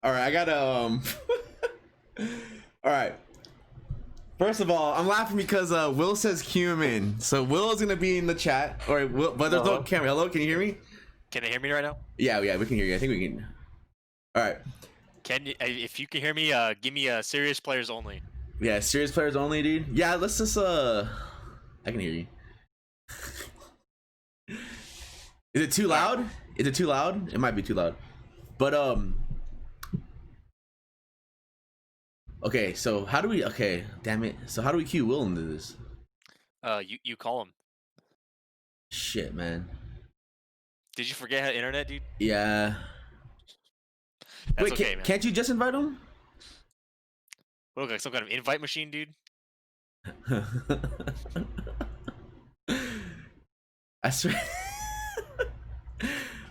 All right, I gotta All right. First of all, I'm laughing because Will says cue him in. So Will is gonna be in the chat. All right, Will, but there's no camera. Hello, can you hear me? Can they hear me right now? Yeah, we can hear you. I think we can. All right. Can you, if you can hear me, give me serious players only. Yeah, serious players only, dude. Yeah, let's just I can hear you. Is it too loud? Is it too loud? It might be too loud. But okay, so how do we damn it. So how do we cue Will into this? You call him. Shit, man. Did you forget how internet, dude? Yeah. That's Wait, okay, man. can't you just invite him? What, like some kind of invite machine, dude? I swear.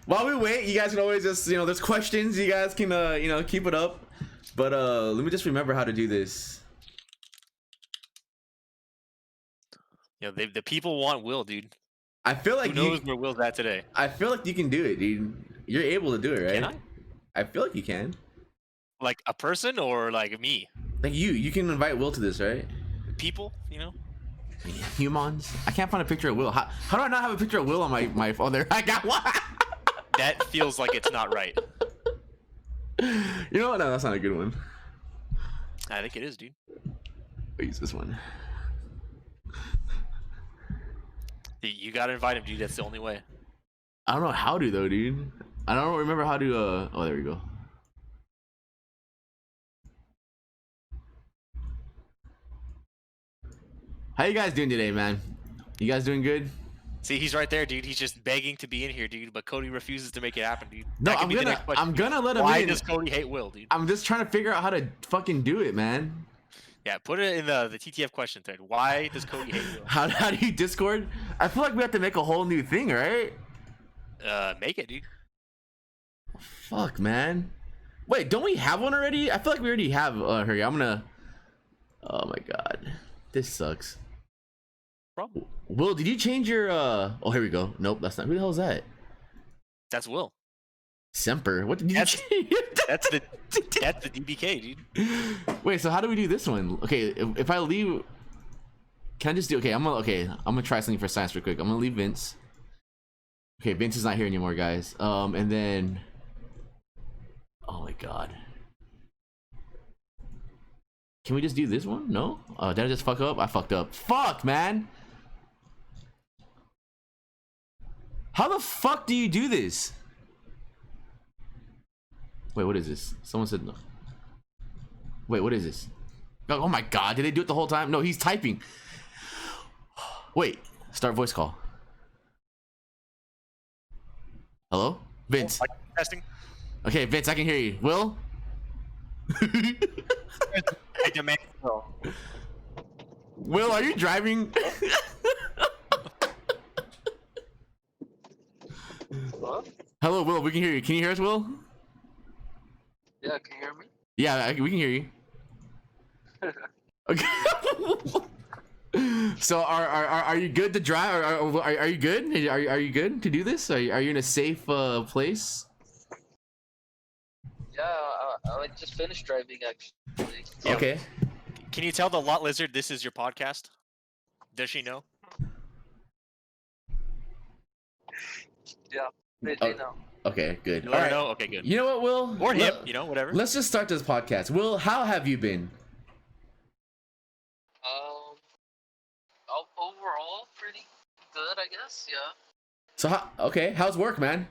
While we wait, you guys can always just, there's questions. You guys can, keep it up. But let me just remember how to do this. The people want Will, dude. I feel like who knows where Will's at today? I feel like you can do it, dude. You're able to do it, right? Can I feel like you can. Like a person or like me? Like you can invite Will to this, right? People, Humans. I can't find a picture of Will. How do I not have a picture of Will on my phone? There, I got one. That feels like it's not right. You know what? No, that's not a good one. I think it is, dude. I'll use this one. You gotta invite him, dude. That's the only way. I don't know how to though, dude. I don't remember how to. Oh, there we go. How you guys doing today, man? You guys doing good? See, he's right there, dude. He's just begging to be in here, dude. But Cody refuses to make it happen, dude. No, I'm gonna let him in. Why does Cody hate Will, dude? I'm just trying to figure out how to fucking do it, man. Yeah, put it in the TTF question thread. Why does Cody hate Will? How do you Discord? I feel like we have to make a whole new thing, right? Make it, dude. Fuck, man. Wait, don't we have one already? I feel like we already have. Hurry, I'm gonna. Oh my god, this sucks. Problem. Will, did you change your? Oh, here we go. Nope, that's not. Who the hell is that? That's Will. Semper. What did you change? That's the DBK, dude. Wait, so how do we do this one? Okay, if I leave, can I just do? Okay, I'm gonna try something for science real quick. I'm gonna leave Vince. Okay, Vince is not here anymore, guys. And then, oh my god, can we just do this one? No. Did I just fuck up? I fucked up. Fuck, man. How the fuck do you do this? Wait, what is this? Someone said no. Wait, what is this? Oh my god, did they do it the whole time? No, he's typing. Wait, start voice call. Hello? Vince. Testing. Okay, Vince, I can hear you. Will? I demand Will. Will, are you driving? Hello? Hello, Will, we can hear you. Can you hear us, Will? Yeah, can you hear me? Yeah, we can hear you. Okay. So are you good to drive? Are you good? Are you good to do this? Are you in a safe place? Yeah, I just finished driving actually. Yeah. Okay. Can you tell the Lot Lizard this is your podcast? Does she know? Yeah, they know. Okay, good. You let her know? Okay, good. You know what, Will? Or him, whatever. Let's just start this podcast. Will, how have you been? Overall, pretty good, I guess. Yeah. So how's work, man?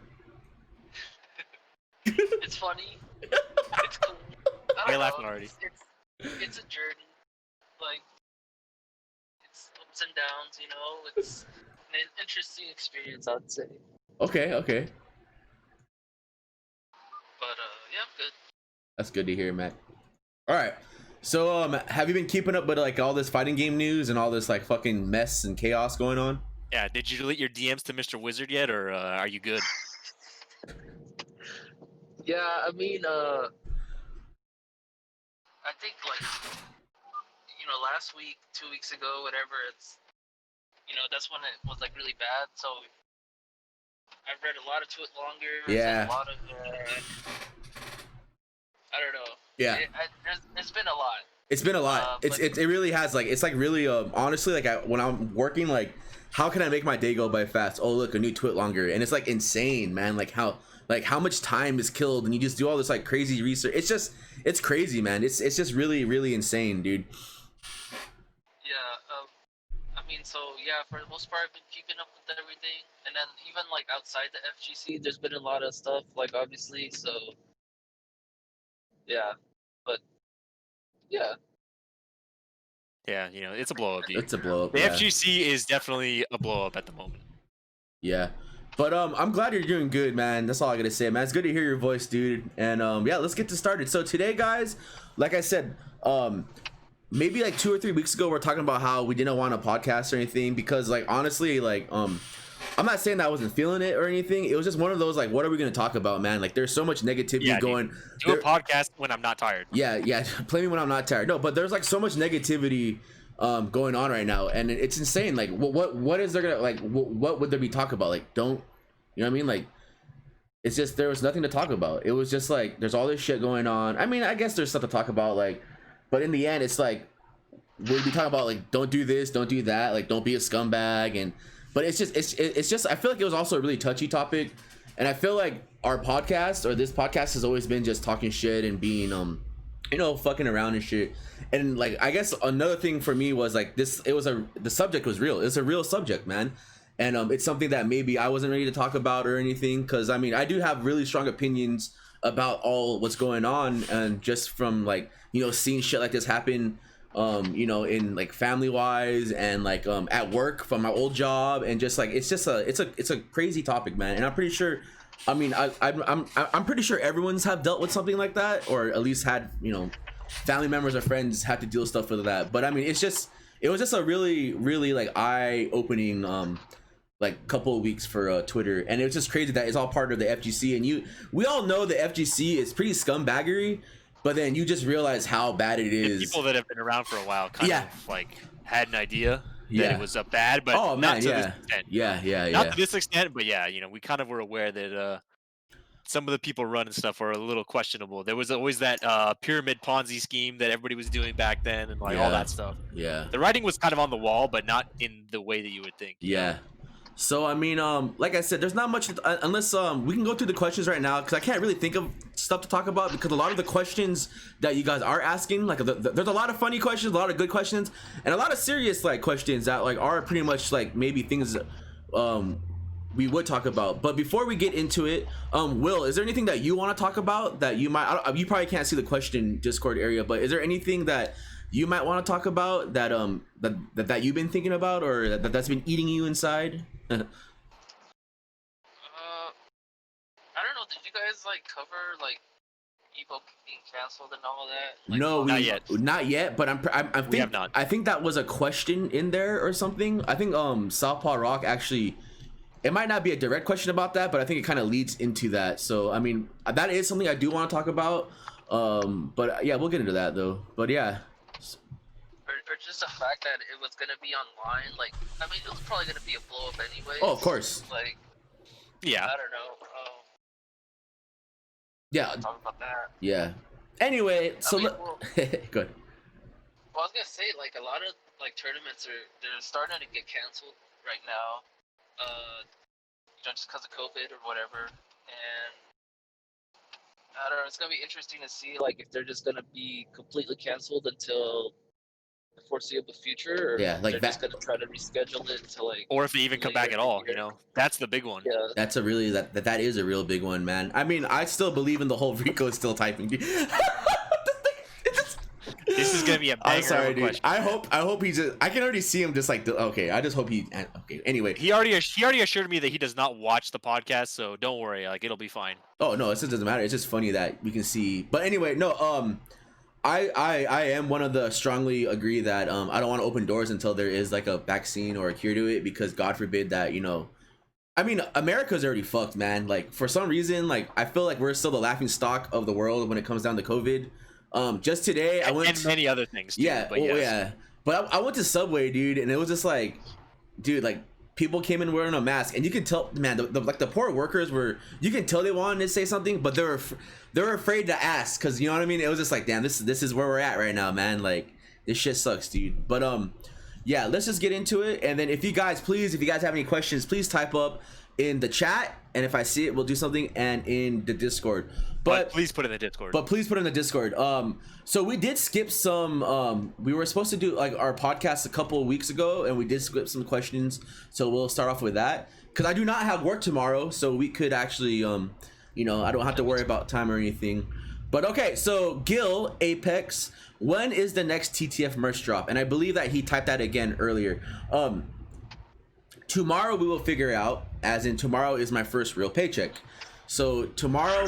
It's funny. It's cool. You're laughing already. It's a journey. Like, it's ups and downs. It's an interesting experience, I'd say. Okay. But yeah, I'm good. That's good to hear, Matt. All right. So have you been keeping up with like all this fighting game news and all this like fucking mess and chaos going on? Yeah, did you delete your DMs to Mr. Wizard yet, or are you good? Yeah, I mean, I think like, last week, 2 weeks ago, whatever, that's when it was like really bad. So I've read a lot into it longer. Yeah. A lot of I don't know. Yeah. It's been a lot. It's been a lot. It really has, like, it's like really honestly, like when I'm working, like, how can I make my day go by fast? Oh, look, a new twit longer. And it's like insane, man. Like how much time is killed, and you just do all this like crazy research. It's crazy, man. It's just really, really insane, dude. Yeah, I mean, so yeah, for the most part, I've been keeping up with everything, and then even like outside the FGC, there's been a lot of stuff, like obviously, so yeah, but yeah. Yeah, you know, it's a blow up, dude. It's a blow up. The Yeah. FGC is definitely a blow up at the moment. Yeah. But I'm glad you're doing good, man. That's all I gotta say, man. It's good to hear your voice, dude. And yeah, let's get this started. So today, guys, like I said, maybe like 2 or 3 weeks ago, we're talking about how we didn't want a podcast or anything because, like, honestly, like I'm not saying that I wasn't feeling it or anything. It was just one of those, like, what are we gonna talk about, man? Like, there's so much negativity going. Do a podcast when I'm not tired. Yeah. Play me when I'm not tired. No, but there's like so much negativity going on right now, and it's insane. Like, what is there gonna, like, what would there be talk about? Like, don't, you know what I mean? Like, it's just, there was nothing to talk about. It was just like, there's all this shit going on. I mean, I guess there's stuff to talk about, like, but in the end, it's like, we'll be talking about, like, don't do this, don't do that, like, don't be a scumbag. And but it's just I feel like it was also a really touchy topic, and I feel like our podcast, or this podcast, has always been just talking shit and being you know, fucking around and shit. And like, I guess another thing for me was like the subject was real. It's a real subject, man. And it's something that maybe I wasn't ready to talk about or anything, because I mean, I do have really strong opinions about all what's going on, and just from, like, you know, seeing shit like this happen, you know, in like family wise, and like at work from my old job, and just like, it's a crazy topic, man. And I'm pretty sure, I mean, I'm pretty sure everyone's have dealt with something like that, or at least had, you know, family members or friends had to deal with stuff with that. But I mean, it was just a really, really like eye-opening like couple of weeks for Twitter. And it was just crazy that it's all part of the FGC, and we all know the FGC is pretty scumbaggery, but then you just realize how bad it is. And people that have been around for a while kind of like had an idea that it was bad, but oh, not man, to this extent. Yeah. Not to this extent, but yeah, you know, we kind of were aware that some of the people running stuff were a little questionable. There was always that pyramid Ponzi scheme that everybody was doing back then, and like all that stuff. Yeah. The writing was kind of on the wall, but not in the way that you would think. Yeah. So I mean, like I said, there's not much unless we can go through the questions right now, because I can't really think of stuff to talk about, because a lot of the questions that you guys are asking, like, there's a lot of funny questions, a lot of good questions, and a lot of serious like questions that like are pretty much like maybe things we would talk about. But before we get into it, Will, is there anything that you want to talk about that you might, you probably can't see the question Discord area, but is there anything that you might want to talk about that that you've been thinking about, or that's been eating you inside? I don't know. Did you guys like cover like Evo being canceled and all that? Like, no, not yet. But We have not. I think that was a question in there or something. I think Southpaw Rock actually. It might not be a direct question about that, but I think it kind of leads into that. So I mean, that is something I do want to talk about. But yeah, we'll get into that though. But yeah. Or just the fact that it was gonna be online. Like, I mean, it was probably gonna be a blow up anyway. Oh, of course. Like, yeah. I don't know. Yeah. Talk about that. Yeah. Anyway, so I mean, good. Well, I was gonna say, like, a lot of like tournaments they're starting to get canceled right now. You know, just because of COVID or whatever. And I don't know. It's gonna be interesting to see, like, if they're just gonna be completely canceled until the foreseeable future, or yeah, like they're that, just gonna try to reschedule it to like, or if they even come back at all. You know, that's the big one. Yeah, that's a really that is a real big one, man. I mean, I still believe in the whole Rico is still typing. This is gonna be a banger. I'm sorry, dude. Question. I hope he just. I can already see him just like. Okay, I just hope he. Okay. Anyway, he already assured me that he does not watch the podcast, so don't worry. Like, it'll be fine. Oh no, it just doesn't matter. It's just funny that we can see. But anyway, no. I am one of the strongly agree that I don't want to open doors until there is like a vaccine or a cure to it, because God forbid that, you know. I mean, America's already fucked, man. Like, for some reason, like, I feel like we're still the laughing stock of the world when it comes down to COVID. Just today, I went and many other things too, yeah, but yes. yeah. But I went to Subway, dude, and it was just like, dude, like, people came in wearing a mask, and you can tell, man, the poor workers were, you can tell they wanted to say something, but they're afraid to ask, because you know what I mean. It was just like, damn, this is where we're at right now, man. Like, this shit sucks, dude. But yeah, let's just get into it. And then if you guys have any questions, please type up in the chat, and if I see it, we'll do something, and in the Discord. But please put it in the Discord. So we did skip some, we were supposed to do like our podcast a couple of weeks ago, and we did skip some questions, so we'll start off with that, because I do not have work tomorrow, so we could actually you know, I don't have to worry about time or anything. But okay, so Gil Apex, when is the next TTF merch drop? And I believe that he typed that again earlier. Tomorrow we will figure out, as in tomorrow is my first real paycheck. So tomorrow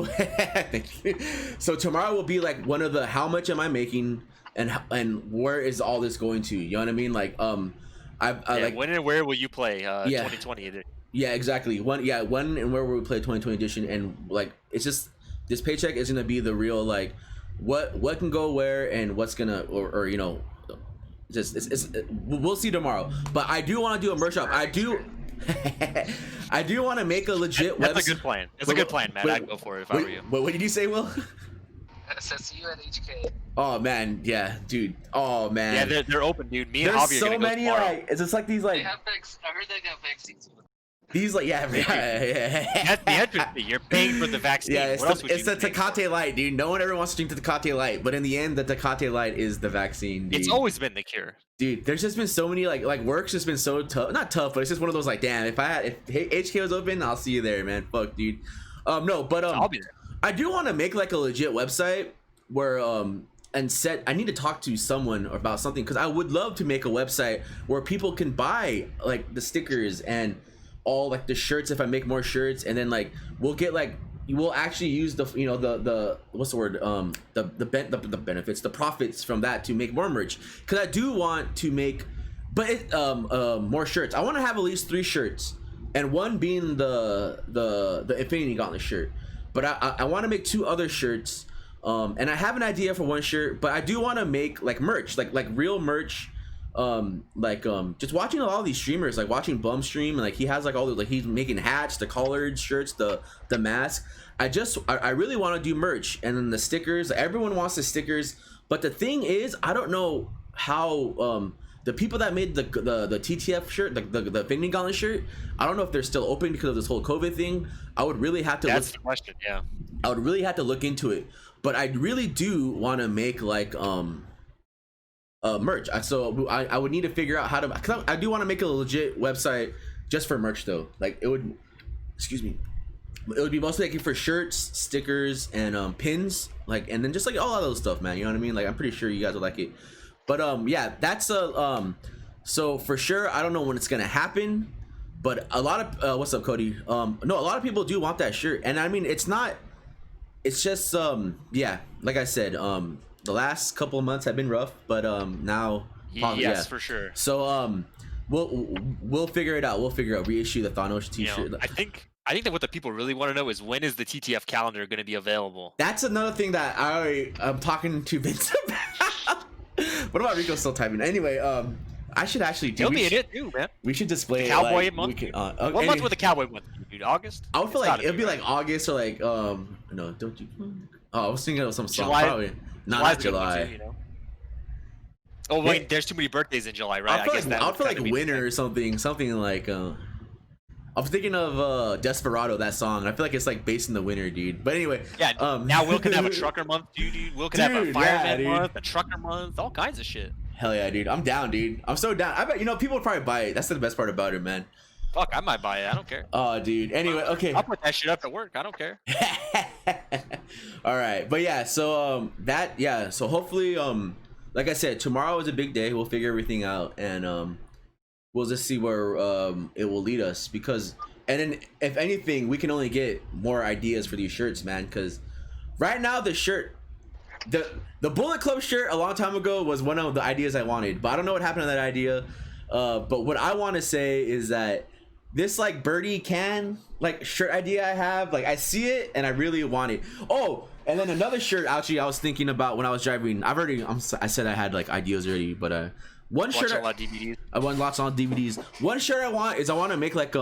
thank you. So tomorrow will be like one of the, how much am I making, and where is all this going to? You know what I mean? Like like, when and where will you play 2020 edition? Yeah, exactly. When and where will we play 2020 edition? And like, it's just, this paycheck is gonna be the real, like, what can go where, and what's gonna, or you know, just we'll see tomorrow. But I do want to do a merch shop. I do want to make a legit website. That's a good plan. That's a good plan, man. I'd go for it if I were you. What did you say, Will? I said see you at HK. Oh man, yeah, dude. Oh man. Yeah, they're open, dude. Me and There's Javi are so gonna many, go tomorrow. like, it's just like these, like, They have I heard they got vaccines. these, like, yeah. That's the entrance fee. You're paying for the vaccine. Yeah, What else would it's you the pay for? Tecate Light, dude. No one ever wants to drink the Tecate Light, but in the end, the Tecate Light is the vaccine, dude. It's always been the cure. Dude, there's just been so many, like work's just been so tough. Not tough, but it's just one of those, like, damn, if HK was open, I'll see you there, man. Fuck, dude. No, but I'll be there. I do want to make like a legit website where I need to talk to someone about something, because I would love to make a website where people can buy like the stickers and all, like, the shirts, if I make more shirts, and then like we'll get, like, we'll actually use the, you know, the what's the word, the benefits, the profits from that to make more merch, because I do want to make, but more shirts. I want to have at least 3 shirts, and one being the Infinity Gauntlet shirt, but I want to make 2 other shirts, and I have an idea for 1 shirt, but I do want to make like merch, like real merch, just watching all these streamers, like watching Bum stream, and like he has like all the, like, he's making hats, the collared shirts, the mask. I really want to do merch, and then the stickers. Everyone wants the stickers, but the thing is, I don't know how the people that made the TTF shirt, the Infinity Gauntlet shirt, I don't know if they're still open because of this whole COVID thing. I would really have to. That's the question. Yeah. I would really have to look into it, but I really do want to make like merch. So I would need to figure out how to, because I do want to make a legit website just for merch though. Like, it would, excuse me, it would be mostly like for shirts, stickers, and pins, like, and then just like all of those stuff, man. You know what I mean? Like, I'm pretty sure you guys would like it. But yeah, that's so for sure, I don't know when it's gonna happen, but a lot of what's up, Cody? No, a lot of people do want that shirt, and I mean, it's just yeah, like I said, the last couple of months have been rough, but now Yes, yeah, for sure. So we'll figure it out. We'll figure out, reissue the Thanos t-shirt. You know, I think that what the people really want to know is, when is the TTF calendar going to be available? That's another thing that I'm talking to Vince about. What about Rico still typing? Anyway, I should actually do. He'll be in it too, man. We should display Cowboy like, month. we can, what month would the Cowboy month be, dude? August? I would feel It's like gotta it'd be right? like August, or like no, don't you? Oh, I was thinking of some song. July. Probably not July's a good one July. too, you know? Oh wait, Yeah. There's too many birthdays in July, right? I feel that like winter or something like. I was thinking of Desperado, that song. I feel like it's like based in the winter, dude. But anyway, Yeah. Now Will could have a trucker month, dude. Will could have a Dude, fireman yeah, month, a trucker month, all kinds of shit. hell yeah, dude. I'm down, dude. I'm so down. I bet people would probably buy it. That's the best part about it, man. Fuck, I might buy it. I don't care. Oh, dude. Anyway, okay. I'll put that shit up at work. I don't care. All right, but yeah, so so hopefully, like I said, tomorrow is a big day. We'll figure everything out, and we'll just see where it will lead us, because, and then if anything, we can only get more ideas for these shirts, man, because right now the shirt, the Bullet Club shirt a long time ago was one of the ideas I wanted, but I don't know what happened to that idea. But what I want to say is that this like birdie can like shirt idea I have, like I see it and I really want it. Oh, and then another shirt actually I was thinking about when I was driving. I said I had like ideas already, but One Watching shirt. a lot of DVDs. I want lots on DVDs. One shirt I want to make like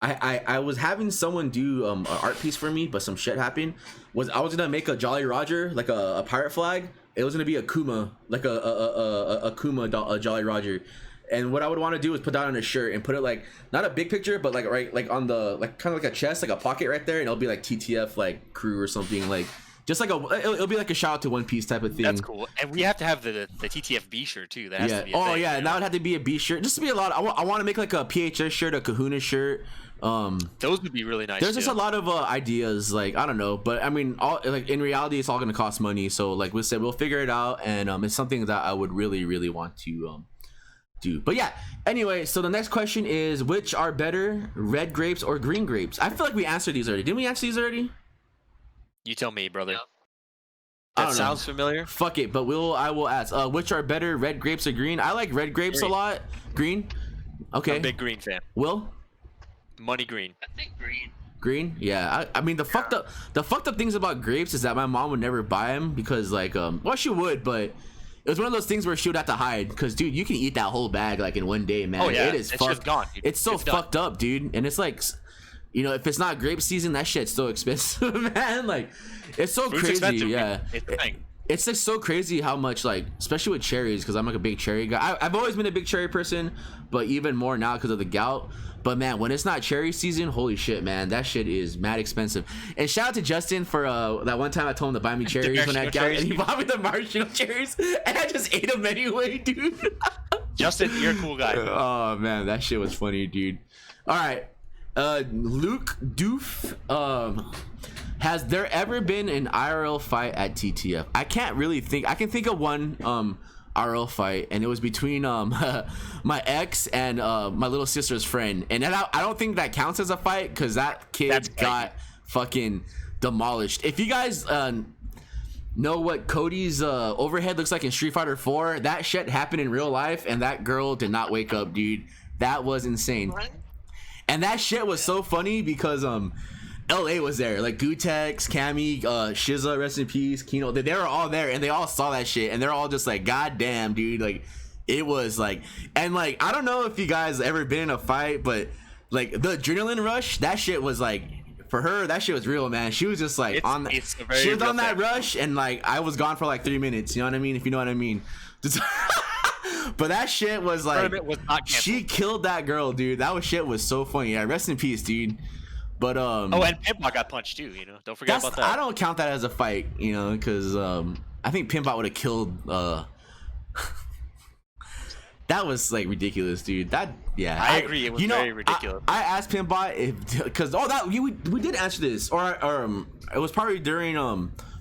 I was having someone do an art piece for me, but some shit happened. I was gonna make a Jolly Roger, like a pirate flag. It was gonna be a Kuma, like a Jolly Roger. And what I would want to do is put that on a shirt and put it like not a big picture, but like on the like kind of like a chest, like a pocket right there, and it'll be like TTF like crew or something, like just like it'll be like a shout out to One Piece type of thing. That's cool. And we have to have the TTF B shirt too. That has to be a thing, yeah, and that would have to be a B shirt. Just to be a lot. I want to make like a PHS shirt, a Kahuna shirt. Those would be really nice. There's just a lot of ideas, like I don't know, but I mean, all like in reality, it's all gonna cost money. So like we said, we'll figure it out, and it's something that I would really want to do. But yeah, anyway, so the next question is, which are better, red grapes or green grapes? I feel like we answered these already. Didn't we answer these already? You tell me, brother. Yep. That sounds familiar. Fuck it, but I will ask. Which are better, red grapes or green? I like red grapes Green. a lot. Green. Okay. I'm a big green fan. Will? Money green. I think green. Green, yeah. I mean the fucked up things about grapes is that my mom would never buy them because like well she would, but it was one of those things where she would have to hide because dude, you can eat that whole bag like in one day, man. Oh yeah, it is it's fucked. just gone. Dude. It's so It's done. fucked up, dude. And it's like, you know, if it's not grape season, that shit's so expensive, man. Like it's so Fruit's crazy, expensive, yeah. It's the thing. It's just so crazy how much, like, especially with cherries, because I'm like a big cherry guy. I've always been a big cherry person, but even more now because of the gout. But man, when it's not cherry season, holy shit, man, that shit is mad expensive. And shout out to Justin for that one time I told him to buy me cherries when I got gout, and he bought me the maraschino cherries, and I just ate them anyway, dude. Justin, you're a cool guy. Oh man, that shit was funny, dude. All right, Luke Doof. Has there ever been an IRL fight at TTF? I can't really think. I can think of one IRL fight, and it was between my ex and my little sister's friend. And I don't think that counts as a fight because that kid got fucking demolished. If you guys know what Cody's overhead looks like in Street Fighter 4, that shit happened in real life, and that girl did not wake up, dude. That was insane. What? And that shit was so funny because LA was there, like Gutex, Cammy, Shiza, rest in peace, Kino. They were all there, and they all saw that shit, and they're all just like, "God damn, dude!" Like, it was like, and like, I don't know if you guys ever been in a fight, but like the adrenaline rush, that shit was like, for her, that shit was real, man. She was just like she was on that rush, and like I was gone for like 3 minutes. You know what I mean? If you know what I mean. But that shit was like, she killed that girl, dude. That shit was so funny. Yeah, rest in peace, dude. But oh, and Pimpbot got punched too, you know. Don't forget about that. I don't count that as a fight, you know, because I think Pimpbot would have killed that was like ridiculous, dude. That I agree, it was very ridiculous. I asked Pimpbot if because we did answer this, or it was probably during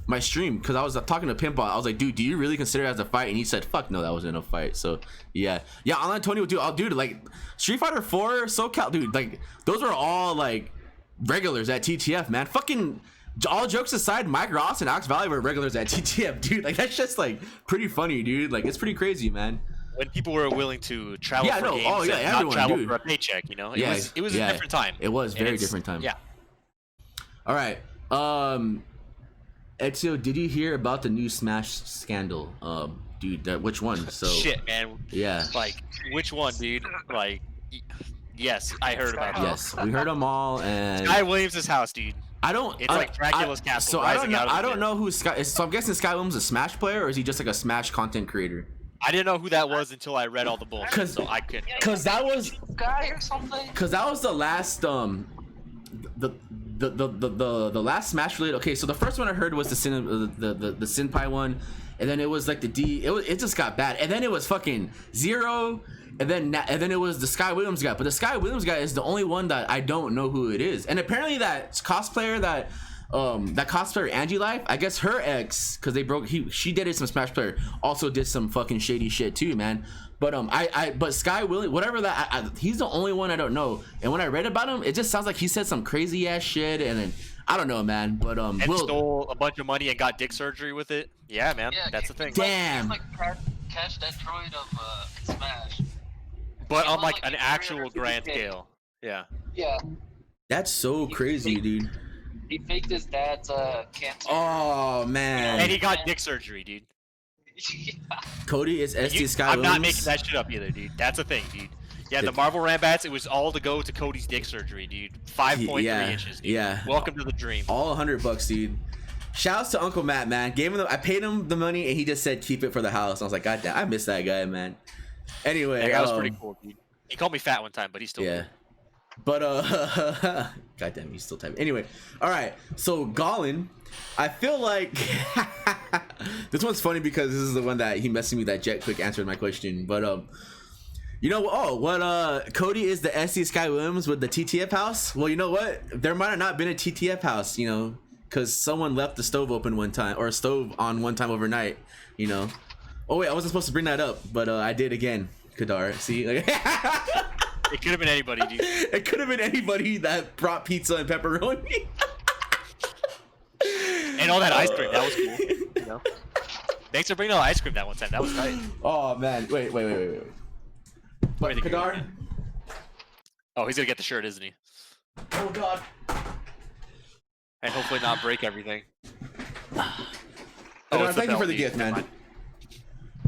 my stream, because I was talking to Pimpbot. I was like, dude, do you really consider it as a fight? And he said, fuck no, that wasn't a fight. So yeah, online Tony would do. I'll dude, like Street Fighter 4, SoCal, dude, like those were all like regulars at TTF, man. Fucking all jokes aside, Mike Ross and Ox Valley were regulars at TTF, dude. Like that's just like pretty funny, dude. Like it's pretty crazy, man. When people were willing to travel for games and not travel for a paycheck, you know, it was a different time. It was very different time. Yeah. All right, Ezio, did you hear about the new Smash scandal? Dude, which one? So shit, man. Yeah. Like which one, dude? Like. Yes, I heard about that. Yes, we heard them all, and Sky Williams' house, dude. It's like Dracula's castle. So I don't know who Sky is. So I'm guessing Sky Williams is a Smash player, or is he just like a Smash content creator? I didn't know who that was until I read all the bullshit, so I couldn't. Cause that was guy or something. Cause that was the last the last Smash related. Okay, so the first one I heard was the Senpai one, and then it was like it just got bad, and then it was fucking Zero. And then it was the Sky Williams guy, but the Sky Williams guy is the only one that I don't know who it is. And apparently that cosplayer that cosplayer Angie Life, I guess her ex, because she dated some Smash player, also did some fucking shady shit too, man. But but Sky Williams, whatever that, he's the only one I don't know. And when I read about him, it just sounds like he said some crazy ass shit, and then I don't know, man. But and stole a bunch of money and got dick surgery with it. Yeah, man, that's the thing. Damn. Like catch that droid of Smash. But on like an actual grand scale. Yeah. Yeah. That's so crazy, dude. He faked his dad's cancer. Oh man. And he got dick surgery, dude. Cody is SD Sky I'm not Williams. making that shit up either, dude. That's a thing, dude. Yeah, the Marvel Rambats, it was all to go to Cody's dick surgery, dude. 5.3 inches, dude. Yeah. Welcome to the dream. All $100, dude. Shouts to Uncle Matt, man. I paid him the money, and he just said keep it for the house. I was like, God damn, I miss that guy, man. Anyway, that guy was pretty cool, dude. He called me fat one time, but he's still yeah. cool. But God damn, he's still typing. Anyway, all right. So Gollin, I feel like this one's funny because this is the one that he messaged me that Jet quick answered my question. But you know, Cody is the SC Sky Williams with the TTF house. Well, you know what? There might have not been a TTF house, you know, because someone left the stove open one time, or a stove on one time overnight, you know. Oh wait, I wasn't supposed to bring that up, but I did again. Kadar, see? Like, it could have been anybody, dude. It could have been anybody that brought pizza and pepperoni. And all that ice cream, that was cool. You know? Thanks for bringing all the ice cream that one time. That was tight. Oh man, wait. But Kadar? Oh, he's gonna get the shirt, isn't he? Oh god. And hopefully not break everything. Kadar, thank you for the gift, man.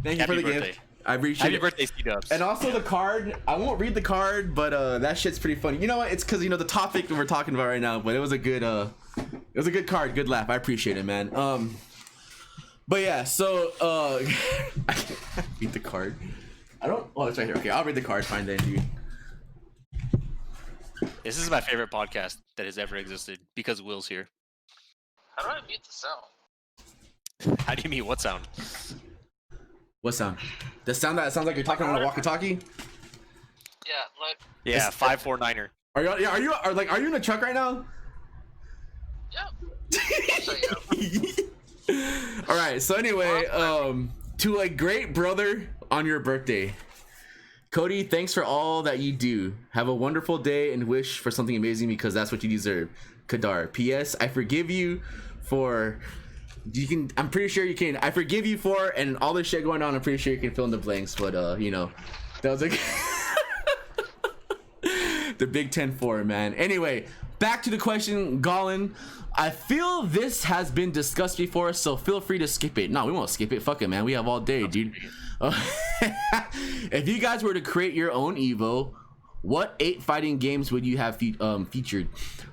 Thank you for the gift. I appreciate it. Happy birthday, C-Dubs. And also the card. I won't read the card, but that shit's pretty funny. You know what? It's because, you know, the topic that we're talking about right now. But it was a good card, good laugh. I appreciate it, man. But yeah, so I can't read the card. I don't. Oh, it's right here. Okay, I'll read the card. Fine then, dude. This is my favorite podcast that has ever existed because Will's here. How do I mute the sound? How do you mean? What sound? What sound? The sound that sounds like you're talking on a walkie-talkie? Yeah, like. Yeah, 549er. Are you in a truck right now? Yeah. All right. So anyway, to a great brother on your birthday, Cody, thanks for all that you do. Have a wonderful day and wish for something amazing because that's what you deserve. Kadar. P.S. I forgive you for. I'm pretty sure you can. I forgive you for and all this shit going on. I'm pretty sure you can fill in the blanks, but you know, that was like the Big 10-4, man. Anyway, back to the question, Gollin. I feel this has been discussed before, so feel free to skip it. No, we won't skip it. Fuck it, man. We have all day, dude. If you guys were to create your own Evo, what 8 fighting games would you have featured?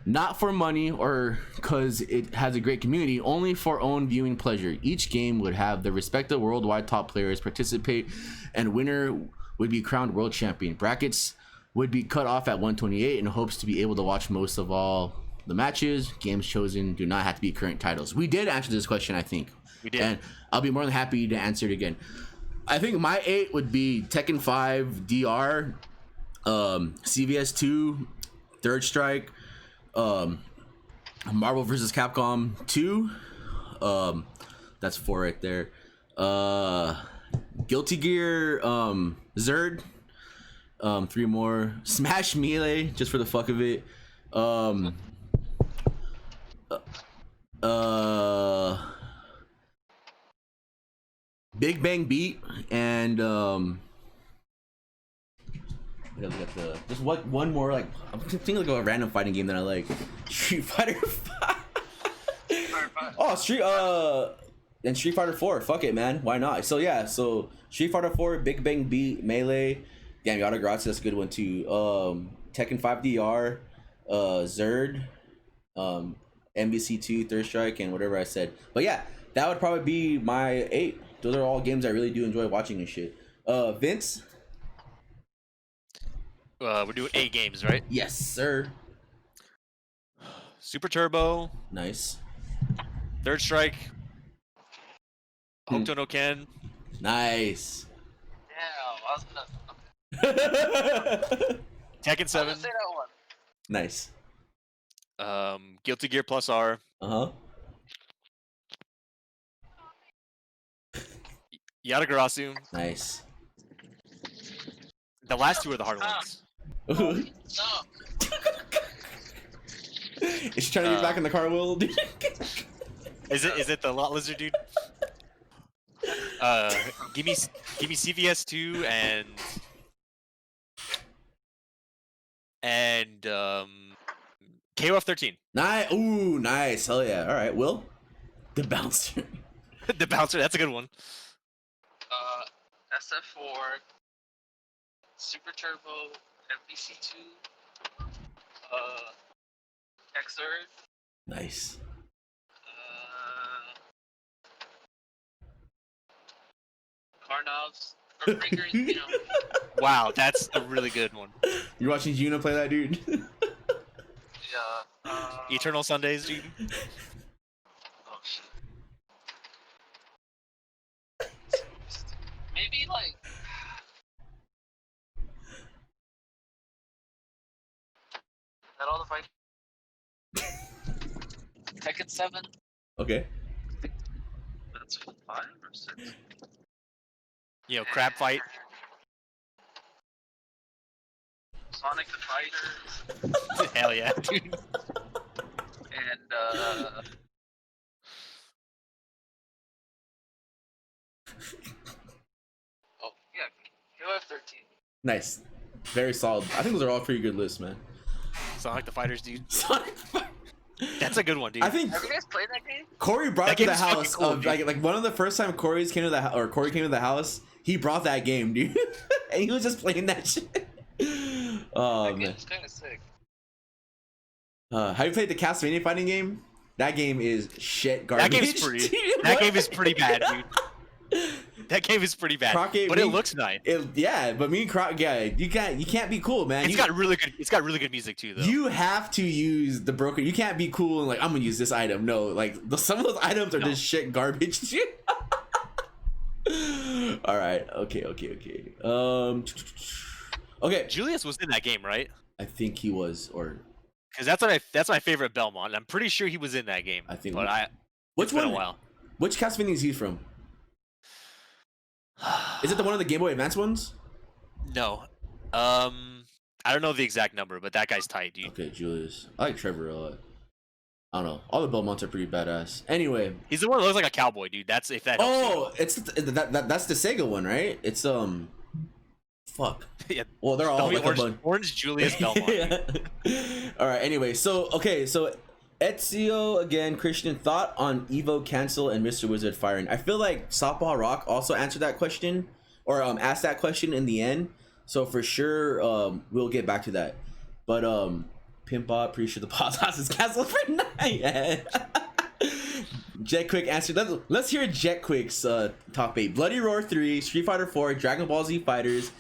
Not for money or because it has a great community, only for own viewing pleasure. Each game would have the respective worldwide top players participate, and winner would be crowned world champion. Brackets would be cut off at 128 in hopes to be able to watch most of all the matches. Games chosen do not have to be current titles. We did answer this question, I think. We did. And I'll be more than happy to answer it again. I think my 8 would be Tekken 5 DR, CVS 2, Third Strike, Marvel vs. Capcom 2, that's 4 right there, Guilty Gear, Zerd, 3 more, Smash Melee just for the fuck of it, Big Bang Beat, and I gotta look at the just one more, like I'm thinking like a random fighting game that I like. Street Fighter 5. Oh, Street Fighter 4. Fuck it, man. Why not? So yeah, so Street Fighter 4, Big Bang Beat, Melee, damn, Yada Grazie, that's a good one too. Tekken 5 DR, Zerd, MVC 2, Third Strike, and whatever I said. But yeah, that would probably be my 8. Those are all games I really do enjoy watching and shit. Vince? We're doing 8 games, right? Yes, sir. Super Turbo. Nice. Third Strike. Hokuto no Ken. Nice. Yeah, I was gonna. Tekken 7. Say that one. Nice. Guilty Gear Plus R. Uh-huh. Yatagarasu. Nice. The last 2 are the hard ones. No. Is she trying to get back in the car, Will? Is it the Lot Lizard dude? Give me CVS 2 and KOF 13. Nice. Ooh, nice. Hell yeah. All right, Will. The bouncer. The bouncer, that's a good one. SF4, Super Turbo, MPC2, Xrd, Nice. Karnovs, or Breakers, you know. Wow, that's a really good one. You watching Yuna play that, dude? Yeah. Eternal Sundays, dude. Oh shit. Maybe like. That all the fight. Tekken 7. Okay. That's 5 or 6. You know, crab fight. Sonic the Fighter. Hell yeah, dude. And oh yeah, KOF 13. Nice. Very solid. I think those are all pretty good lists, man. Sonic the Fighters, dude. Sonic. That's a good one, dude. I think Have you guys played that game? Corey brought That it to the game's fucking house. cool, Of, dude. like one of the first time Corey came to the house, he brought that game, dude. And he was just playing that shit. Oh That man. game's kind of sick. Have you played the Castlevania fighting game? That game is shit garbage. That game's pretty. Dude, That what? game is pretty bad, dude. That game is pretty bad, Crockett, but it looks nice. Yeah, but me and Croc, yeah, you can't be cool, man. It's got really good music too, though. You have to use the broken. You can't be cool and like I'm gonna use this item. No, like some of those items are just shit garbage. All right. Okay. Okay. Julius was in that game, right? I think he was, or Because that's my favorite Belmont. I'm pretty sure he was in that game. I think. But Which it's been one? a while. Which Castlevania is he from? Is it the one of the Game Boy Advance ones? No. I don't know the exact number, but that guy's tight, dude. Okay, Julius. I like Trevor a lot. I don't know. All the Belmonts are pretty badass. Anyway. He's the one that looks like a cowboy, dude. That's if that. Oh, it's that's the Sega one, right? It's fuck. Yeah. Well, they're all like a bunch. Orange Julius Belmont. Yeah. All right. Anyway, so Ezio again. Christian, thought on Evo cancel and Mr. Wizard firing. I feel like Softball Rock also answered that question or asked that question in the end. So for sure, we'll get back to that. But Pimpbot, pretty sure the podcast is canceled for night. Jet Quick answered. Let's hear Jet Quick's top 8. Bloody Roar 3, Street Fighter 4, Dragon Ball Z Fighters,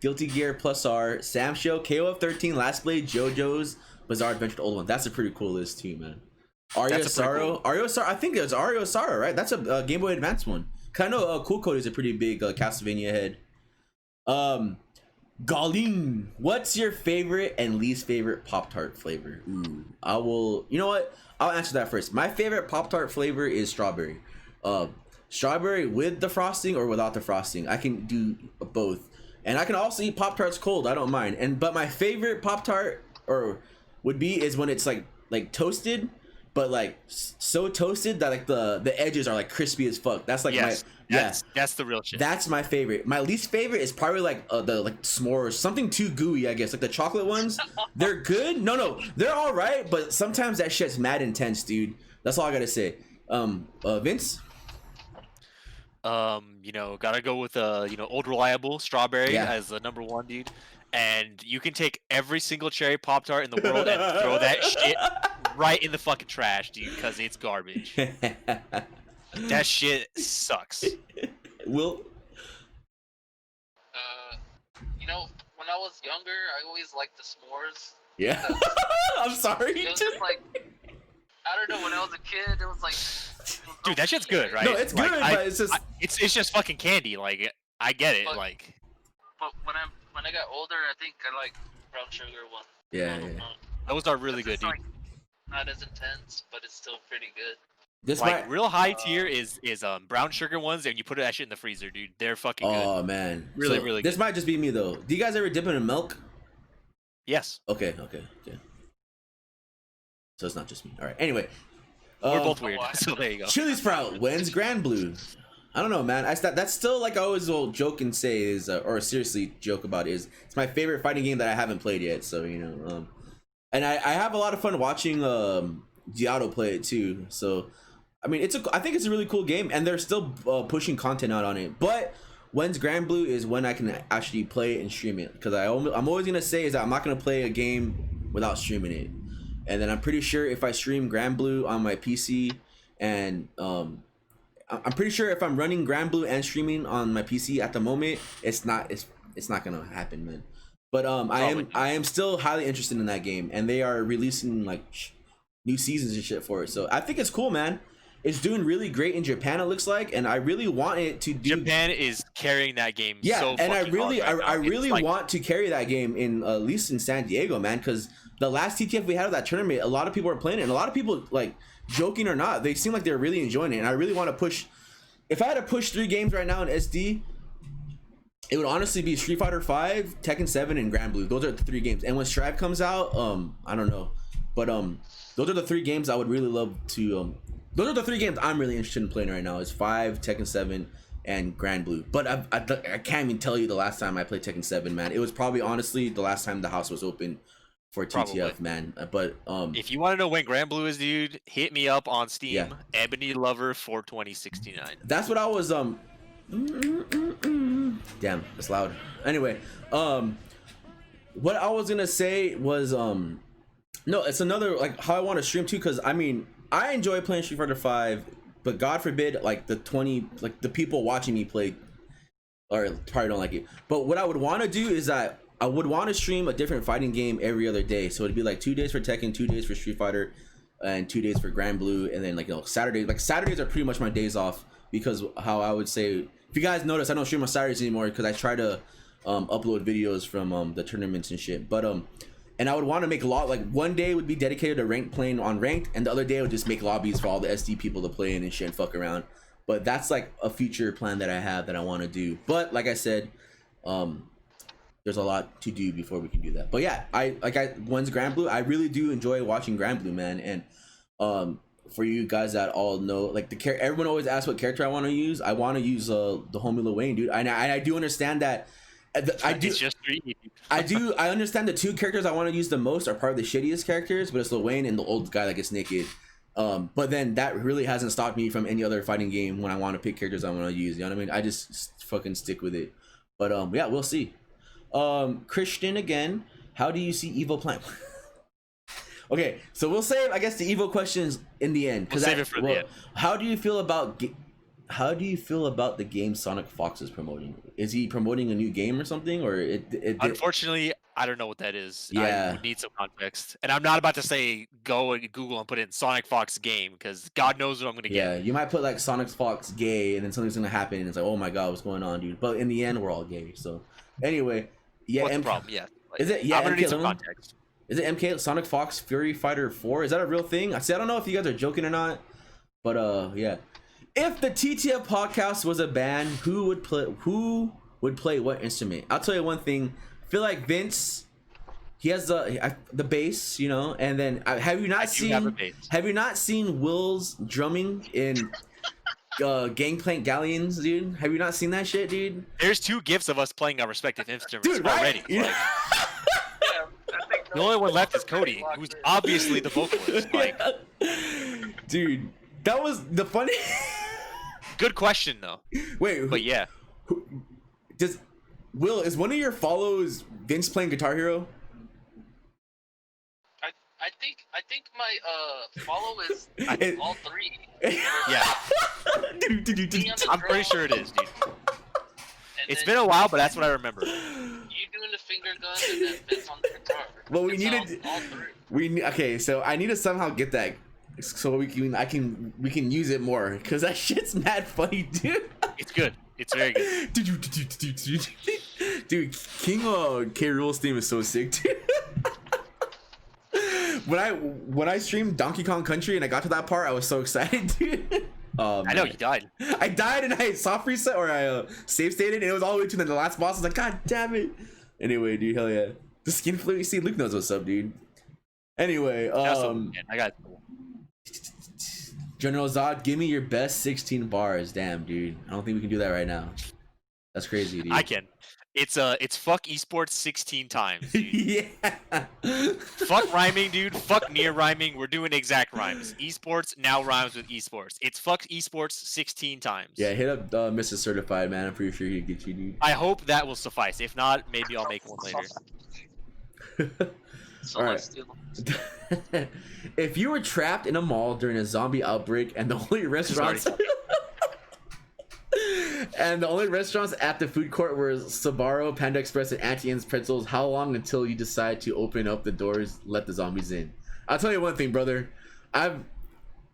Guilty Gear Plus R, Sam Show, KOF 13, Last Blade, JoJo's Bizarre Adventure, the old one. That's a pretty cool list too, man. Aria Saro, I think it was Aria Saro, right? That's a Game Boy Advance one. Cause I know Cool Cody is a pretty big Castlevania head. Galeen, what's your favorite and least favorite Pop Tart flavor? Ooh, I will. You know what? I'll answer that first. My favorite Pop Tart flavor is strawberry. Strawberry with the frosting or without the frosting. I can do both, and I can also eat Pop Tarts cold. I don't mind. But my favorite Pop Tart is when it's like toasted, but like so toasted that like the edges are like crispy as fuck. That's like that's the real shit. That's my favorite. My least favorite is probably like the s'mores, something too gooey, I guess. Like the chocolate ones, they're good. No, they're all right, but sometimes that shit's mad intense, dude. That's all I gotta say. Vince. Gotta go with old reliable strawberry as the number 1, dude. And you can take every single cherry Pop Tart in the world and throw that shit right in the fucking trash, dude, because it's garbage. That shit sucks. Will? When I was younger, I always liked the s'mores. Yeah. I'm sorry. It was just like, I don't know, when I was a kid, it was like... Dude, that shit's good, right? No, it's good, but it's just... It's just fucking candy, like, I get it, But when I got older, I think I like brown sugar one. Yeah. Those are really good, dude. Like, not as intense, but it's still pretty good. This real high tier is brown sugar ones, and you put that shit in the freezer, dude. They're fucking good. Oh man, really this good. This might just be me though. Do you guys ever dip it in milk? Yes. Okay. So it's not just me. All right. Anyway, we're both weird. So there you go. Chili Sprout wins Grand Blue. I don't know, man. That's still like I always will joke and say is or seriously joke about is it's my favorite fighting game that I haven't played yet. So and I have a lot of fun watching Giotto play it too. So I mean I think it's a really cool game, and they're still pushing content out on it. But when's Grand Blue is when I can actually play it and stream it. Because I'm always gonna say is that I'm not gonna play a game without streaming it. And then I'm pretty sure if I stream Grand Blue on my PC, and I'm pretty sure if I'm running Grand Blue and streaming on my PC at the moment, it's not gonna happen, man. But I am still highly interested in that game, and they are releasing like new seasons and shit for it. So I think it's cool, man. It's doing really great in Japan, it looks like, and I really want it to do. Japan is carrying that game. Yeah, so and I really like... want to carry that game in at least in San Diego, man, because the last TTF we had of that tournament, a lot of people were playing it, and a lot of people, like, joking or not, they seem like they're really enjoying it, and I really want to push. If I had to push 3 games right now in SD, it would honestly be Street Fighter 5, Tekken 7, and Grand Blue. Those are the 3 games. And when Strive comes out, I don't know, but those are the 3 games I would really love to. Those are the 3 games I'm really interested in playing right now. Is 5, Tekken 7, and Grand Blue. But I can't even tell you the last time I played Tekken 7, man. It was probably honestly the last time the house was open for TTF, probably. Man. But if you want to know when Grand Blue is, dude, hit me up on Steam. Yeah. Ebony Lover 42069. That's what I was damn, it's loud. Anyway, what I was gonna say was no, it's another like how I want to stream too, because I mean I enjoy playing Street Fighter 5, but God forbid like the people watching me play or probably don't like it. But what I would want to do is that I would want to stream a different fighting game every other day. So it'd be like 2 days for Tekken, 2 days for Street Fighter, and 2 days for Grand Blue, and then like Saturdays. Like Saturdays are pretty much my days off, because how I would say, if you guys notice, I don't stream on Saturdays anymore because I try to upload videos from the tournaments and shit. But and I would want to make a lot, like one day would be dedicated to ranked, playing on ranked, and the other day I would just make lobbies for all the SD people to play in and shit and fuck around. But that's like a future plan that I have that I want to do. But like I said, there's a lot to do before we can do that. But yeah, when's Grand Blue? I really do enjoy watching Grand Blue, man. And for you guys that all know, like everyone always asks what character I want to use. I want to use the homie Lil Wayne, dude. And I do understand that. It's just 3. I understand the 2 characters I want to use the most are probably the shittiest characters, but it's Lil Wayne and the old guy that gets naked. But then that really hasn't stopped me from any other fighting game when I want to pick characters I want to use. You know what I mean? I just fucking stick with it. But yeah, we'll see. Christian again, how do you see Evo playing? Okay, so we'll save, I guess, the Evo questions in the end. We'll save it for the end. How do you feel about the game Sonic Fox is promoting? Is he promoting a new game or something, or Unfortunately, I don't know what that is. Yeah, I would need some context, and I'm not about to say go and Google and put in Sonic Fox game, because God knows what I'm gonna get. Yeah, you might put like Sonic Fox gay, and then something's gonna happen, and it's like, oh my god, what's going on, dude? But in the end, we're all gay. So anyway, yeah. What's the problem? Yeah. Is it? Yeah. I'm gonna need some context. Is it MK Sonic Fox Fury Fighter 4? Is that a real thing? I don't know if you guys are joking or not, but yeah. If the TTF podcast was a band, who would play what instrument? I'll tell you one thing. I feel like Vince, he has the bass, you know. And then have you not seen Will's drumming in Gangplank Galleons, dude? Have you not seen that shit, dude? There's 2 gifs of us playing our respective instruments, dude, already. Right? Like, the only one left is Cody, who's obviously the vocalist. Like, dude, that was the funny. Good question though. Wait, but yeah. Is one of your follows Vince playing Guitar Hero? I think my follow is all 3. Yeah. I'm pretty sure it is, dude. It's been a while, but that's what I remember. You doing the finger gun and then Vince on the guitar. Well, okay, so I need to somehow get that so we can use it more, because that shit's mad funny, dude. It's good. It's very good. Dude, King K. Rool's theme is so sick, dude. When I streamed Donkey Kong Country and I got to that part, I was so excited, dude. I know, you died. I died and I soft reset, or I save stated, and it was all the way to the last boss. I was like, god damn it. Anyway, dude, hell yeah. The skin flip, you see, Luke knows what's up, dude. Anyway, I got General Zod, give me your best 16 bars. Damn, dude. I don't think we can do that right now. That's crazy, dude. I can. It's fuck esports 16 times, dude. Yeah. Fuck rhyming, dude. Fuck near rhyming. We're doing exact rhymes. Esports now rhymes with esports. It's fuck esports 16 times. Yeah, hit up Mr. Certified, man. I'm pretty sure he'd get you, dude. I hope that will suffice. If not, maybe I'll make one later. All right. If you were trapped in a mall during a zombie outbreak and the only restaurants at the food court were Sbarro, Panda Express, and Auntie Anne's Pretzels, how long until you decide to open up the doors, let the zombies in? I'll tell you one thing, brother.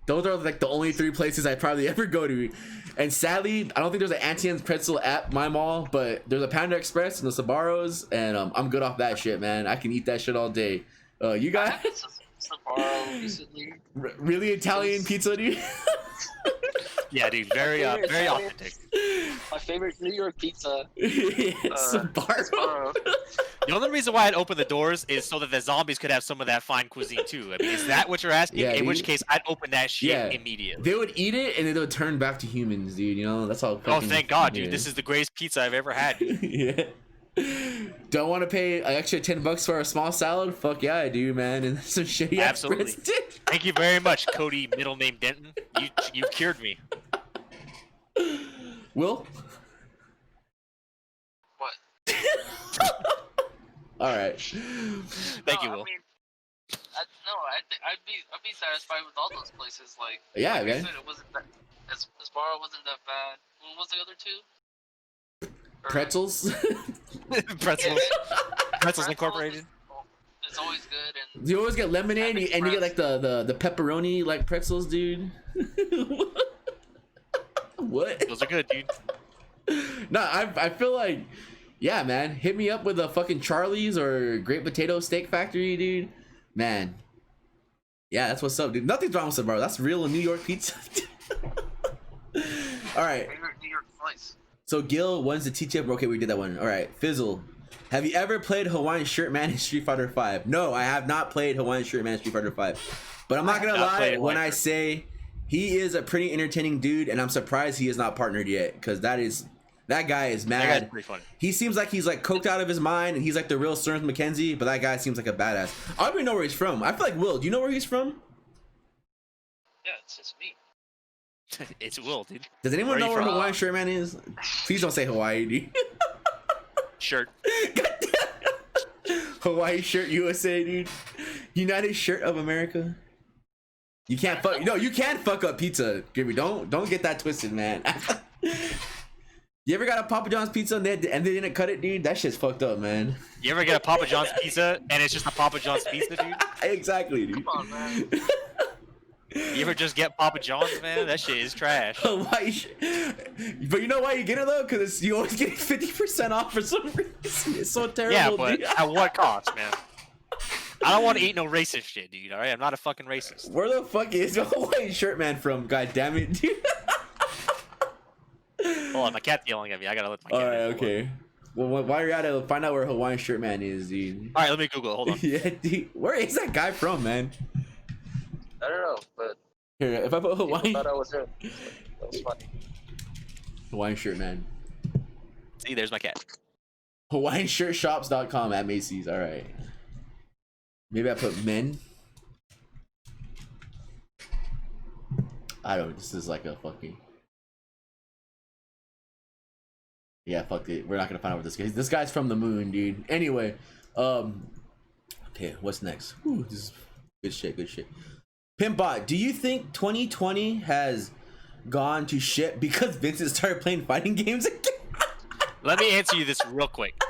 Those are like the only 3 places I probably ever go to, and sadly, I don't think there's an Auntie Anne's Pretzel at my mall, but there's a Panda Express and the Sbarros, and I'm good off that shit, man. I can eat that shit all day. You guys? Sbarro recently. Really Italian pizza, dude? Yeah, dude. Very authentic. My favorite New York pizza. Sbarro. The only reason why I'd open the doors is so that the zombies could have some of that fine cuisine too. I mean, is that what you're asking? Yeah, in dude. which case, I'd open that shit immediately. They would eat it and then they would turn back to humans, dude. You know, that's all. Oh, thank God, dude. This is the greatest pizza I've ever had, dude. Yeah. Don't want to pay an extra $10 for a small salad? Fuck yeah, I do, man. And some shitty ass Absolutely. breadsticks. Thank you very much, Cody, middle name Denton. You cured me. Will? What? All right. Thank you, Will. I mean, I'd be satisfied with all those places. Like, Yeah, like man. I said, it wasn't that. Sbarro wasn't that bad. What was the other 2? Pretzels? Pretzels Incorporated. It's always good, and You always get lemonade and you get like the pepperoni like pretzels, dude. What? Those are good, dude. No, I feel like, yeah, man. Hit me up with a fucking Charlie's or Great Potato Steak Factory, dude. Man. Yeah, that's what's up, dude. Nothing's wrong with it, bro. That's real New York pizza. All right. favorite New York slice. So Gil, when's the TTF? Okay, we did that one. All right, Fizzle. Have you ever played Hawaiian Shirt Man in Street Fighter 5? No, I have not played Hawaiian Shirt Man in Street Fighter 5. But I'm not gonna lie when I say he is a pretty entertaining dude, and I'm surprised he is not partnered yet, because that guy is mad. That guy's pretty funny. He seems like he's like coked out of his mind, and he's like the real Stearns McKenzie, but that guy seems like a badass. I don't even know where he's from. I feel like Will. Do you know where he's from? Yeah, it's just me. It's Will, dude. Does anyone Where are know you where from? Hawaiian Shirt Man is? Please don't say Hawaii, dude. Shirt. Hawaii Shirt USA, dude. United Shirt of America. You can't fuck. No, you can't fuck up pizza, Gibby. Don't get that twisted, man. You ever got a Papa John's pizza and they didn't cut it, dude? That shit's fucked up, man. You ever get a Papa John's pizza and it's just a Papa John's pizza, dude? Exactly, dude. Come on, man. You ever just get Papa John's, man? That shit is trash. Hawaii But you know why you get it though? Because you always get 50% off for some reason. It's so terrible. Yeah, but dude. at what cost, man? I don't want to eat no racist shit, dude. All right, I'm not a fucking racist. Where the fuck is the Hawaiian Shirt Man from? God damn it, dude. Hold on, my cat's yelling at me. I gotta let my cat. All right, in. okay. Well, while you're at it, find out where Hawaiian Shirt Man is, dude. All right, let me Google it. Hold on. Yeah, dude. Where is that guy from, man? I don't know, but Here, if I put people Hawaiian thought I was him. That was funny. Hawaiian Shirt Man. See, there's my cat. HawaiianShirtShops.com at Macy's. All right. Maybe I put men. I don't know. This is like a fucking. Yeah, fuck it. We're not gonna find out what this guy. This guy's from the moon, dude. Anyway, okay, what's next? Whew, this is good shit. Good shit. Pimpbot, do you think 2020 has gone to shit because Vincent started playing fighting games again? Let me answer you this real quick.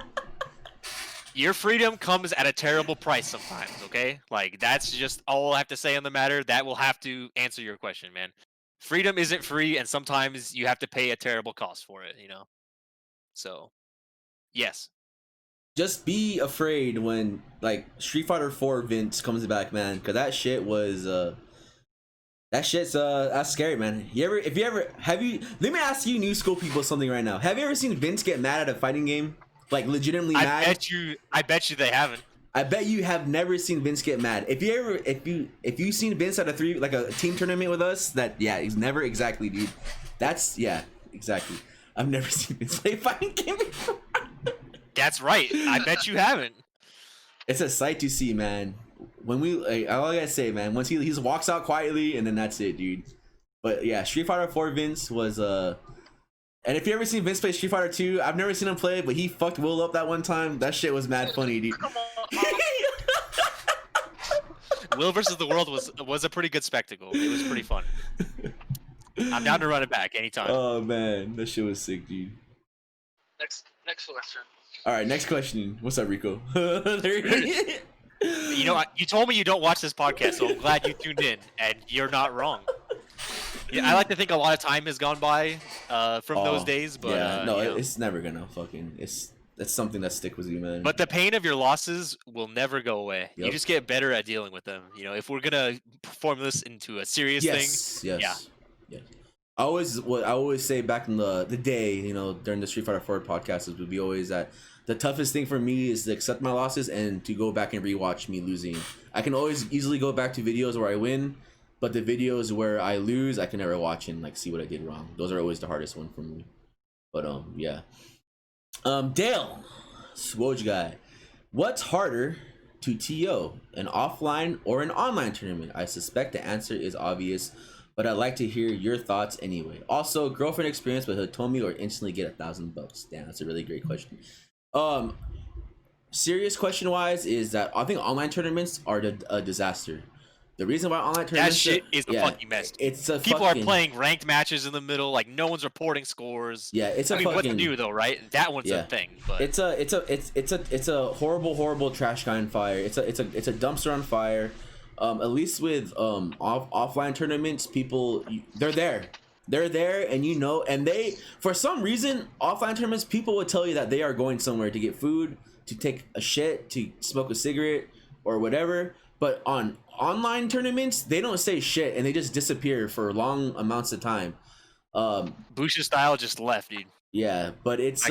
Your freedom comes at a terrible price sometimes, okay? Like, that's just all I have to say on the matter. That will have to answer your question, man. Freedom isn't free, and sometimes you have to pay a terrible cost for it, you know? So, yes. Just be afraid when like Street Fighter 4 Vince comes back, man, because that shit was that shit's that's scary, man. Let me ask you new school people something right now. Have you ever seen Vince get mad at a fighting game? Like legitimately mad? I bet you they haven't. I bet you have never seen Vince get mad. If you seen Vince at a team tournament with us, that yeah, he's never exactly, dude. That's yeah, exactly. I've never seen Vince play a fighting game before. That's right. I bet you haven't. It's a sight to see, man. When we, like, all I gotta say, man, once he just walks out quietly and then that's it, dude. But yeah, Street Fighter 4 Vince was and if you ever seen Vince play Street Fighter 2, I've never seen him play, but he fucked Will up that one time. That shit was mad funny, dude. Come on. Will versus the World was a pretty good spectacle. It was pretty fun. I'm down to run it back anytime. Oh man, that shit was sick, dude. Next question. All right, next question. What's up, Rico? You know, you told me you don't watch this podcast, so I'm glad you tuned in, and you're not wrong. Yeah, I like to think a lot of time has gone by from those days, but yeah, no, you know. it's never gonna fucking. That's something that stick with you, man. But the pain of your losses will never go away. Yep. You just get better at dealing with them. You know, if we're gonna perform this into a serious thing, yes. I always say back in the day, you know, during the Street Fighter 4 podcasts, it would be always that the toughest thing for me is to accept my losses and to go back and rewatch me losing. I can always easily go back to videos where I win, but the videos where I lose, I can never watch and like see what I did wrong. Those are always the hardest one for me. But yeah. Dale, Swoj guy, what's harder to TO, an offline or an online tournament? I suspect the answer is obvious, but I'd like to hear your thoughts anyway. Also, girlfriend experience with Hitomi or instantly get $1,000? Damn, that's a really great question. Serious question wise is that I think online tournaments are a disaster. The reason why online tournaments that shit is a fucking mess. It's a people fucking, are playing ranked matches in the middle, like no one's reporting scores. Yeah, it's a fucking. What's new though, right? That one's a thing. But it's a horrible trash can fire. It's a dumpster on fire. At least with offline tournaments, people they're there, and you know, and they for some reason offline tournaments people would tell you that they are going somewhere to get food, to take a shit, to smoke a cigarette or whatever. But on online tournaments, they don't say shit and they just disappear for long amounts of time. Busha style just left, dude. Yeah, but it's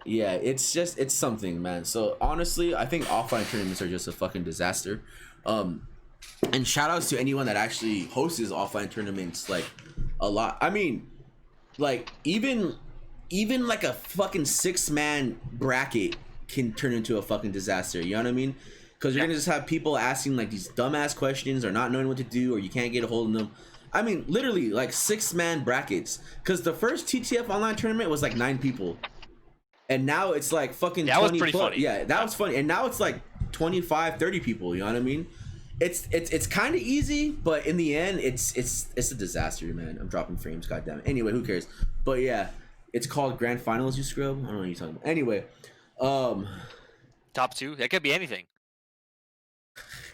yeah, it's something, man. So honestly, I think offline tournaments are just a fucking disaster. And shout outs to anyone that actually hosts offline tournaments, like a lot. I mean, like even like a fucking 6-man bracket can turn into a fucking disaster. You know what I mean? Because you're gonna just have people asking like these dumbass questions or not knowing what to do, or you can't get a hold of them. I mean, literally like 6-man brackets. Because the first TTF online tournament was like 9 people, and now it's like fucking. That 20 was pretty funny. Yeah, that was funny, and now it's like 25, 30 people. You know what I mean? It's kind of easy, but in the end, it's a disaster, man. I'm dropping frames, goddamn it. Anyway, who cares? But yeah, it's called Grand Finals. You scrub. I don't know what you're talking about. Anyway, top 2. That could be anything.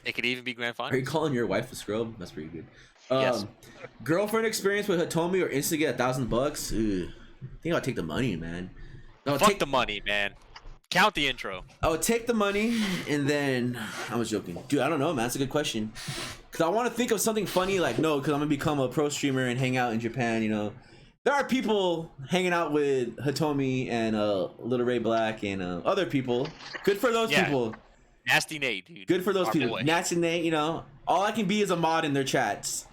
It could even be grand final. Are you calling your wife a scrub? That's pretty good. Yes. Girlfriend experience with Hitomi or instantly get $1,000? I think I'll take the money, man. Fuck the money, man. Count the intro. I would take the money and then I was joking, dude. I don't know, man. That's a good question. Cause I want to think of something funny, like no, cause I'm gonna become a pro streamer and hang out in Japan. You know, there are people hanging out with Hitomi and Little Ray Black and other people. Good for those people. Nasty Nate, dude. Good for those Our people. boy. Nasty Nate, you know, all I can be is a mod in their chats,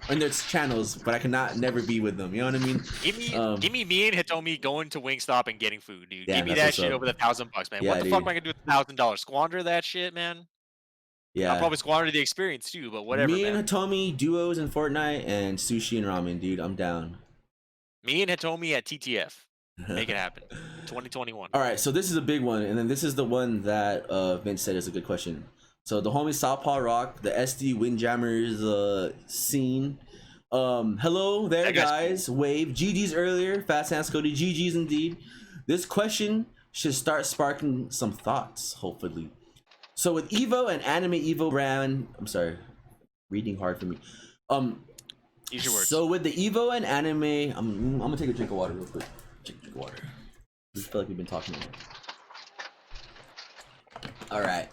in their channels, but I cannot never be with them. You know what I mean? Give me and Hitomi going to Wingstop and getting food, dude. Yeah, give me that shit over the $1,000, man. Yeah, what the fuck am I gonna do with $1,000? Squander that shit, man? Yeah. I'll probably squander the experience too, but whatever. Me man. and Hitomi duos in Fortnite and sushi and ramen, dude. I'm down. Me and Hitomi at TTF. Make it happen. 2021. All right, so this is a big one, and then this is the one that Vince said is a good question. So the homie Southpaw Rock, the SD Windjammers scene. Hello there, guys. Wave. GG's earlier. Fast Hands Cody. GG's indeed. This question should start sparking some thoughts, hopefully. So with Evo and Anime Evo brand, I'm sorry, reading hard for me. Use your words. So with the Evo and Anime, I'm gonna take a drink of water real quick. Drink of water. I just feel like we've been talking about it. All right.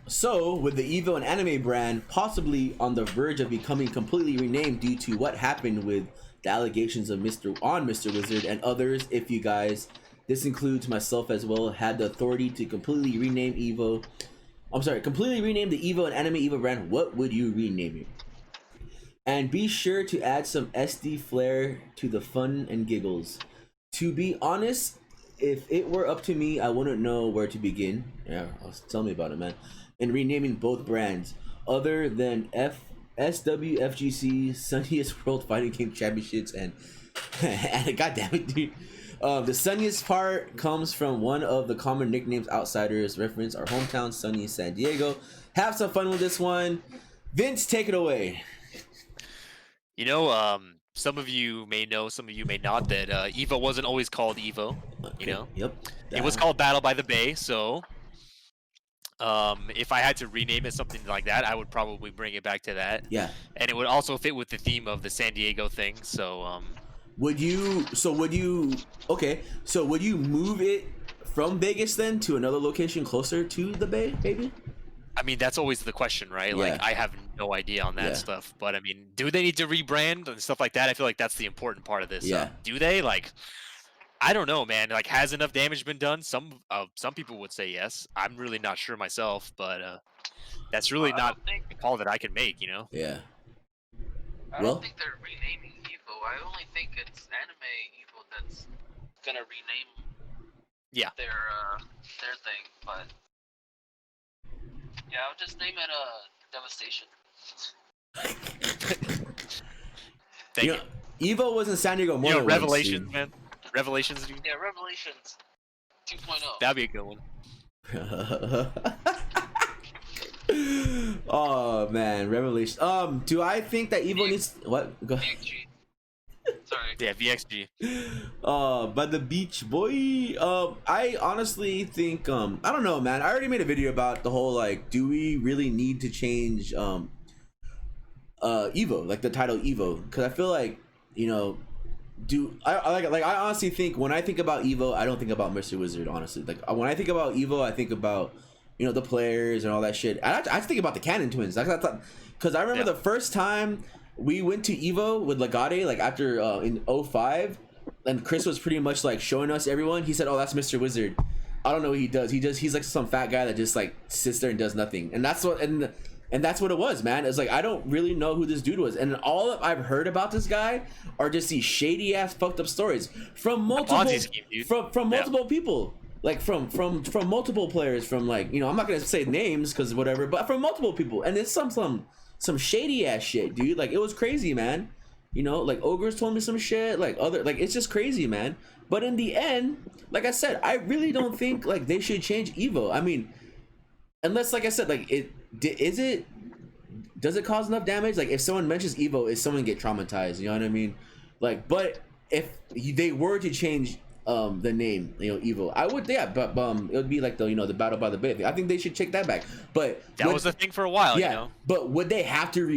So with the Evo and Anime brand possibly on the verge of becoming completely renamed due to what happened with the allegations of Mr. Wizard and others, if you guys, this includes myself as well, had the authority to completely rename Evo. Completely rename the Evo and Anime Evo brand, what would you rename it? And be sure to add some SD flair to the fun and giggles. To be honest, if it were up to me, I wouldn't know where to begin. Yeah, tell me about it, man. In renaming both brands, other than SWFGC, Sunniest World Fighting Game Championships, and God damn it, dude. The sunniest part comes from one of the common nicknames outsiders reference our hometown, sunny San Diego. Have some fun with this one. Vince, take it away. You know, some of you may know, some of you may not, that Evo wasn't always called Evo. You know, Yep. It was called Battle by the Bay. So, if I had to rename it something like that, I would probably bring it back to that. Yeah. And it would also fit with the theme of the San Diego thing. So, would you move it from Vegas then to another location closer to the Bay, maybe? I mean, that's always the question, right? Like, I have no idea on that stuff. But I mean, do they need to rebrand and stuff like that? I feel like that's the important part of this. Yeah. Do they? Like, I don't know, man. Like, has enough damage been done? Some people would say yes. I'm really not sure myself, but that's really not a call that I can make, you know? Yeah. I don't think they're renaming Evo. I only think it's Anime Evo that's gonna rename their thing, but yeah, I'll just name it Devastation. Thank you. Evo was in San Diego more than Revelations, once, man. Revelations, dude. Yeah, Revelations 2.0. That'd be a good one. Oh man, Revelation. Do I think that Evo needs what? Go ahead. VXG. Sorry. Yeah, VXG. By the beach, boy. I honestly think I don't know, man. I already made a video about the whole like, do we really need to change Evo, like the title Evo? Because I feel like, you know, I honestly think when I think about Evo, I don't think about Mr. Wizard. Honestly, like when I think about Evo, I think about, you know, the players and all that shit. I think about the Cannon Twins. Because I remember the first time we went to Evo with Legate, like after in 05, and Chris was pretty much like showing us everyone. He said, "Oh, that's Mr. Wizard." I don't know what he does. He's like some fat guy that just like sits there and does nothing. And that's what and that's what it was, man. It's like I don't really know who this dude was, and all that I've heard about this guy are just these shady ass fucked up stories from multiple from multiple people. Like from multiple players, from like, you know, I'm not gonna say names because whatever, but from multiple people, and it's some shady ass shit, dude. Like it was crazy, man. You know, like Ogres told me some shit, like it's just crazy, man. But in the end, like I said, I really don't think like they should change Evo. I mean, unless, like I said, like does it cause enough damage? Like if someone mentions Evo, is someone get traumatized? You know what I mean? Like, but if they were to change the name, you know, Evo, I would, but it would be like the, you know, the Battle by the Bay thing. I think they should take that back. But that was the thing for a while, you know. But would they have to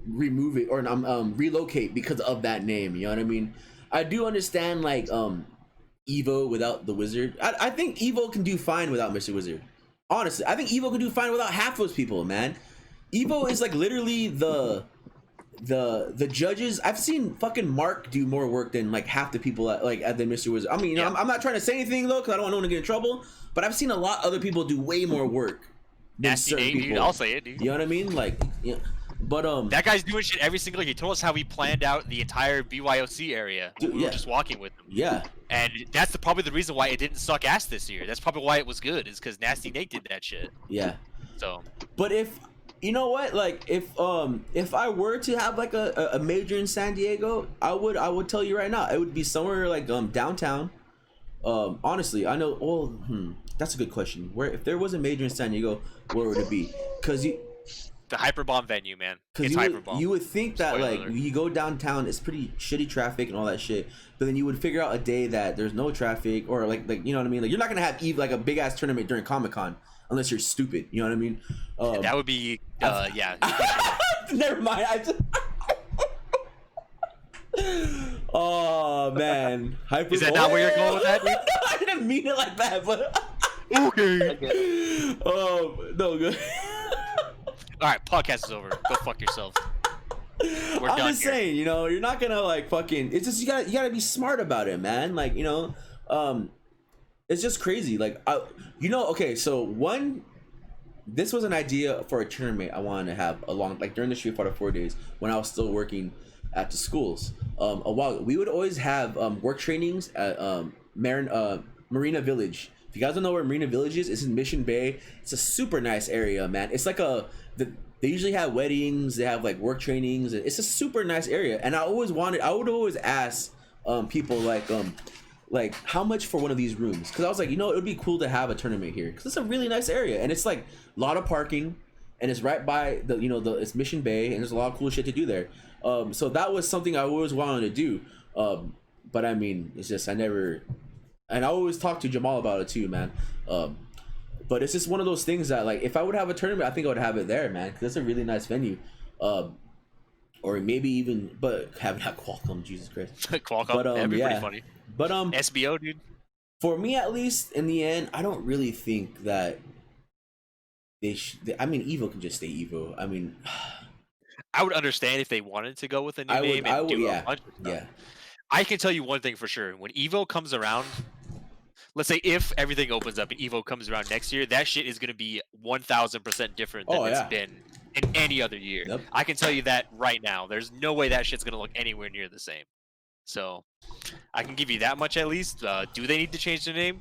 remove it or relocate because of that name? You know what I mean? I do understand like Evo without the Wizard. I think Evo can do fine without Mr. Wizard. Honestly, I think Evo can do fine without half those people, man. Evo is like literally the judges. I've seen fucking Mark do more work than like half the people at the Mr. Wizard. I mean, you know, I'm not trying to say anything though, because I don't want no one to get in trouble. But I've seen a lot other people do way more work than certain people. Dude, I'll say it, dude. You know what I mean? Like, yeah. But that guy's doing shit every single. He told us how he planned out the entire BYOC area. Dude, we were just walking with him. Yeah. And that's probably the reason why it didn't suck ass this year. That's probably why it was good. Is because Nasty Nate did that shit. Yeah. So. But if you know what, like if I were to have like a major in San Diego, I would tell you right now, it would be somewhere like downtown. Honestly, I know. Well, that's a good question. Where, if there was a major in San Diego, where would it be? Because the Hyperbomb venue, man. It's Hyperbomb. You would think that like you go downtown, it's pretty shitty traffic and all that shit, but then you would figure out a day that there's no traffic, or like you know what I mean. Like you're not gonna have like a big ass tournament during Comic-Con unless you're stupid. You know what I mean? That would be yeah. Never mind. Oh man, Is that not where you're going with that? I didn't mean it like that, but okay. No good. All right, podcast is over. Go fuck yourself. I'm just saying, you know, you're not gonna like fucking. It's just you gotta be smart about it, man. Like, you know, it's just crazy. Like, you know, okay, so this was an idea for a tournament I wanted to have along, like during the Street Fighter 4 days when I was still working. at the schools. A while we would always have work trainings at Marina Village. If you guys don't know where Marina Village is, it's in Mission Bay. It's a super nice area, man. It's like they usually have weddings, they have like work trainings. It's a super nice area, and I would always ask people like how much for one of these rooms, because I was like, you know, it would be cool to have a tournament here because it's a really nice area, and it's like a lot of parking, and it's right by it's Mission Bay, and there's a lot of cool shit to do there. So that was something I always wanted to do, but I mean, it's just I never. And I always talk to Jamal about it too, man. But it's just one of those things that, like, if I would have a tournament, I think I would have it there, man, because it's a really nice venue. Or maybe even, but having that Qualcomm, Jesus Christ. Qualcomm, that'd be pretty funny. But SBO, dude. For me, at least, in the end, I don't really think that I mean, Evo can just stay Evo. I mean, I would understand if they wanted to go with a new name and do a bunch of stuff. Yeah. I can tell you one thing for sure. When Evo comes around, let's say if everything opens up and Evo comes around next year, that shit is going to be 1000% different than it's been in any other year. Yep. I can tell you that right now. There's no way that shit's going to look anywhere near the same. So I can give you that much at least. Do they need to change the name?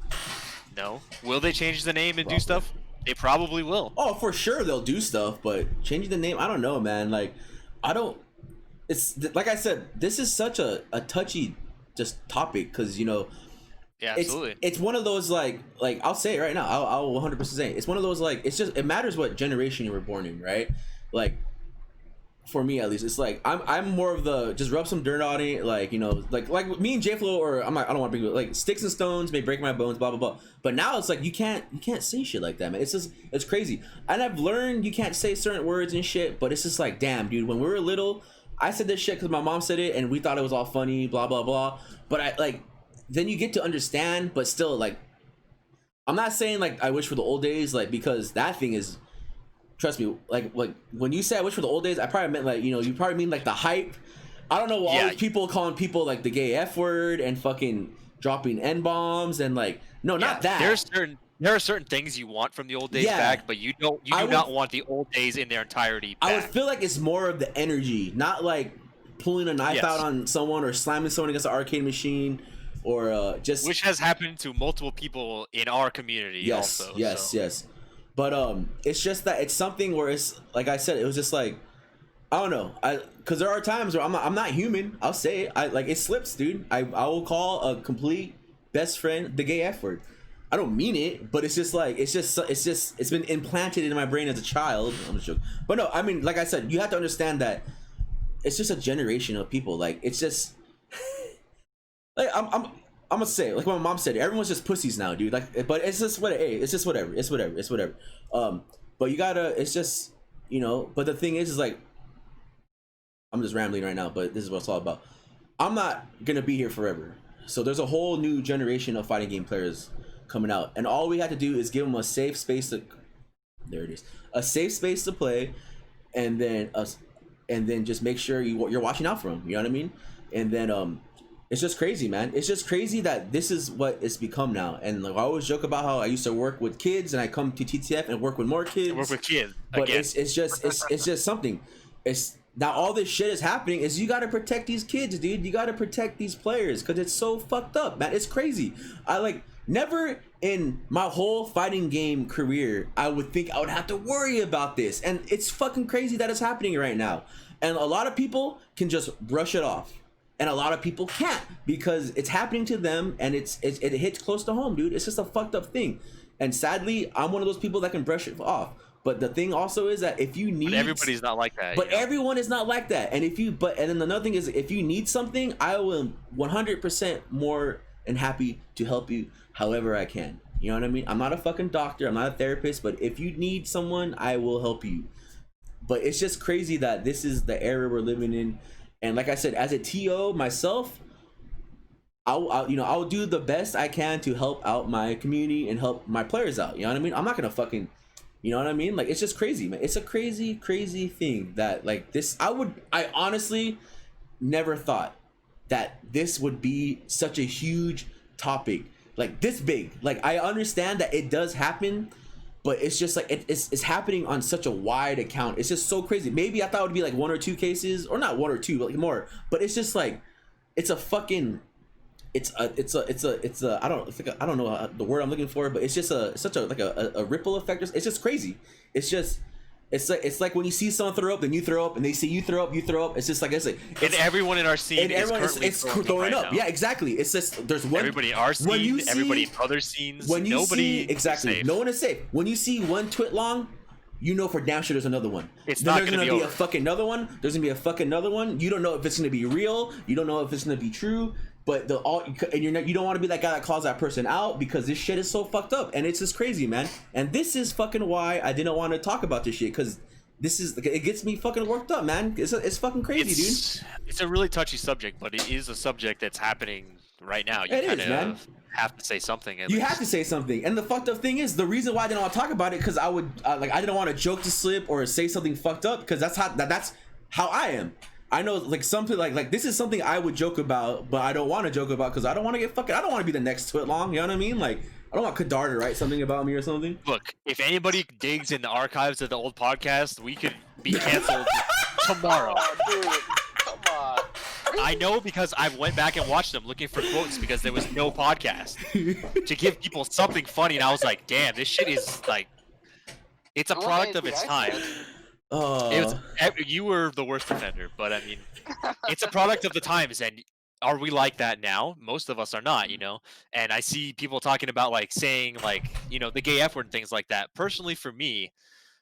No. Will they change the name and do stuff? They probably will. Oh, for sure they'll do stuff, but changing the name, I don't know, man. Like, I don't. It's like I said, this is such a touchy just topic because, you know, yeah, absolutely. It's one of those like I'll say it right now. I'll 100% say it. It's one of those like it matters what generation you were born in, right? Like, for me at least, it's like I'm more of the just rub some dirt on it, like, you know, like me and J-Flo, or I don't want to bring like sticks and stones may break my bones, blah blah blah. But now it's like you can't say shit like that, man. It's crazy. And I've learned you can't say certain words and shit, but it's just like, damn, dude, when we were little, I said this shit because my mom said it and we thought it was all funny, blah blah blah. But I like, then you get to understand, but still, like, I'm not saying like I wish for the old days, like, because that thing is, trust me, like when you say I wish for the old days, I probably meant like, you know, you probably mean like the hype. I don't know, all these people calling people like the gay F word and fucking dropping N-bombs and like, no, not that. There are certain things you want from the old days back, but you do not want the old days in their entirety back. I would feel like it's more of the energy, not like pulling a knife out on someone or slamming someone against an arcade machine, or just, which has happened to multiple people in our community. Yes, also, yes. But it's just that it's something where it's like I said, it was just like, I don't know, because there are times where I'm not human. I'll say it. It slips, dude. I will call a complete best friend the gay F word. I don't mean it, but it's just like it's been implanted in my brain as a child. I'm just joking. But no, I mean, like I said, you have to understand that it's just a generation of people. Like, it's just like I'm gonna say, like my mom said, everyone's just pussies now, dude. Like, but it's just what it's just whatever. It's whatever. But you gotta. It's just, you know. But the thing is like, I'm just rambling right now. But this is what it's all about. I'm not gonna be here forever. So there's a whole new generation of fighting game players coming out, and all we had to do is give them a safe space to, there it is, a safe space to play, and then just make sure you're watching out for them. You know what I mean? And then it's just crazy, man. It's just crazy that this is what it's become now. And like, I always joke about how I used to work with kids, and I come to TTF and work with more kids. But it's just something. It's now all this shit is happening is you got to protect these kids, dude. You got to protect these players because it's so fucked up, man. It's crazy. Never in my whole fighting game career I would think I would have to worry about this, and it's fucking crazy that it's happening right now. And a lot of people can just brush it off, and a lot of people can't because it's happening to them, and it hits close to home, dude. It's just a fucked up thing, and sadly, I'm one of those people that can brush it off. But the thing also is that if you need, but everybody's not like that. But everyone is not like that, and and then another thing is, if you need something, I will 100% more and happy to help you however I can. You know what I mean? I'm not a fucking doctor, I'm not a therapist, but if you need someone, I will help you. But it's just crazy that this is the era we're living in. And like I said, as a TO myself, I'll do the best I can to help out my community and help my players out. You know what I mean? I'm not gonna fucking, you know what I mean? Like, it's just crazy, man. It's a crazy thing that, like, this, I honestly never thought that this would be such a huge topic, like this big. Like, I understand that it does happen, but it's just like it's happening on such a wide account. It's just so crazy. Maybe I thought it would be like 1 or 2 cases, or not 1 or 2, but like more. But it's just like it's a fucking it's a I don't know the word I'm looking for, but it's just such a ripple effect. It's just crazy. It's like when you see someone throw up, then you throw up, and they see you throw up, It's just like and everyone in our scene is currently throwing up. Right, yeah, exactly. It's just there's one. Everybody in our scene, everybody in other scenes. When you nobody see, exactly, safe. no one is safe. When you see one twit long, you know for damn sure there's another one. It's then not there's gonna be be a fucking another one. There's gonna be a fucking another one. You don't know if it's gonna be real. You don't know if it's gonna be true. But you don't want to be that guy that calls that person out, because this shit is so fucked up, and it's just crazy, man. And this is fucking why I didn't want to talk about this shit, because it gets me fucking worked up, man. It's fucking crazy, dude. It's a really touchy subject, but it is a subject that's happening right now. You kind of have to say something. You have to say something. And the fucked up thing is, the reason why I didn't want to talk about it, because I didn't want to joke to slip or say something fucked up, because that's how I am. I know, like, something like this is something I would joke about, but I don't want to joke about, because I don't want to I don't want to be the next twit long. You know what I mean? Like, I don't want Kadar to write something about me or something. Look, if anybody digs in the archives of the old podcast, we could be canceled tomorrow. Oh, dude, come on. I know, because I went back and watched them looking for quotes, because there was no podcast to give people something funny, and I was like, damn, this shit is like, it's a product of its time. You were the worst offender, but I mean, it's a product of the times, and are we like that now? Most of us are not, you know. And I see people talking about like saying like, you know, the gay F word and things like that. Personally, for me,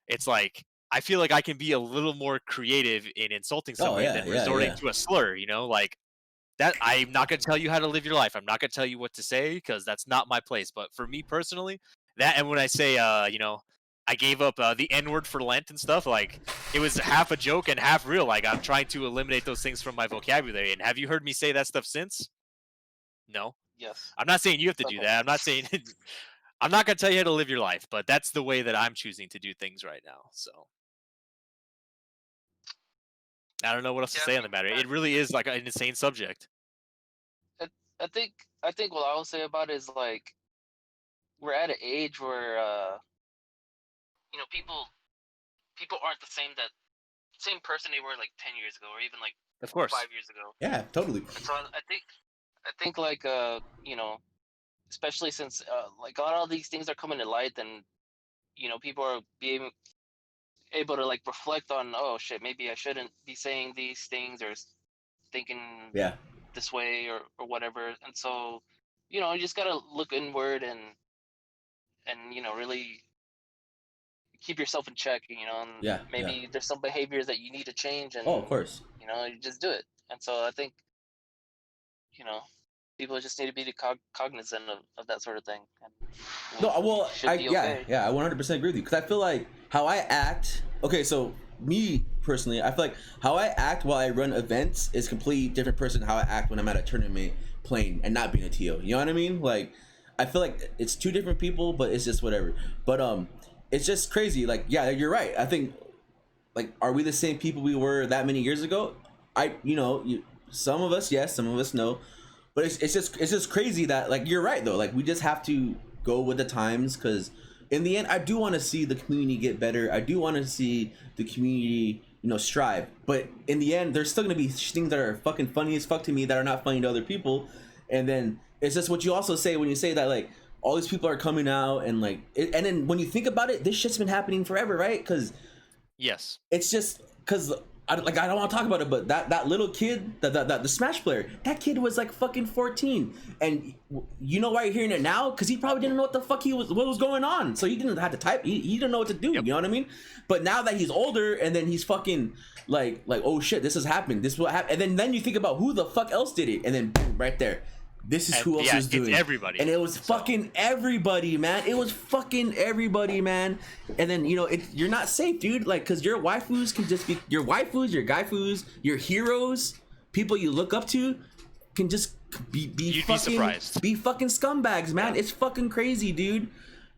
it's like I feel like I can be a little more creative in insulting somebody than resorting to a slur, you know, like that. I'm not going to tell you how to live your life. I'm not going to tell you what to say, because that's not my place. But for me personally, that, and when I say, you know, I gave up the N-word for Lent and stuff, like, it was half a joke and half real. Like, I'm trying to eliminate those things from my vocabulary. And have you heard me say that stuff since? No. Yes. I'm not saying you have to do that. I'm not saying I'm not going to tell you how to live your life, but that's the way that I'm choosing to do things right now. So I don't know what else to say on the matter. It really is like an insane subject. I think what I will say about it is, like, we're at an age where you know, people aren't the same person they were like 10 years ago, or even like of course 5 years ago. Yeah, totally. And so I think like you know, especially since like a lot of these things are coming to light, then, you know, people are being able to like reflect on, oh shit, maybe I shouldn't be saying these things or thinking this way or whatever. And so, you know, you just gotta look inward and you know, really keep yourself in check, you know, and maybe there's some behaviors that you need to change, and of course, you know, you just do it. And so I think, you know, people just need to be cognizant of that sort of thing. And, you know, I 100% agree with you, because I feel like how I act, okay, so me personally, I feel like how I act while I run events is completely different person how I act when I'm at a tournament playing and not being a TO. You know what I mean? Like, I feel like it's two different people, but it's just whatever. But it's just crazy. Like, yeah, you're right. I think, like, are we the same people we were that many years ago? Some of us yes, some of us no. But it's just crazy that, like, you're right though. Like, we just have to go with the times, because in the end, I do want to see the community get better. I do want to see the community, you know, strive. But in the end, there's still gonna be things that are fucking funny as fuck to me that are not funny to other people. And then it's just what you also say when you say that, like, all these people are coming out and like and then when you think about it, this shit's been happening forever, right? Because yes, it's just because I don't want to talk about it, but that little kid, the Smash player, that kid was like fucking 14, and you know why you're hearing it now? Because he probably didn't know what the fuck what was going on, so he didn't have to type. He didn't know what to do. Yep. You know what I mean? But now that he's older, and then he's fucking like oh shit, this has happened. This is what happened. And then you think about who the fuck else did it, and then boom, right there. This is who else is doing it. Everybody. And it was fucking everybody, man. It was fucking everybody, man. And then, you know, you're not safe, dude. Like, because your waifus can just be your waifus, your gaifus, your heroes, people you look up to can just be surprised. Be fucking scumbags, man. Yeah. It's fucking crazy, dude.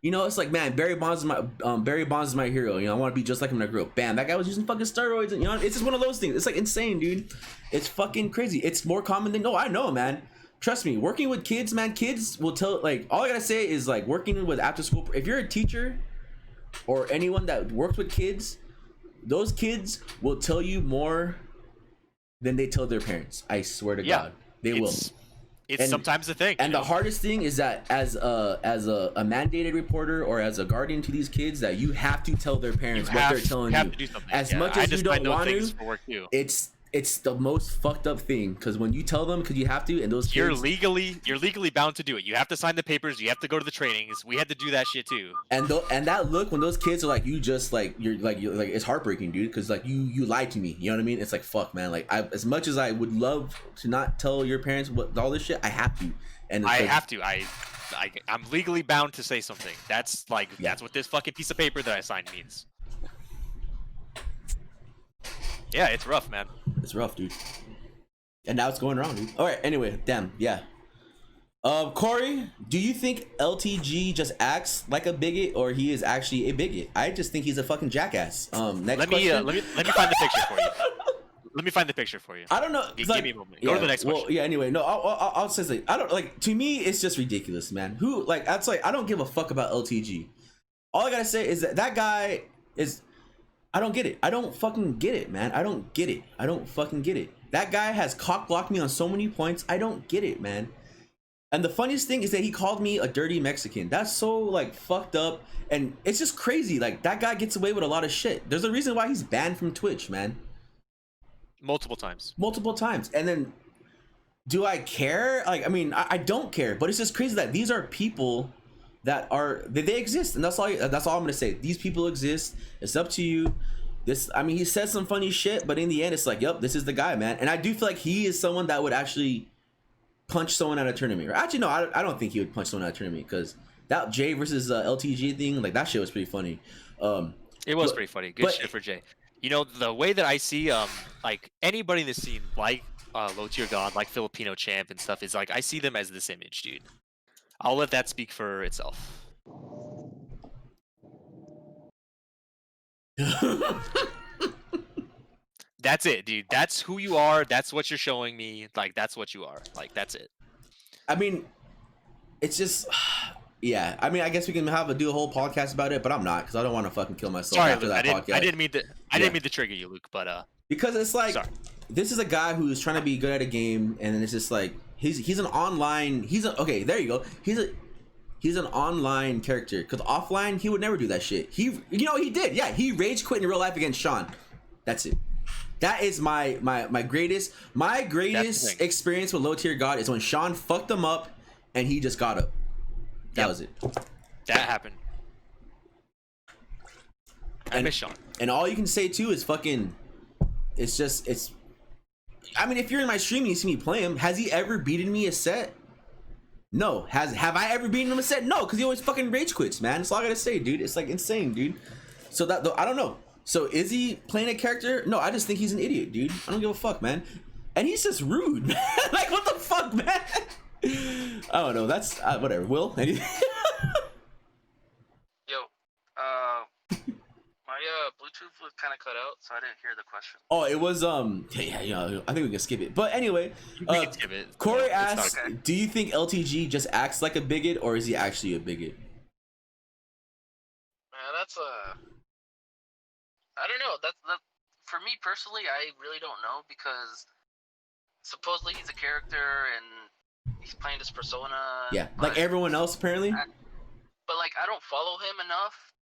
You know, it's like, man, Barry Bonds is my hero. You know, I want to be just like him when I grew up. Bam, that guy was using fucking steroids, and you know, it's just one of those things. It's like insane, dude. It's fucking crazy. It's more common than I know, man. Trust me, working with kids, man, kids will tell, like, all I gotta say is, like, working with after school, if you're a teacher, or anyone that works with kids, those kids will tell you more than they tell their parents. I swear to God, they will. It's sometimes a thing. And the hardest thing is that as a mandated reporter or as a guardian to these kids, that you have to tell their parents what they're telling you. You have to do something. As much as you don't want to, it's the most fucked up thing, because when you tell them, because you have to, and those kids, you're legally bound to do it. You have to sign the papers. You have to go to the trainings. We had to do that shit too. And that look when those kids are like, you just like you're like it's heartbreaking, dude, because like you lied to me. You know what I mean? It's like, fuck, man. Like, as much as I would love to not tell your parents what all this shit, I have to. And I have to. I'm legally bound to say something. That's like that's what this fucking piece of paper that I signed means. Yeah, it's rough, man. It's rough, dude. And now it's going wrong, dude. All right, anyway, damn, yeah. Corey, do you think LTG just acts like a bigot, or he is actually a bigot? I just think he's a fucking jackass. Next question. Let me find the picture for you. Let me find the picture for you. I don't know. Give me a moment. Go to the next question. Well, yeah. Anyway, no. I'll say something. I don't like. To me, it's just ridiculous, man. Who like? That's like. I don't give a fuck about LTG. All I gotta say is that guy is. I don't get it. I don't fucking get it, man. I don't get it. I don't fucking get it. That guy has cock blocked me on so many points. I don't get it, man. And the funniest thing is that he called me a dirty Mexican. That's so like fucked up, and it's just crazy. Like, that guy gets away with a lot of shit. There's a reason why he's banned from Twitch, man. Multiple times. And then, do I care? Like, I mean, I don't care. But it's just crazy that these are people that they exist, and that's all I'm gonna say. These people exist. It's up to you. I mean, he said some funny shit, but in the end, it's like, yep, this is the guy, man. And I do feel like he is someone that would actually punch someone at a tournament. Or actually, no, I don't think he would punch someone at a tournament, because that Jay versus LTG thing, like, that shit was pretty funny. It was pretty funny. Good shit for Jay. You know, the way that I see, like, anybody in the scene, like Low Tier God, like Filipino Champ and stuff, is like, I see them as this image, dude. I'll let that speak for itself. That's it, dude. That's who you are. That's what you're showing me. Like, that's what you are. Like, that's it. I mean, it's just, yeah. I mean, I guess we can do a whole podcast about it, but I'm not, because I don't want to fucking kill myself after Luke, that podcast. I didn't mean to trigger you, Luke, but because it's like, this is a guy who's trying to be good at a game, and then it's just like, he's an online, okay, there you go. He's an online character, because offline he would never do that shit. He did. Yeah, he rage quit in real life against Sean. That's it. That is my greatest experience with Low Tier God is when Sean fucked him up and he just got up. That was it. That happened. I miss Sean. And all you can say too is fucking, I mean, if you're in my stream and you see me play him, has he ever beaten me a set? No. Have I ever beaten him a set? No, because he always fucking rage quits, man. That's all I gotta say, dude. It's like insane, dude. So I don't know. So is he playing a character? No, I just think he's an idiot, dude. I don't give a fuck, man. And he's just rude, man. Like, what the fuck, man? I don't know. That's whatever. Will? Yo, my Bluetooth was kind of cut out, so I didn't hear the question. Oh, it was yeah. I think we can skip it. But anyway, we can skip it. Corey asks, "Do you think LTG just acts like a bigot, or is he actually a bigot?" Man, that's I don't know. That's for me personally. I really don't know, because supposedly he's a character and he's playing this persona. Yeah, like everyone else apparently. But like, I don't follow him enough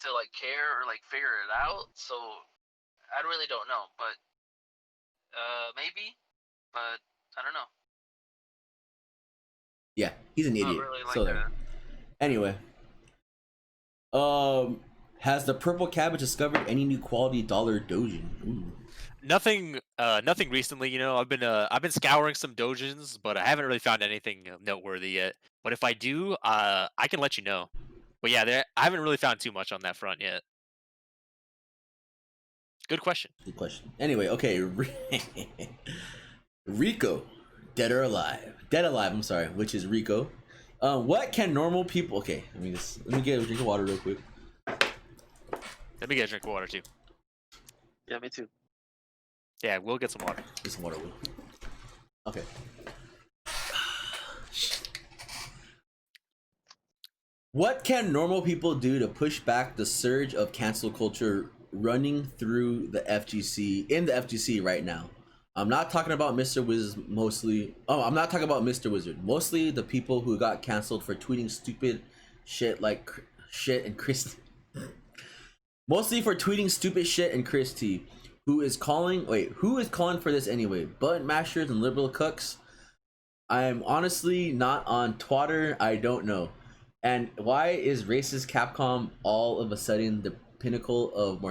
to like care or like figure it out. So I really don't know. But maybe. But I don't know. Yeah, he's an idiot. Really like so there. Anyway, has the Purple Cabbage discovered any new quality dollar dojin? Ooh. Nothing recently. You know, I've been scouring some dojins, but I haven't really found anything noteworthy yet. But if I do, I can let you know. But yeah, I haven't really found too much on that front yet. Good question. Good question. Anyway, okay, Rico, dead or alive? Dead alive. I'm sorry, which is Rico. What can normal people? Okay, let me get a drink of water real quick. Let me get a drink of water too. Yeah, me too. Yeah, we'll get some water. Get some water, Will. Okay. What can normal people do to push back the surge of cancel culture running through the FGC right now? I'm not talking about Mr. Wizard mostly. Oh, I'm not talking about Mr. Wizard. Mostly the people who got canceled for tweeting stupid shit like shit and Chris. Mostly for tweeting stupid shit and Chris T. Who is calling for this anyway? Button mashers and liberal cucks. I am honestly not on Twitter. I don't know. And why is racist Capcom all of a sudden the pinnacle of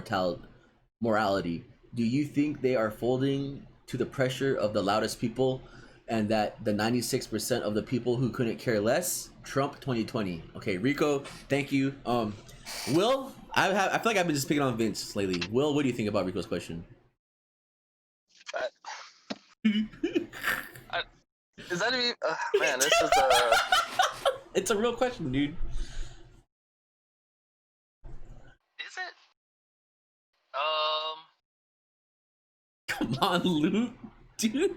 morality? Do you think they are folding to the pressure of the loudest people, and that the 96% of the people who couldn't care less? Trump 2020. Okay, Rico, thank you. Will, I feel like I've been just picking on Vince lately. Will, what do you think about Rico's question? Is that even? Man, this is It's a real question, dude. Is it? Come on, Luke, dude.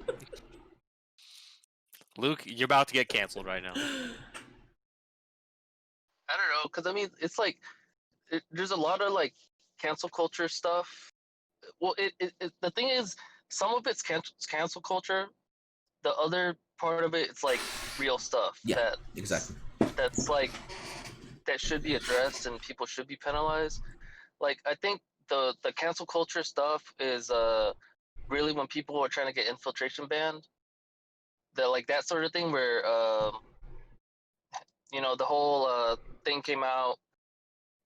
Luke, you're about to get canceled right now. I don't know, because I mean, it's like there's a lot of like cancel culture stuff. Well, the thing is, some of it's cancel culture. The other part of it's like real stuff. Yeah, exactly. That's like that should be addressed and people should be penalized. Like I think the cancel culture stuff is really when people are trying to get infiltration banned. Like that sort of thing where the whole thing came out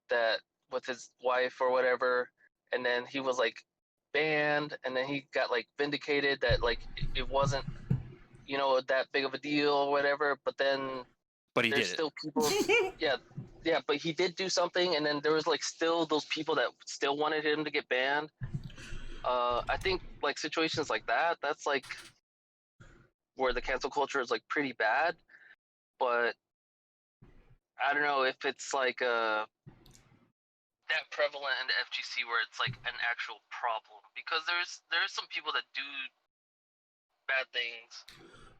that with his wife or whatever, and then he was like banned, and then he got like vindicated that like it wasn't that big of a deal or whatever, but he there's did still people yeah, but he did do something, and then there was like still those people that still wanted him to get banned. I think like situations like that's like where the cancel culture is like pretty bad, but I don't know if it's like that prevalent in the FGC where it's like an actual problem, because there's some people that do bad things.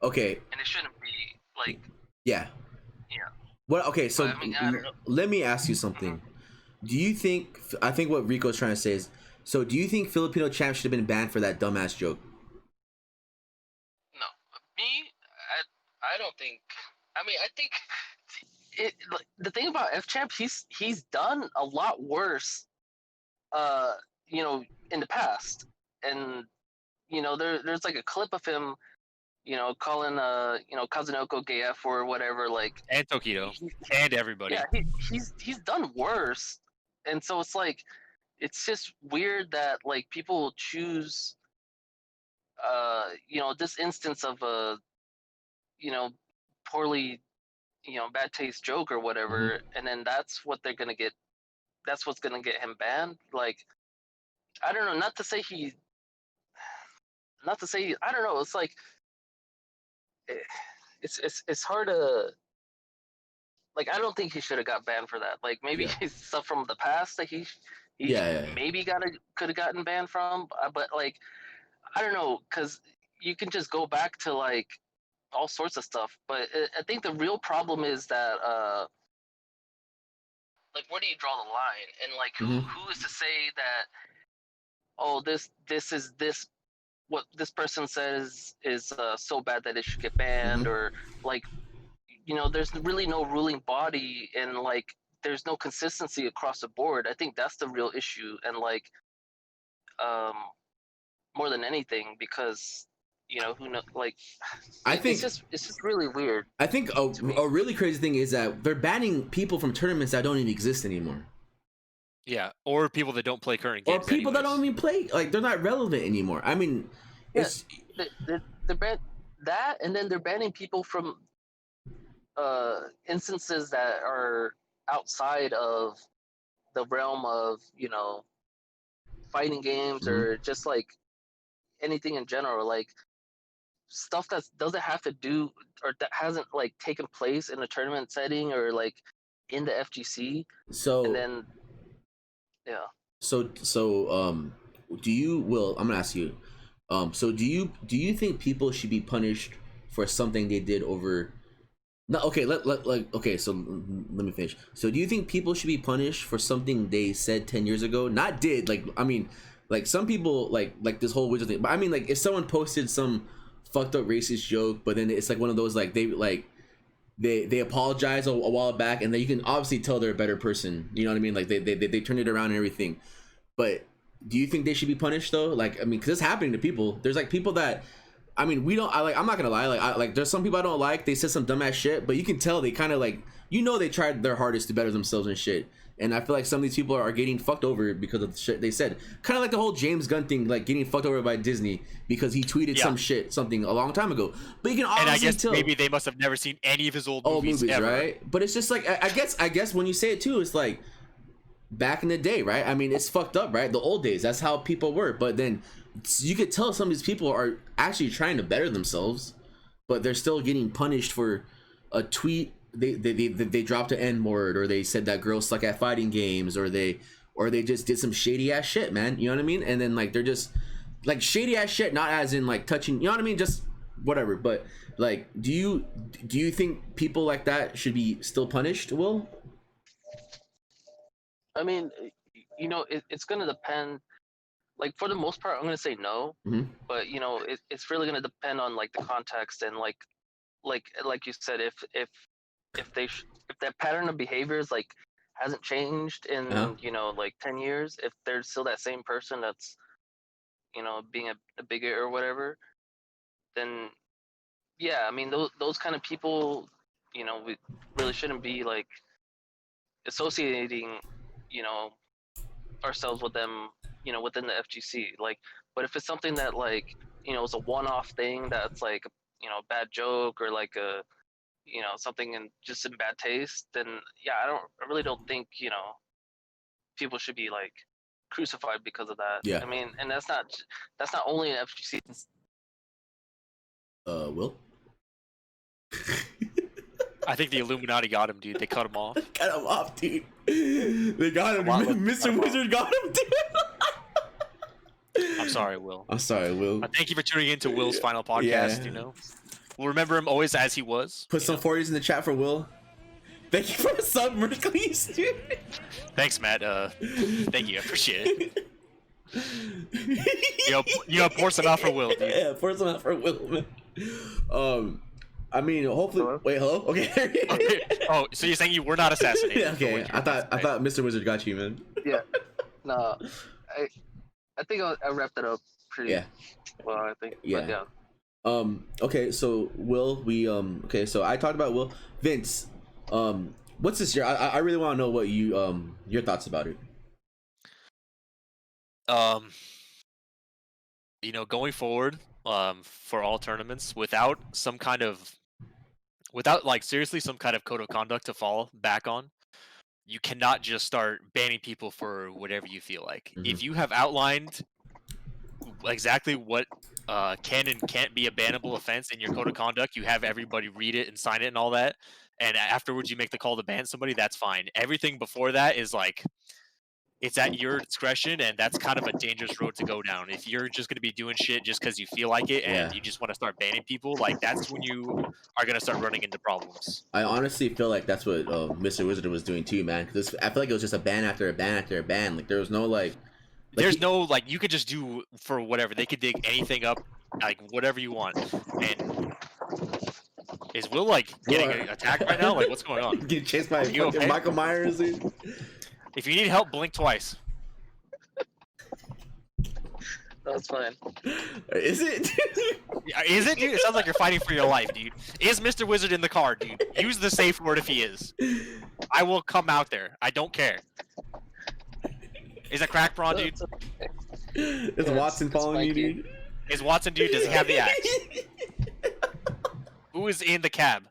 Okay. And it shouldn't be like. Yeah. Yeah. Well, okay, so I don't know. Let me ask you something. Do you think? I think what Rico's trying to say is. So, do you think Filipino champ should have been banned for that dumbass joke? No, I don't think. I mean, I think like the thing about F champ, he's done a lot worse. In the past, and there's like a clip of him, calling Kazunoko gay F or whatever, like, and Tokido and everybody. Yeah, he's done worse, and so it's like, it's just weird that like people choose, this instance of a, poorly, bad taste joke or whatever, and then that's what's gonna get him banned. Like, I don't know, not to say I don't know. It's like it's hard to, like, I don't think he should have got banned for that. Like maybe stuff from the past that he maybe could have gotten banned from, but like I don't know, because you can just go back to like all sorts of stuff. But I think the real problem is that like, where do you draw the line? And like who is to say that, oh, this is this, what this person says is so bad that it should get banned, or like, there's really no ruling body, and like there's no consistency across the board. I think that's the real issue, and like more than anything, because who know, like, I think it's just really weird. I think a really crazy thing is that they're banning people from tournaments that don't even exist anymore. Yeah, or people that don't play current games. Or people that don't even play, like, they're not relevant anymore. I mean, it's they're that, and then they're banning people from instances that are outside of the realm of fighting games, or just like anything in general, like stuff that doesn't have to do, or that hasn't like taken place in a tournament setting, or like in the FGC. So, and then so do you, Will, I'm gonna ask you, so do you think people should be punished for something they did over No, okay, okay, so let me finish. So do you think people should be punished for something they said 10 years ago? Not did, like, I mean, like some people like this whole wizard thing. But I mean, like if someone posted some fucked up racist joke, but then it's like one of those like they apologize a while back, and then you can obviously tell they're a better person. You know what I mean? Like they turned it around and everything. But do you think they should be punished though? Like, I mean, because it's happening to people. There's like people that, I mean, we don't. I'm not gonna lie. Like, there's some people I don't like. They said some dumbass shit, but you can tell they kind of like, they tried their hardest to better themselves and shit. And I feel like some of these people are getting fucked over because of the shit they said. Kind of like the whole James Gunn thing, like getting fucked over by Disney because he tweeted something a long time ago. But you can obviously and I guess tell. Maybe they must have never seen any of his old movies ever. Right? But it's just like I guess when you say it too, it's like back in the day, right? I mean, it's fucked up, right? The old days, that's how people were. But then you could tell some of these people are actually trying to better themselves, but they're still getting punished for a tweet. They dropped an N-word, or they said that girls suck at fighting games, or they just did some shady ass shit, man. You know what I mean? And then like they're just like shady ass shit, not as in like touching, you know what I mean? Just whatever. But like, do you think people like that should be still punished, Will? I mean, it's gonna depend. Like for the most part, I'm gonna say no. Mm-hmm. But it's really gonna depend on like the context and like you said, if that pattern of behaviors like hasn't changed in like 10 years, if there's still that same person that's being a bigot or whatever, then yeah, I mean those kind of people, we really shouldn't be like associating ourselves with them within the FGC. Like, but if it's something that like is a one-off thing that's like a bad joke or like a something just in bad taste, then yeah, I really don't think people should be like crucified because of that. Yeah. I mean, and that's not only an FGC. Will? I think the Illuminati got him, dude. They cut him off. Cut him off, dude. They got him. Mr. Wizard got him, dude. I'm sorry, Will. I'm sorry, Will. Thank you for tuning in to Will's final podcast. Yeah. We'll remember him always as he was. Put some 40s in the chat for Will. Thank you for the sub, Merclees, dude. Thanks, Matt. Thank you. I appreciate it. Pour some out for Will, dude. Yeah, pour some out for Will, man. I mean, hopefully. Hello? Wait, hello? Okay. Okay. Oh, so you're saying you were not assassinated? Yeah, okay. I thought Mr. Wizard got you, man. Yeah. No, I think I wrapped it up pretty well. I think. Yeah. But yeah. Okay, so Will, so I talked about Will. Vince, what's this year? I really want to know what your thoughts about it. Going forward, for all tournaments, without like seriously some kind of code of conduct to fall back on, you cannot just start banning people for whatever you feel like. Mm-hmm. If you have outlined exactly what can and can't be a bannable offense in your code of conduct, you have everybody read it and sign it and all that, and afterwards you make the call to ban somebody, that's fine. Everything before that is like, it's at your discretion, and that's kind of a dangerous road to go down. If you're just going to be doing shit just because you feel like it and you just want to start banning people, like that's when you are going to start running into problems. I honestly feel like that's what Mr. Wizard was doing too, man, because I feel like it was just a ban after a ban after a ban. Like there was no like there's no like you could just do for whatever. They could dig anything up, like whatever you want. And is Will like getting attacked right now? Like what's going on? Getting chased by fucking Michael Myers, dude. If you need help, blink twice. That's fine. Is it? Is it, dude? It sounds like you're fighting for your life, dude. Is Mr. Wizard in the car, dude? Use the safe word if he is. I will come out there. I don't care. Is it Crack Braun, dude? Is Watson following you, dude? Is Watson, dude? Does he have the axe? Who is in the cab?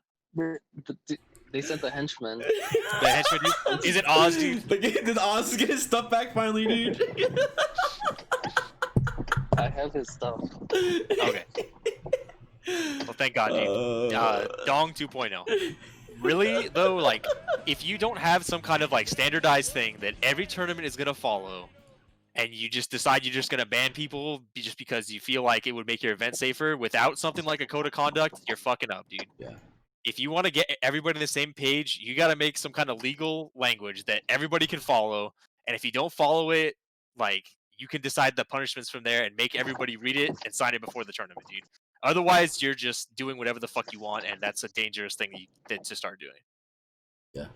They sent the henchman. The henchman, dude? Is it Oz, dude? Did Oz get his stuff back finally, dude? I have his stuff. Okay. Well, thank God, dude. Dong 2.0. Really, though, like, if you don't have some kind of, like, standardized thing that every tournament is going to follow, and you just decide you're just going to ban people just because you feel like it would make your event safer without something like a code of conduct, you're fucking up, dude. Yeah. if you want to get everybody on the same page, you got to make some kind of legal language that everybody can follow. And if you don't follow it, like you can decide the punishments from there and make everybody read it and sign it before the tournament, dude. Otherwise, you're just doing whatever the fuck you want, and that's a dangerous thing to start doing. Yeah.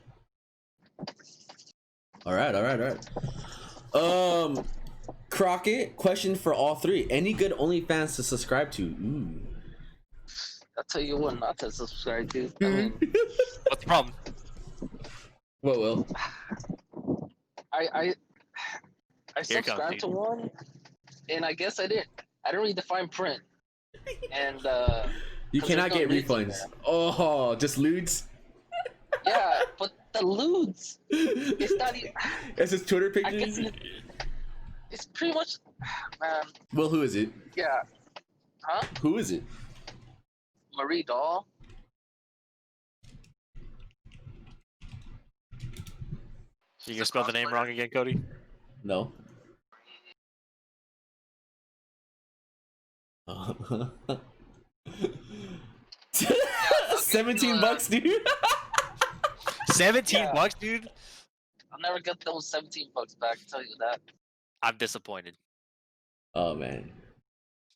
All right. Crockett, question for all three. Any good OnlyFans to subscribe to? Ooh. I'll tell you what not to subscribe to. I mean, What's the problem? What will? I subscribed to one, and I guess I didn't read the fine print. And you cannot get refunds. Oh, just lewds? Yeah, but the lewds. It's not even. It's his Twitter pictures. It's pretty much, man. Well, who is it? Yeah. Huh? Who is it? Marie Doll. You gonna spell the name wrong again, Cody? No. 17 bucks, dude. 17 bucks, dude. I'll never get those 17 bucks back. I'll tell you that. I'm disappointed. Oh man.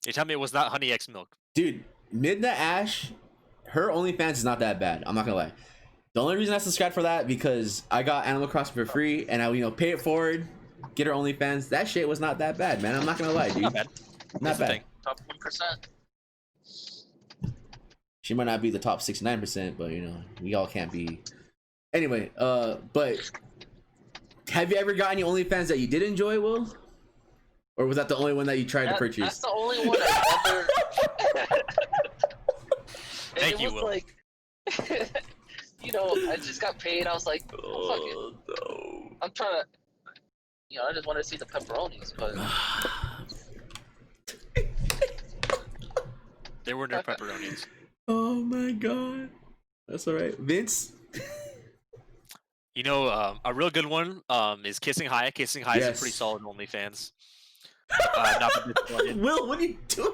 You tell me it was not Honey X Milk, dude. Midna Ash, her OnlyFans is not that bad. I'm not gonna lie. The only reason I subscribed for that because I got Animal Crossing for free, and I pay it forward, get her OnlyFans. That shit was not that bad, man. I'm not gonna lie, dude. Not bad. Not bad. Top 1%. She might not be the top 69%, but we all can't be. Anyway, but have you ever got any OnlyFans that you did enjoy, Will? Or was that the only one that you tried to purchase? That's the only one I ever. Thank you, Will. Like, I just got paid. I was like, fuck it. No. I'm trying to. I just want to see the pepperonis, but. There were no pepperonis. Oh my god. That's alright. Vince? A real good one is Kissing High. Kissing High is a pretty solid OnlyFans. Will, what are you doing?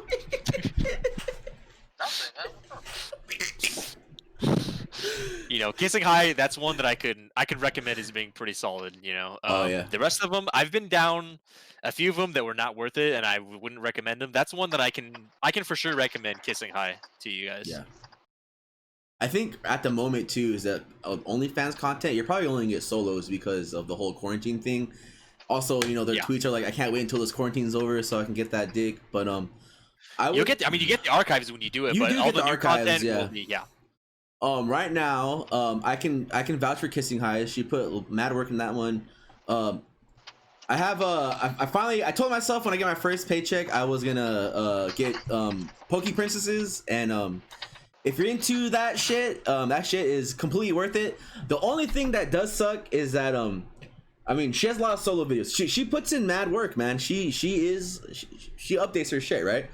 Kissing High, that's one that I could recommend as being pretty solid, Oh yeah. The rest of them, I've been down a few of them that were not worth it, and I wouldn't recommend them. That's one that I can for sure recommend Kissing High to you guys. Yeah. I think at the moment too is that OnlyFans content, you're probably only gonna get solos because of the whole quarantine thing. Also, their tweets are like, I can't wait until this quarantine's over so I can get that dick. But you get the archives when you do it, but all the new content will be, right now, I can vouch for Kissing High. She put mad work in that one. I told myself when I get my first paycheck I was gonna get Poke Princesses, and if you're into that shit is completely worth it. The only thing that does suck is that she has a lot of solo videos. She puts in mad work, man. She updates her shit, right?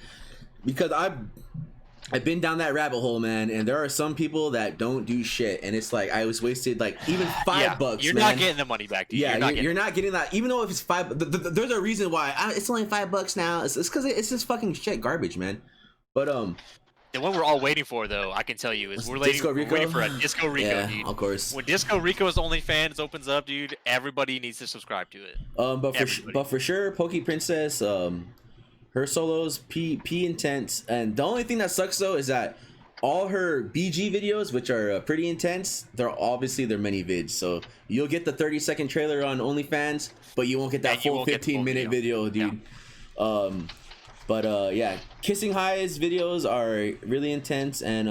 Because I've been down that rabbit hole, man, and there are some people that don't do shit, and it's like I was wasted like even $5. You're man. not getting the money back, dude. Yeah, you're not getting that. Even though if it's $5, there's a reason why it's only $5 now. It's because it's just fucking shit garbage, man. But the one we're all waiting for, though, I can tell you, is we're waiting for a Disco Rico, dude. Of course. When Disco Rico's OnlyFans opens up, dude, everybody needs to subscribe to it. But for sure, Poke Princess, her solos, P intense, and the only thing that sucks though is that all her BG videos, which are pretty intense, they're mini vids. So you'll get the 30-second trailer on OnlyFans, but you won't get that full 15-minute video, dude. Yeah. Kissing High's videos are really intense, and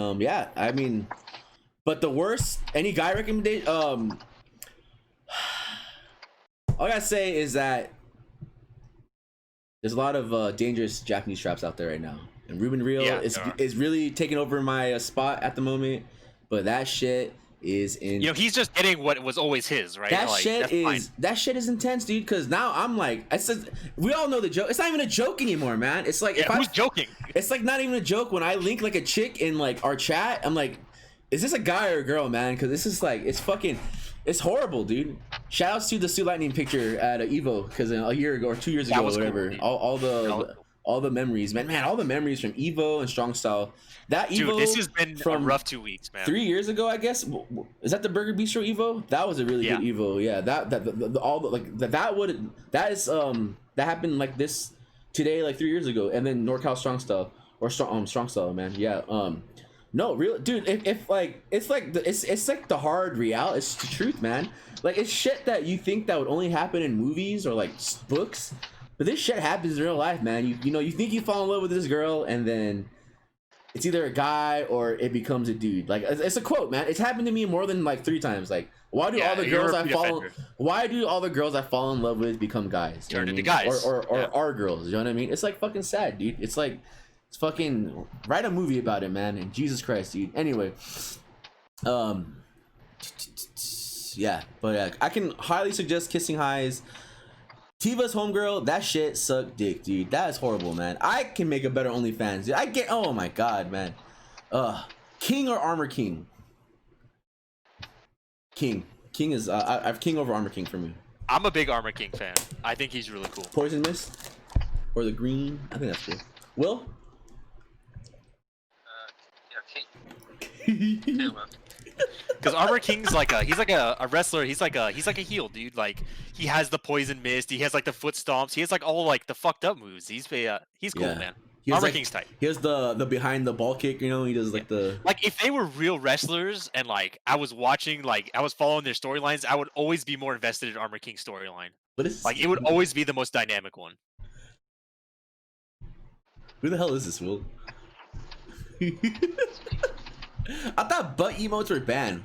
but the worst, any guy recommendation, all I gotta say is that there's a lot of dangerous Japanese traps out there right now, and Ruben Real is really taking over my spot at the moment. But that shit is in. He's just getting what was always his, right? That shit is intense, dude. Because now I'm like, we all know the joke. It's not even a joke anymore, man. It's like who's joking? It's like not even a joke when I link like a chick in like our chat. I'm like, is this a guy or a girl, man? Because this is like it's horrible, dude. Shout outs to the Sue Lightning picture at Evo, because a year ago or 2 years ago, or whatever. Cool, all all the memories, man, all the memories from Evo and Strong Style. That Evo, dude, this has been from a rough 2 weeks, man. 3 years ago, I guess. Is that the Burger Bistro Evo? That was a really good Evo. Yeah, that happened like this today, like 3 years ago, and then NorCal Strong Style or Strong Style, man. Yeah. No, real dude. If like it's like the hard reality. It's the truth, man. Like it's shit that you think that would only happen in movies or like books, but this shit happens in real life, man. You know, you think you fall in love with this girl, and then it's either a guy or it becomes a dude. Like it's a quote, man. It's happened to me more than like 3 times. Like why do all the girls I fall in love with become guys? Turn into guys, or are girls? You know what I mean? It's like fucking sad, dude. It's like it's fucking write a movie about it, man. And Jesus Christ, dude. Anyway, yeah, but I can highly suggest Kissing Highs. Tiva's homegirl, that shit sucked dick, dude. That is horrible, man. I can make a better OnlyFans, dude. Oh my god, man. King or Armor King? King is I have King over Armor King for me. I'm a big Armor King fan. I think he's really cool. Poison Mist or the green? I think that's cool. Will? Yeah, King. Because Armor King's like he's like a wrestler. He's like a heel, dude. Like he has the poison mist. He has like the foot stomps. He has like all like the fucked up moves. He's cool, man. Armor King's tight. He has the behind the ball kick. You know, he does like the if they were real wrestlers and like I was following their storylines, I would always be more invested in Armor King's storyline. But it's like it would always be the most dynamic one. Who the hell is this, Will? I thought butt emotes were banned.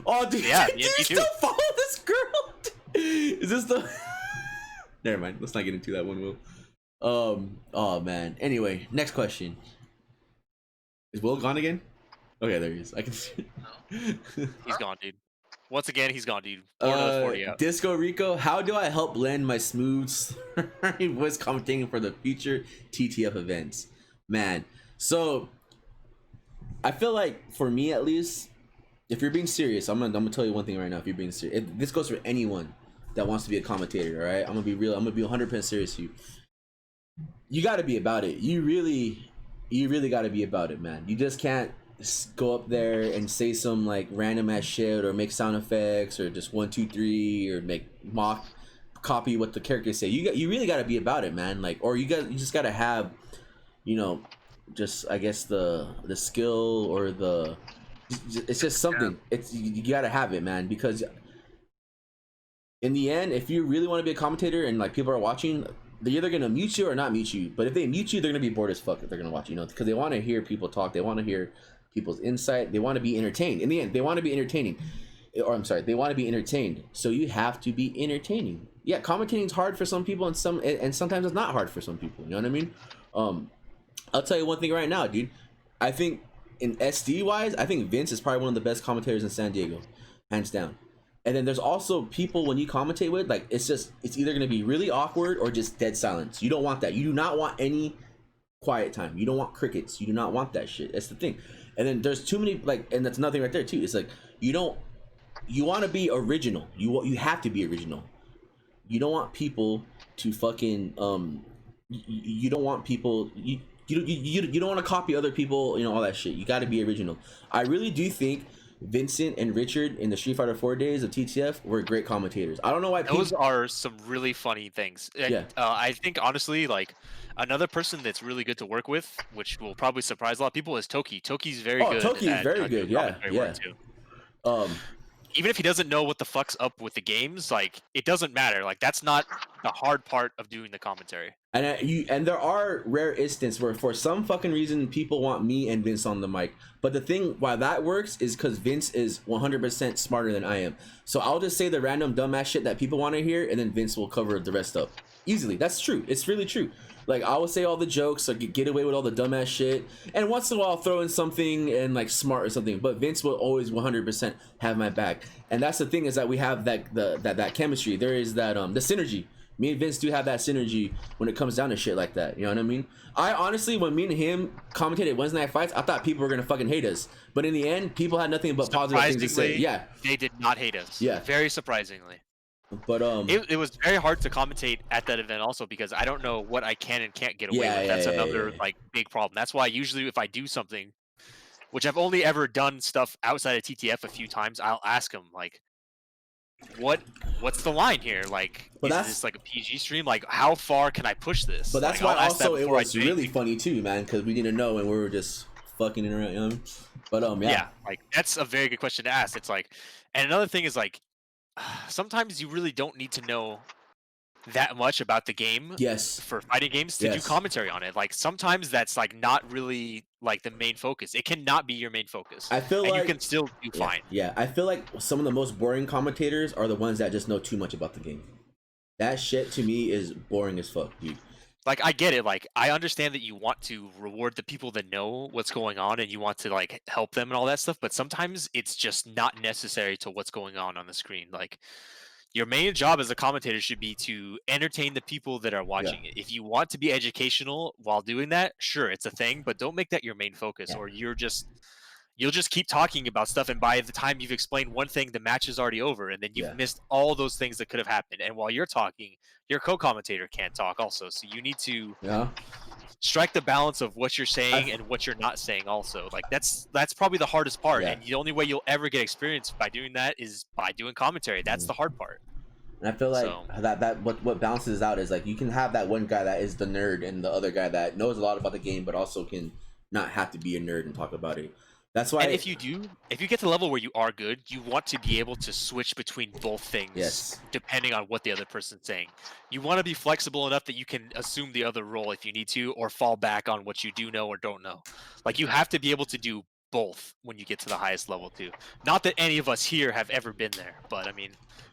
Oh, dude, do you still follow this girl? Is this the? Never mind. Let's not get into that one, Will. Oh man. Anyway, next question. Is Will gone again? Okay, there he is. I can see. He's gone, dude. Once again, he's gone, dude. 40 out. Disco Rico, how do I help blend my smooth voice commentating for the future TTF events? Man, so I feel like for me at least, if you're being serious, I'm gonna tell you one thing right now. If you're being serious, this goes for anyone that wants to be a commentator. All right, I'm gonna be real. I'm gonna be 100% serious with you. You got to be about it. You really got to be about it, man. You just can't go up there and say some like random ass shit or make sound effects or just 1 2 3 or make mock copy what the characters say. You really got to be about it, man. Like, or you just got to have, you know, just I guess the skill or it's just something. It's you got to have it, man, because in the end, if you really want to be a commentator and like people are watching, they're either gonna mute you or not mute you. But if they mute you, they're gonna be bored as fuck if they're gonna watch you, know, because they want to hear people talk. They want to hear people's insight. They want to be entertained. In the end, they want to be entertaining. Or I'm sorry, they want to be entertained. So you have to be entertaining. Yeah, commentating is hard for some people, and sometimes it's not hard for some people. You know what I mean? I'll tell you one thing right now, dude. I think in SD wise, I think Vince is probably one of the best commentators in San Diego, hands down. And then there's also people when you commentate with, like, it's either going to be really awkward or just dead silence. You don't want that. You do not want any quiet time. You don't want crickets. You do not want that shit. That's the thing. And then there's too many, like, and that's nothing right there too. It's like, you want to be original. You have to be original. You don't want people to fucking, you don't want people, you don't want to copy other people, you know, all that shit. You got to be original. I really do think Vincent and Richard in the Street Fighter 4 days of TTF were great commentators. I don't know why those are some really funny things. And, yeah. I think honestly, like another person that's really good to work with, which will probably surprise a lot of people, is Toki. Toki's very good. Toki is very good. Yeah. Even if he doesn't know what the fuck's up with the games, like it doesn't matter. Like that's not the hard part of doing the commentary. And there are rare instances where for some fucking reason people want me and Vince on the mic. But the thing why that works is because Vince is 100% smarter than I am. So I'll just say the random dumbass shit that people want to hear, and then Vince will cover the rest up easily. That's true. It's really true. Like I will say all the jokes, like get away with all the dumbass shit, and once in a while I'll throw in something and like smart or something. But Vince will always 100% have my back, and that's the thing is that we have that chemistry. There is that the synergy. Me and Vince do have that synergy when it comes down to shit like that. You know what I mean? I honestly, when me and him commentated Wednesday Night Fights, I thought people were gonna fucking hate us, but in the end, people had nothing but positive things to say. Yeah, they did not hate us. Yeah, very surprisingly. But it was very hard to commentate at that event also because I don't know what I can and can't get away with. That's another like big problem. That's why usually if I do something, which I've only ever done stuff outside of TTF a few times, I'll ask them like, what's the line here? Like, is this like a PG stream? Like, how far can I push this? But that's like, why also it was really funny too, man, because we didn't know and we were just fucking it around, you know? But yeah, like that's a very good question to ask. It's like, and another thing is like, sometimes you really don't need to know that much about the game for fighting games to do commentary on it. Like sometimes that's like not really like the main focus. It cannot be your main focus. I feel like you can still do fine. Yeah, I feel like some of the most boring commentators are the ones that just know too much about the game. That shit to me is boring as fuck, dude. Like I get it. Like I understand that you want to reward the people that know what's going on and you want to like help them and all that stuff, but sometimes it's just not necessary to what's going on the screen. Like your main job as a commentator should be to entertain the people that are watching it. If you want to be educational while doing that, sure, it's a thing, but don't make that your main focus or you'll just keep talking about stuff, and by the time you've explained one thing, the match is already over, and then you've missed all those things that could have happened. And while you're talking, your co-commentator can't talk also, so you need to strike the balance of what you're saying and what you're not saying also. Like that's probably the hardest part, and the only way you'll ever get experience by doing that is by doing commentary. That's the hard part. And I feel like that what balances out is like you can have that one guy that is the nerd and the other guy that knows a lot about the game but also can not have to be a nerd and talk about it. That's why. And if you get to the level where you are good, you want to be able to switch between both things, depending on what the other person's saying. You want to be flexible enough that you can assume the other role if you need to, or fall back on what you do know or don't know. Like you have to be able to do both when you get to the highest level too. Not that any of us here have ever been there, but I mean,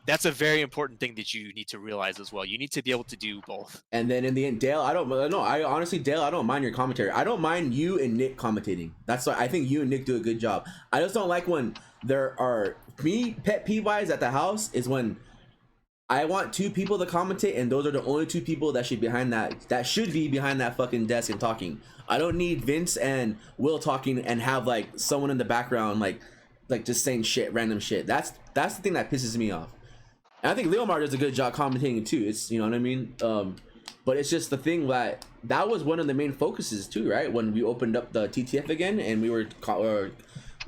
that's a very important thing that you need to realize as well. You need to be able to do both. And then in the end, Dale, I don't mind your commentary. I don't mind you and Nick commentating. That's why I think you and Nick do a good job. I just don't like when there are pet peeve wise at the house is when I want two people to commentate and those are the only two people that should be behind that fucking desk and talking. I don't need Vince and Will talking and have like someone in the background like just saying shit, random shit. That's the thing that pisses me off. And I think Leomar does a good job commentating too. It's, you know what I mean? But it's just the thing that was one of the main focuses too, right? When we opened up the TTF again and we were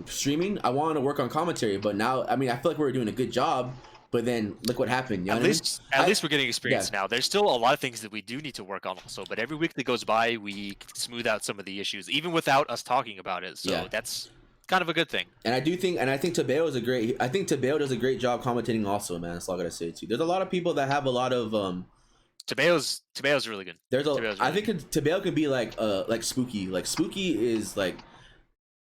streaming, I wanted to work on commentary, but now, I mean, I feel like we were doing a good job, but then look what happened. You know at least we're getting experience now. There's still a lot of things that we do need to work on also, but every week that goes by, we smooth out some of the issues, even without us talking about it. So that's kind of a good thing. And I think Tebeo does a great job commentating also, man. That's all I gotta say too. There's a lot of people that have a lot of Tebeo's really good. I think Tebeo could be like Spooky. Like Spooky is like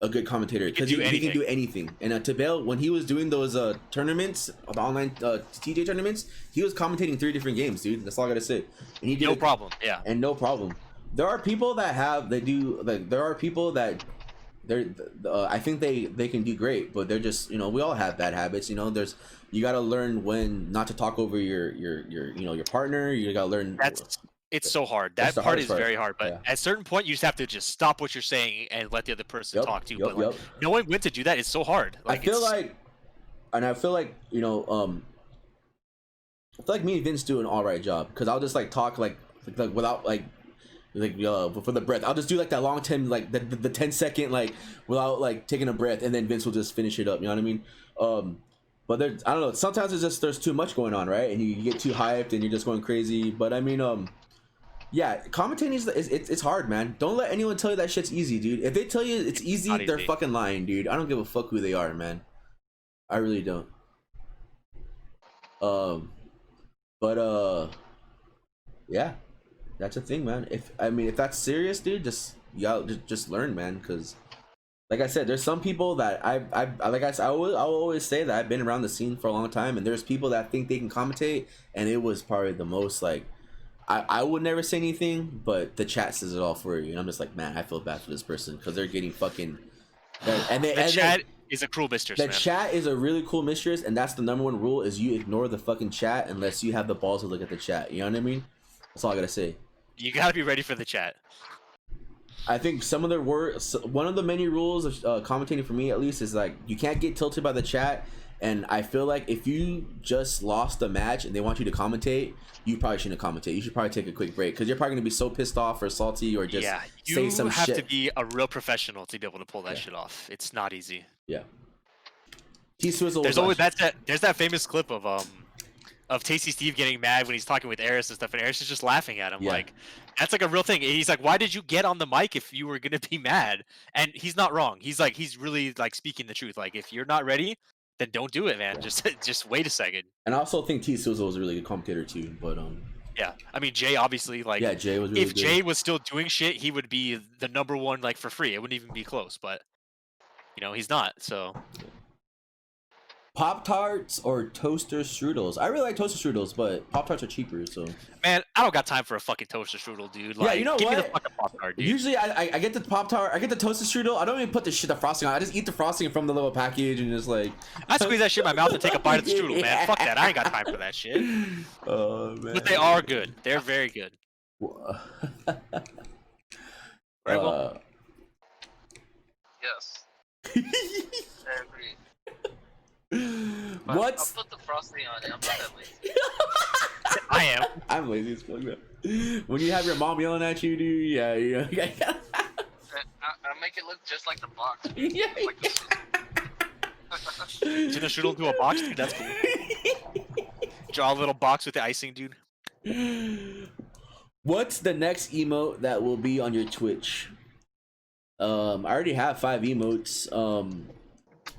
a good commentator because he can do anything. And Tebeo, when he was doing those tournaments, the online TJ tournaments, he was commentating 3 different games, dude. That's all I gotta say. And he did no problem. Yeah. And no problem. There are people that I think they can do great, but they're just, you know, we all have bad habits, you know. You got to learn when not to talk over your partner. You got to learn. It's so hard. That part is very hard, but at a certain point you just have to just stop what you're saying and let the other person talk to you. But like, knowing when to do that is so hard. Like, I feel like you know, I feel like me and Vince do an all right job because I'll just like talk like without like for the breath. I'll just do like that long time, like the 10-second, like without like taking a breath, and then Vince will just finish it up. You know what I mean? But I don't know. Sometimes there's too much going on, right? And you get too hyped and you're just going crazy. But I mean, yeah, commentating it's hard, man. Don't let anyone tell you that shit's easy, dude. If they tell you it's easy, they're fucking lying, dude. I don't give a fuck who they are, man. I really don't. Yeah. That's a thing, man. If that's serious, dude, just learn, man. Because, like I said, there's some people that I will always say that I've been around the scene for a long time, and there's people that think they can commentate, and it was probably the most like, I would never say anything, but the chat says it all for you, and I'm just like, man, I feel bad for this person because they're getting fucking. The chat is a cruel mistress. The chat is a really cool mistress, and that's the number one rule: is you ignore the fucking chat unless you have the balls to look at the chat. You know what I mean? That's all I gotta say. You gotta be ready for the chat. I think some of one of the many rules of commentating for me at least is like you can't get tilted by the chat, And I feel like if you just lost a match and they want you to commentate, you probably shouldn't commentate. You should probably take a quick break because you're probably gonna be so pissed off or salty or just say some shit. You have to be a real professional to be able to pull that shit off. It's not easy. Yeah. T-Swizzle. There's that famous clip of Tasty Steve getting mad when he's talking with Eris and stuff, and Eris is just laughing at him. Like, that's like a real thing. He's like, why did you get on the mic if you were gonna be mad? And he's not wrong. He's really like speaking the truth. Like, if you're not ready, then don't do it, man. Just wait a second. And I also think T-Swizzle was a really good commentator too, but yeah, I mean Jay obviously Jay was really if good. Jay was still doing shit, he would be the #1 like for free. It wouldn't even be close, but you know, he's not, so. Pop Tarts or toaster strudels? I really like toaster strudels, but Pop Tarts are cheaper. So man, I don't got time for a fucking toaster strudel, dude. Like, yeah, you know give what? me the fucking Pop Tart, dude. Usually, I get the Pop Tart, I get the toaster strudel. I don't even put the frosting on. I just eat the frosting from the little package and just like. I squeeze that shit in my mouth and take a bite of the strudel, man. Fuck that. I ain't got time for that shit. Oh man. But they are good. They're very good. Right, well. Yes. I agree. What's I'll put the frosting on it. I'm not that lazy. I am. I'm lazy as fuck. When you have your mom yelling at you, dude, yeah. I make it look just like the box. Yeah. Like Turn the strudel into a box, dude. That's cool. Draw a little box with the icing, dude. What's the next emote that will be on your Twitch? I already have 5 emotes.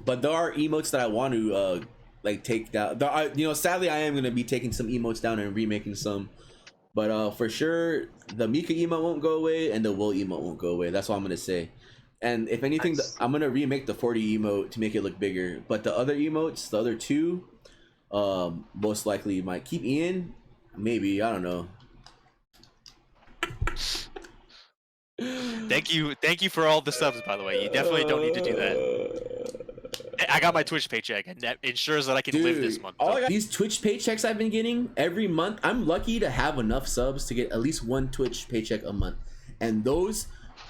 But there are emotes that I want to like take down. There are, sadly I am gonna be taking some emotes down and remaking some. But for sure the Mika emote won't go away and the Will emote won't go away. That's all I'm gonna say. And if anything, I'm gonna remake the 40 emote to make it look bigger. But the other emotes, the other 2, most likely might keep Ian. Maybe, I don't know. Thank you for all the subs, by the way. You definitely don't need to do that. I got my Twitch paycheck, and that ensures that I can live this month. These Twitch paychecks I've been getting every month, I'm lucky to have enough subs to get at least 1 Twitch paycheck a month. And those,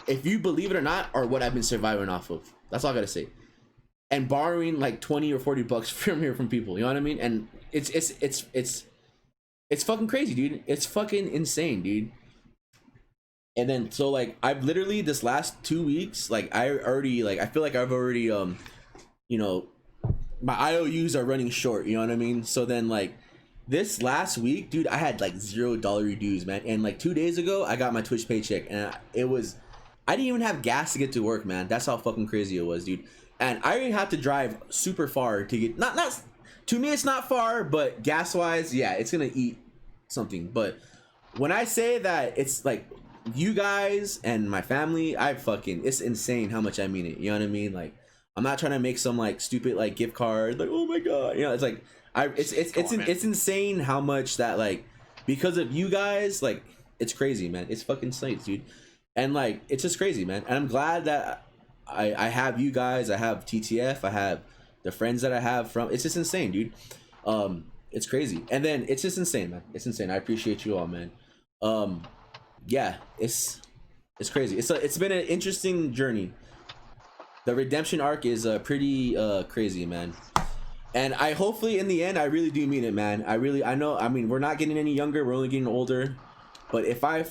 if you believe it or not, are what I've been surviving off of. That's all I gotta say. And borrowing like 20 or 40 bucks from people, you know what I mean? And it's fucking crazy, dude. It's fucking insane, dude. And then so like I've literally this last 2 weeks, like I feel like I've already my IOUs are running short, you know what I mean? So then like this last week, dude, I had like $0 dues, man. And like 2 days ago I got my Twitch paycheck, and I didn't even have gas to get to work, man. That's how fucking crazy it was, dude. And I didn't have to drive super far to get, not to me it's not far, but gas wise, yeah, it's gonna eat something. But when I say that it's like you guys and my family, it's insane how much I mean it, you know what I mean? Like I'm not trying to make some like stupid like gift card, like, oh my god, you know, it's like it's insane how much that, like, because of you guys, like it's crazy, man. It's fucking insane, dude. And like it's just crazy, man. And I'm glad that I have you guys, I have TTF, I have the friends that I have from, it's just insane, dude. It's crazy. And then it's just insane, man. It's insane. I appreciate you all, man. Yeah, it's crazy. It's been an interesting journey. The redemption arc is pretty crazy, man. And I hopefully in the end I really do mean it, man. I know, I mean, we're not getting any younger, we're only getting older. But if I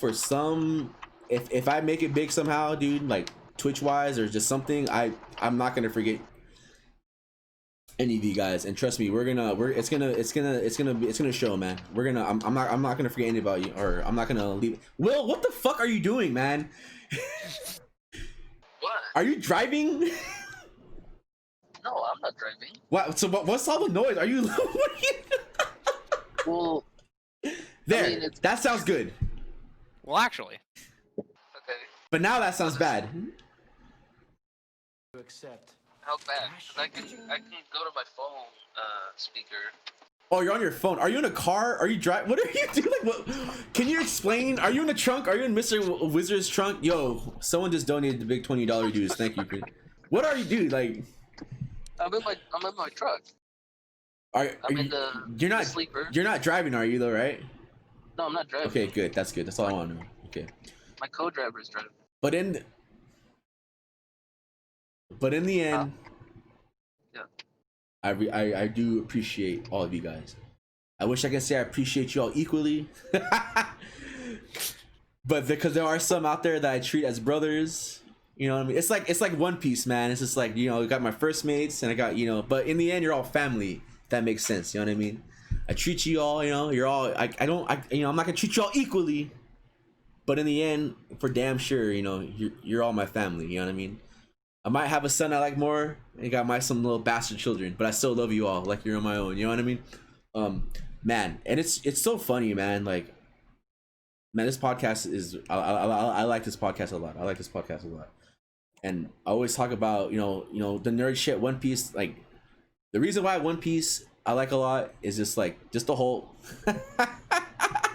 make it big somehow, dude, like Twitch wise or just something, I'm not gonna forget any of you guys. And trust me, it's gonna show, man. I'm not gonna forget any about you, or I'm not gonna leave. Will, what the fuck are you doing, man? What? Are you driving? No, I'm not driving. What? So what's all the noise? Are you? What are you... Well, there. I mean, that sounds good. Well, actually. Okay. But now that sounds bad. To accept. How bad? 'Cause I can go to my phone speaker. Oh, you're on your phone. Are you in a car? Are you driving? What are you doing? What? Can you explain? Are you in the trunk? Are you in Mr. Wizard's trunk? Yo, someone just donated the big $20 dues. Thank you. What are you doing? Like, I'm in my truck. I'm in the sleeper. You're not driving, are you though? Right? No, I'm not driving. Okay, good. That's good. That's all I want to know. Okay. My co-driver is driving. But in the end, yeah. I do appreciate all of you guys. I wish I could say I appreciate you all equally. But because there are some out there that I treat as brothers, you know what I mean? It's like One Piece, man. It's just like, you know, I got my first mates and I got, you know, but in the end, you're all family. If that makes sense. You know what I mean? I treat you all, you know, you're all, I'm not gonna treat you all equally, but in the end, for damn sure, you know, you're all my family. You know what I mean? I might have a son I like more, and got some little bastard children, but I still love you all like you're on my own. You know what I mean? Man, and it's so funny, man. Like, man, this podcast is I like this podcast a lot. I like this podcast a lot, and I always talk about you know the nerd shit. One Piece, like the reason why One Piece I like a lot is just the whole.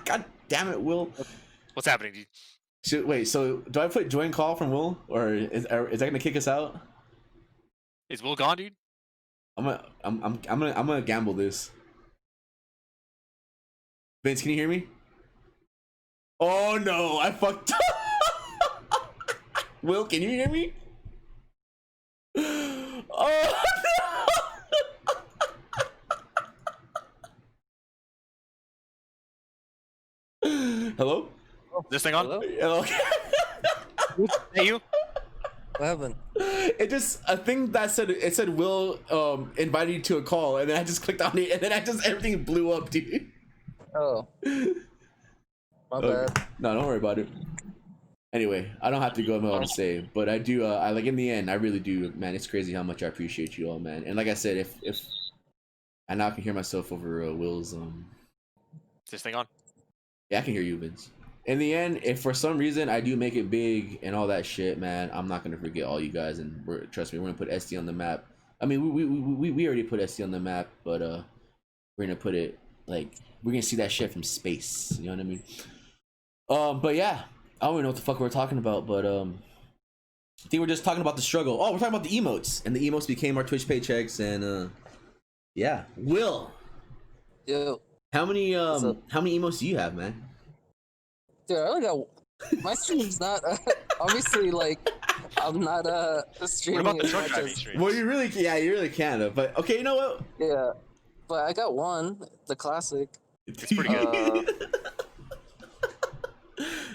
God damn it, Will! What's happening, dude? Wait, so do I put join call from Will, or is that gonna kick us out? Is Will gone, dude? I'm gonna gamble this. Vince, can you hear me? Oh no, I fucked up. Will, can you hear me? Oh no. Hello? This thing on? Hello? Hello? Hey, you? What happened? It just a thing that said Will invited you to a call, and then I just clicked on it, and then everything blew up, dude. Oh. My bad. No, don't worry about it. Anyway, I don't have to go into what to say, but I do. I like in the end, I really do, man. It's crazy how much I appreciate you all, man. And like I said, if I now can hear myself over Will's Is this thing on? Yeah, I can hear you, Vince. In the end, if for some reason I do make it big and all that shit, man, I'm not gonna forget all you guys, and trust me, we're gonna put SD on the map. I mean, we already put SD on the map, but we're gonna put it like we're gonna see that shit from space. You know what I mean? But yeah, I don't even know what the fuck we're talking about, but I think we're just talking about the struggle. Oh, we're talking about the emotes, and the emotes became our Twitch paychecks, and yeah. Will, Yo. how many emotes do you have, man? Dude, I only got. My stream's not. Obviously, like, I'm not streaming. What about the as truck much driving as, stream? Well, you really can. But okay, you know what? Yeah. But I got one, the classic. It's pretty good.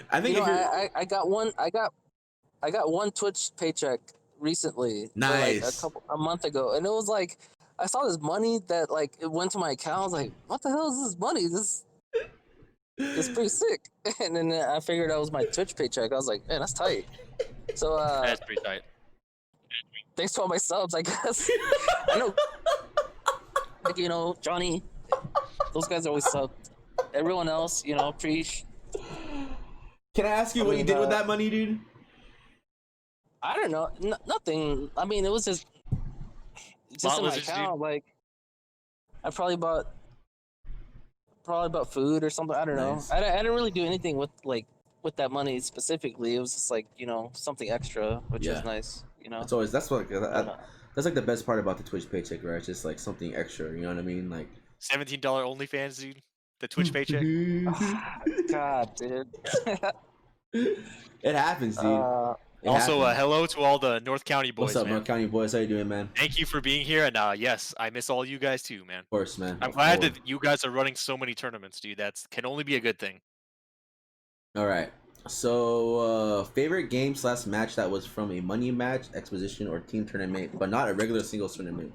I think You know, if you're I got one. I got one Twitch paycheck recently. Nice. Like a month ago, and it was like I saw this money that like it went to my account. I was like, what the hell is this money? This is pretty sick. And then I figured that was my Twitch paycheck. I was like, man, that's tight. So That's pretty tight. thanks to all my subs, I guess. I know, like, you know, Johnny, those guys always sub. Everyone else, you know, preach. Can I ask you what you did with that money, dude? I don't know, nothing. I mean, it was just in my Lizards, account. dude. Like, I probably bought food or something. I don't Nice. know. I didn't really do anything with that money specifically. It was just like, you know, something extra, which Yeah. is nice. You know. That's like the best part about the Twitch paycheck, right? It's just like something extra. You know what I mean? Like $17 OnlyFans, dude. The Twitch paycheck. God, dude. It happens, dude. It Also, happens. hello to all the North County boys, What's up, man. North County boys? How you doing, man? Thank you for being here, and yes, I miss all you guys too, man. Of course, man. I'm Of glad course. that you guys are running so many tournaments, dude. That can only be a good thing. All right. So, favorite game / match that was from a money match, exposition, or team tournament, but not a regular singles tournament.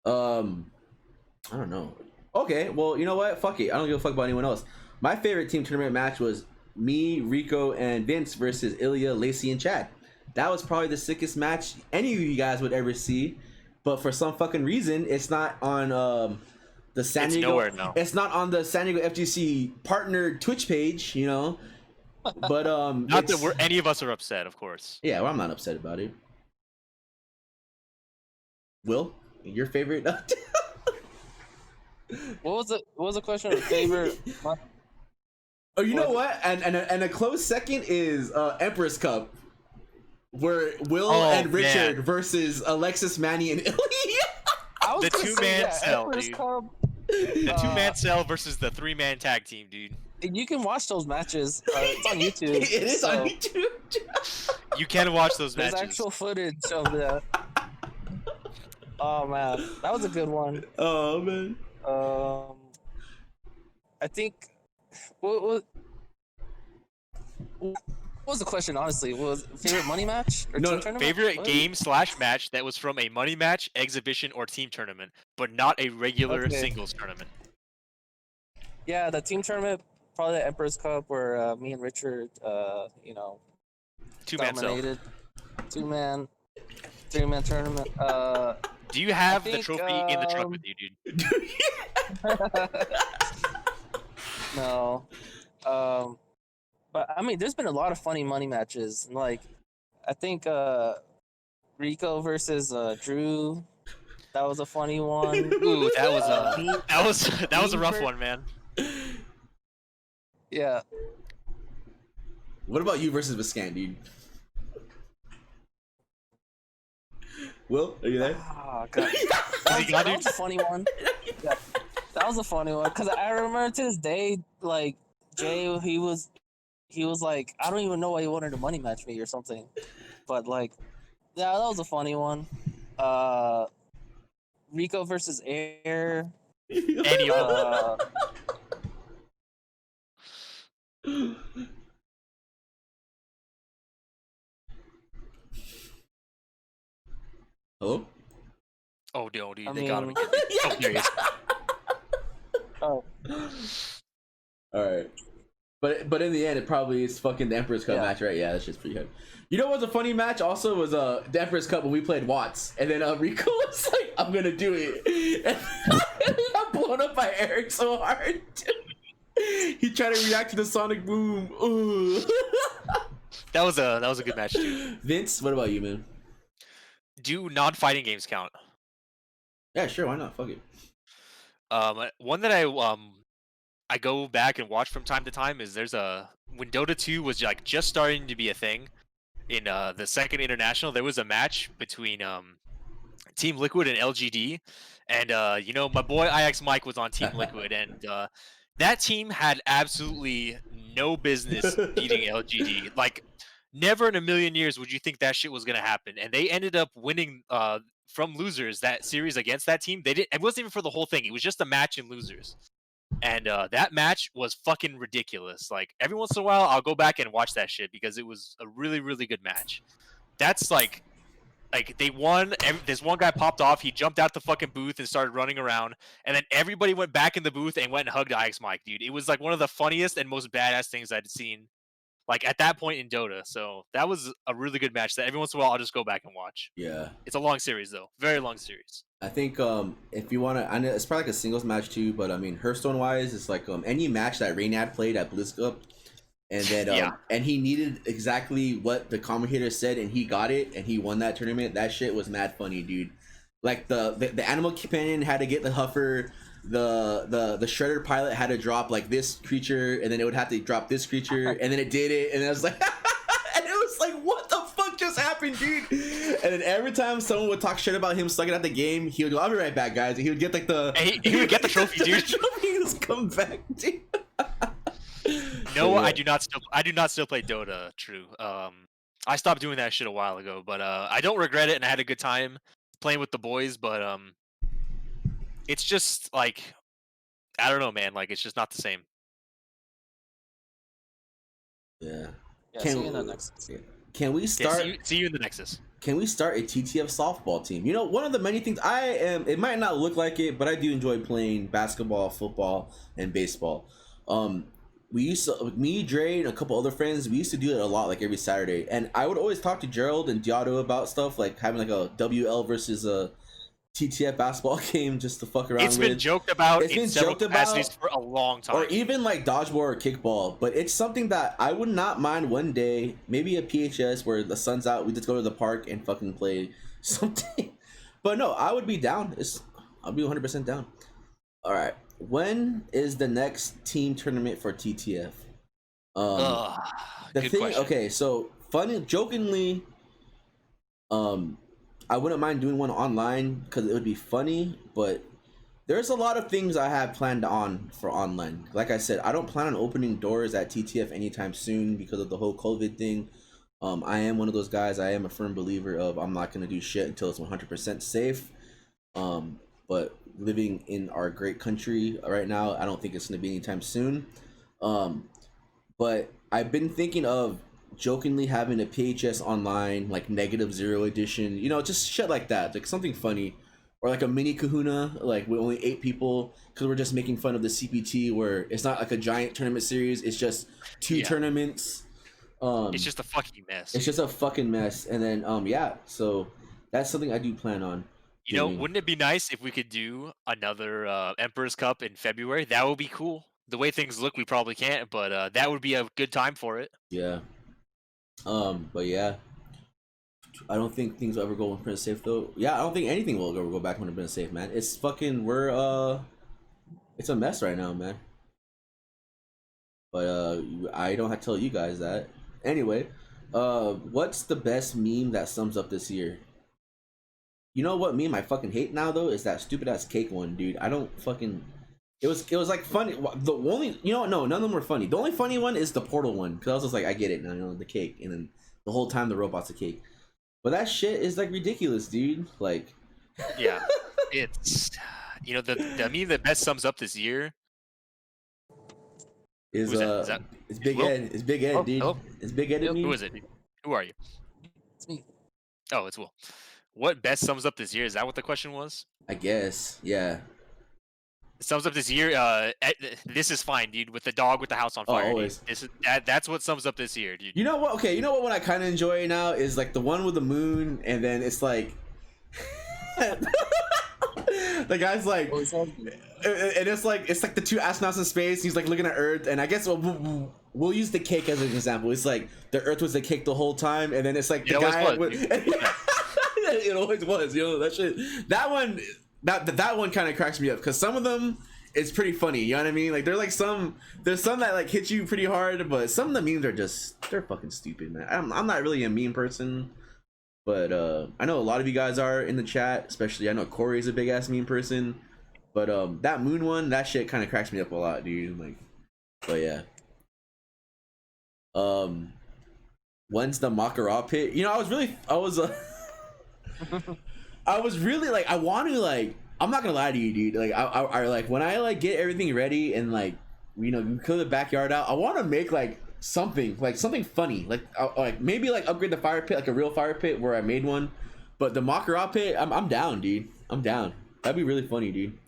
I don't know. Okay, well, you know what? Fuck it. I don't give a fuck about anyone else. My favorite team tournament match was me, Rico, and Vince versus Ilya, Lacey, and Chad. That was probably the sickest match any of you guys would ever see. But for some fucking reason, it's not on the San Diego. Nowhere now. It's not on the San Diego FGC partnered Twitch page, you know. But Not that any of us are upset, of course. yeah, well, I'm not upset about it. Will, your favorite? What was the question? Favorite? Oh, you know what? And a close second is Empress Cup, where Will and Richard versus Alexis, Manny, and Ilya. The two-man cell, Emperor's dude. Cup. The two-man cell versus the three-man tag team, dude. You can watch those matches. It's on YouTube. It is so on YouTube. You can watch those There's matches. actual footage of the. Oh man, that was a good one. Oh man. I think what was the question? Honestly, was favorite money match or No, team tournament? Favorite What? game/match that was from a money match, exhibition, or team tournament, but not a regular Okay. singles tournament. Yeah, the team tournament, probably the Emperor's Cup, where me and Richard, Two-man cell. dominated. 2-man, 3-man tournament. Do you have the think, trophy in the truck with you, dude? No. But I mean, there's been a lot of funny money matches. Like, I think Rico versus Drew. That was a funny one. Ooh, that was a rough one, man. Yeah. What about you versus Viscan, dude? Will, are you there? Oh god. That was a funny one. Yeah, that was a funny one because I remember to this day, like Jay, he was like, I don't even know why he wanted to money match me or something, but like, yeah, that was a funny one. Rico versus Air. Any of Hello? Oh, dude, I they got him mean- again. So serious. Oh, Alright. But in the end, it probably is fucking the Emperor's Cup Yeah. match, right? Yeah, that's just pretty good. You know what's a funny match? Also was the Emperor's Cup when we played Watts, and then Rico was like, "I'm gonna do it," and he got blown up by Eric so hard. He tried to react to the sonic boom. Ooh. That was a good match too. Vince, what about you, man? Do non-fighting games count? Yeah, sure. Why not? Fuck it. One that I go back and watch from time to time is when Dota 2 was like just starting to be a thing in the second international. There was a match between Team Liquid and LGD, and my boy IX Mike was on Team Liquid, and that team had absolutely no business beating LGD. Like, never in a million years would you think that shit was gonna happen, and they ended up winning from losers that series against that team. It wasn't even for the whole thing; it was just a match in losers. And that match was fucking ridiculous. Like, every once in a while, I'll go back and watch that shit because it was a really, really good match. That's like they won. This one guy popped off. He jumped out the fucking booth and started running around. And then everybody went back in the booth and went and hugged IX Mike, dude. It was like one of the funniest and most badass things I'd seen, like, at that point in Dota. So that was a really good match that every once in a while I'll just go back and watch. Yeah. It's a long series though, very long series. I think if you want to, I know it's probably like a singles match too, but I mean Hearthstone wise, it's like any match that Reynad played at BlizzCon, and then and he needed exactly what the commentator said, and he got it, and he won that tournament. That shit was mad funny, dude. Like the animal companion had to get the Huffer, the shredder pilot had to drop like this creature, and then it would have to drop this creature, and then it did it, and I was like, and it was like, what the fuck just happened, dude? And then every time someone would talk shit about him sucking at the game, he would go, "I'll be right back, guys." And he would get like he would get the trophy, dude. He would come back, dude. No, Yeah. I do not still play Dota. True. I stopped doing that shit a while ago, but I don't regret it, and I had a good time playing with the boys. But it's just like, I don't know, man. Like, it's just not the same. Yeah. yeah. See you in the next. Can we start? See you in the Nexus. Can we start a TTF softball team? You know, one of the many things it might not look like it, but I do enjoy playing basketball, football, and baseball. We used to, me, Dre, and a couple other friends, we used to do it a lot, like every Saturday. And I would always talk to Gerald and Diado about stuff, like having like a WL versus a TTF basketball game just to fuck around It's with. been joked about It's in been several joked about, capacities for a long time. Or even like dodgeball or kickball. But it's something that I would not mind one day, maybe a PHS where the sun's out, we just go to the park and fucking play something. But no, I would be down. I'll be 100% down. All right. When is the next team tournament for TTF? The good thing, question. okay, so funny, jokingly, I wouldn't mind doing one online because it would be funny, but there's a lot of things I have planned on for online. Like I said, I don't plan on opening doors at TTF anytime soon because of the whole COVID thing. I am one of those guys. I am a firm believer of I'm not going to do shit until it's 100% safe. But living in our great country right now, I don't think it's gonna be anytime soon. But I've been thinking of jokingly having a PHS online, like -0 edition, you know, just shit like that, like something funny, or like a mini Kahuna, like with only 8 people, because we're just making fun of the CPT, where it's not like a giant tournament series, it's just 2 tournaments. It's just a fucking mess. It's just a fucking mess, and then yeah, so that's something I do plan on. You know, wouldn't it be nice if we could do another Emperor's Cup in February? That would be cool. The way things look, we probably can't, but that would be a good time for it. Yeah. But yeah, I don't think things will ever go 100% safe though. Yeah, I don't think anything will ever go back 100% safe, man. It's fucking it's a mess right now, man. But I don't have to tell you guys that. Anyway, what's the best meme that sums up this year? You know what meme I fucking hate now though is that stupid ass cake one, dude. I don't fucking. It was like funny. The only, you know, no, none of them were funny. The only funny one is the portal one, because I was just like, I get it now, you know, the cake, and then the whole time the robot's a cake. But that shit is like ridiculous, dude. Like, yeah, it's, you know, the meme that best sums up this year is it's Big Ed. It's Big Ed, dude. Hello? It's Big Ed. Who is it? Who are you? It's me. Oh, it's Will. What best sums up this year? Is that what the question was? I guess, yeah. Sums up this year. This is fine, dude. With the dog with the house on fire. Always. This is that's what sums up this year, dude. You know what? Okay, you know what one I kind of enjoy now is like the one with the moon, and then it's like the guy's like, and it's like the 2 astronauts in space. He's like looking at Earth, and I guess we'll use the cake as an example. It's like the Earth was the cake the whole time, and then it's like the guy. It always was, you know, that shit. That one kind of cracks me up, because some of them it's pretty funny, you know what I mean? Like there's some that like hit you pretty hard, but some of the memes are they're fucking stupid, man. I'm not really a meme person, but I know a lot of you guys are in the chat, especially I know Corey's a big ass meme person, but that moon one, that shit kind of cracks me up a lot, dude. Like, but yeah. When's the Makarov pit? You know, I was really like, I want to, like, I'm not gonna lie to you, dude. Like, I like when I like get everything ready and like, you know, you clear the backyard out. I want to make like something funny, like maybe like upgrade the fire pit, like a real fire pit where I made one. But the Makarov pit, I'm down, dude. I'm down. That'd be really funny, dude.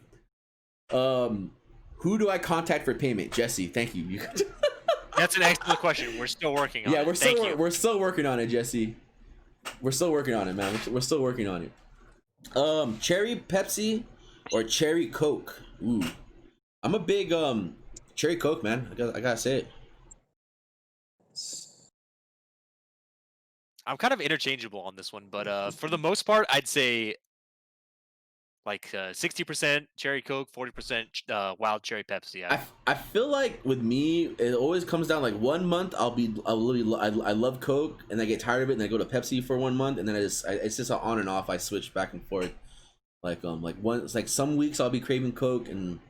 Who do I contact for payment? Jesse, thank you. That's an excellent question. We're still working on it. Yeah, we're still working on it, Jesse. We're still working on it, man. We're still working on it. Cherry Pepsi or cherry Coke? Ooh, I'm a big cherry Coke, man. I gotta say it. I'm kind of interchangeable on this one, but for the most part, I'd say like 60% cherry Coke, 40% wild cherry Pepsi. I feel like with me, it always comes down like 1 month I love Coke, and I get tired of it, and I go to Pepsi for 1 month, and then it's just on and off. I switch back and forth. Like some weeks I'll be craving Coke, and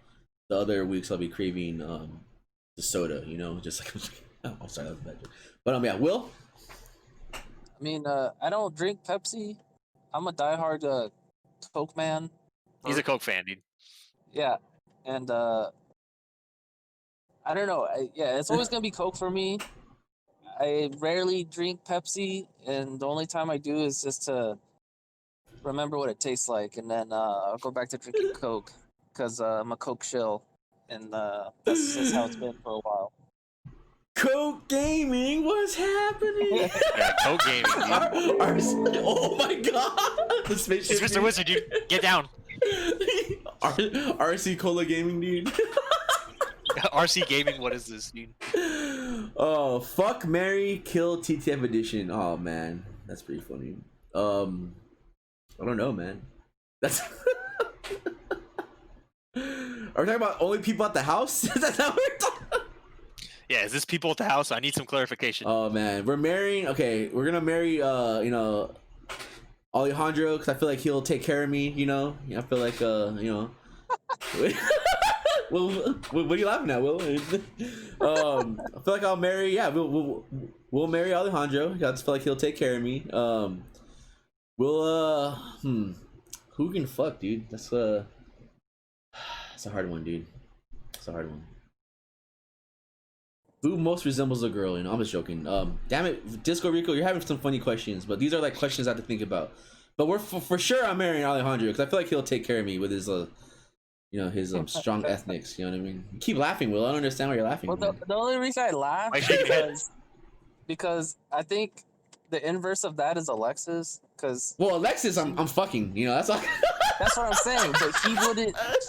the other weeks I'll be craving the soda. You know, just like I'm sorry, that was bad joke. But yeah, Will. I mean, I don't drink Pepsi. I'm a diehard Coke man. He's a Coke fan, dude. Yeah, and I don't know. It's always gonna be Coke for me. I rarely drink Pepsi, and the only time I do is just to remember what it tastes like, and then I'll go back to drinking Coke, because I'm a Coke shill, and that's just how it's been for a while. Coke gaming, what's happening? Yeah, Coke gaming, dude. Oh my god! The spaceship. It's Mr. Wizard, dude. Get down. RC Cola gaming, dude. RC gaming, what is this, dude? Oh, fuck, marry, kill, TTF edition. Oh man, that's pretty funny. I don't know, man. That's. Are we talking about only people at the house? That's how we're talking. Yeah, is this people at the house? I need some clarification. Oh man, we're marrying. Okay, we're gonna marry. You know, Alejandro, because I feel like he'll take care of me. You know, I feel like you know. Well, what are you laughing at, Will? I feel like I'll marry. Yeah, we'll marry Alejandro. I just feel like he'll take care of me. Who can fuck, dude? That's it's a hard one, dude. It's a hard one. Who most resembles a girl? You know, I'm just joking. Damn it, Disco Rico, you're having some funny questions, but these are like questions I have to think about. But we're for sure I'm marrying Alejandro because I feel like he'll take care of me with his you know, his strong ethnics. You know what I mean? You keep laughing, Will. I don't understand why you're laughing. Well, the only reason I laugh is because I think the inverse of that is Alexis. Well, Alexis, I'm fucking. You know, that's all. That's what I'm saying. But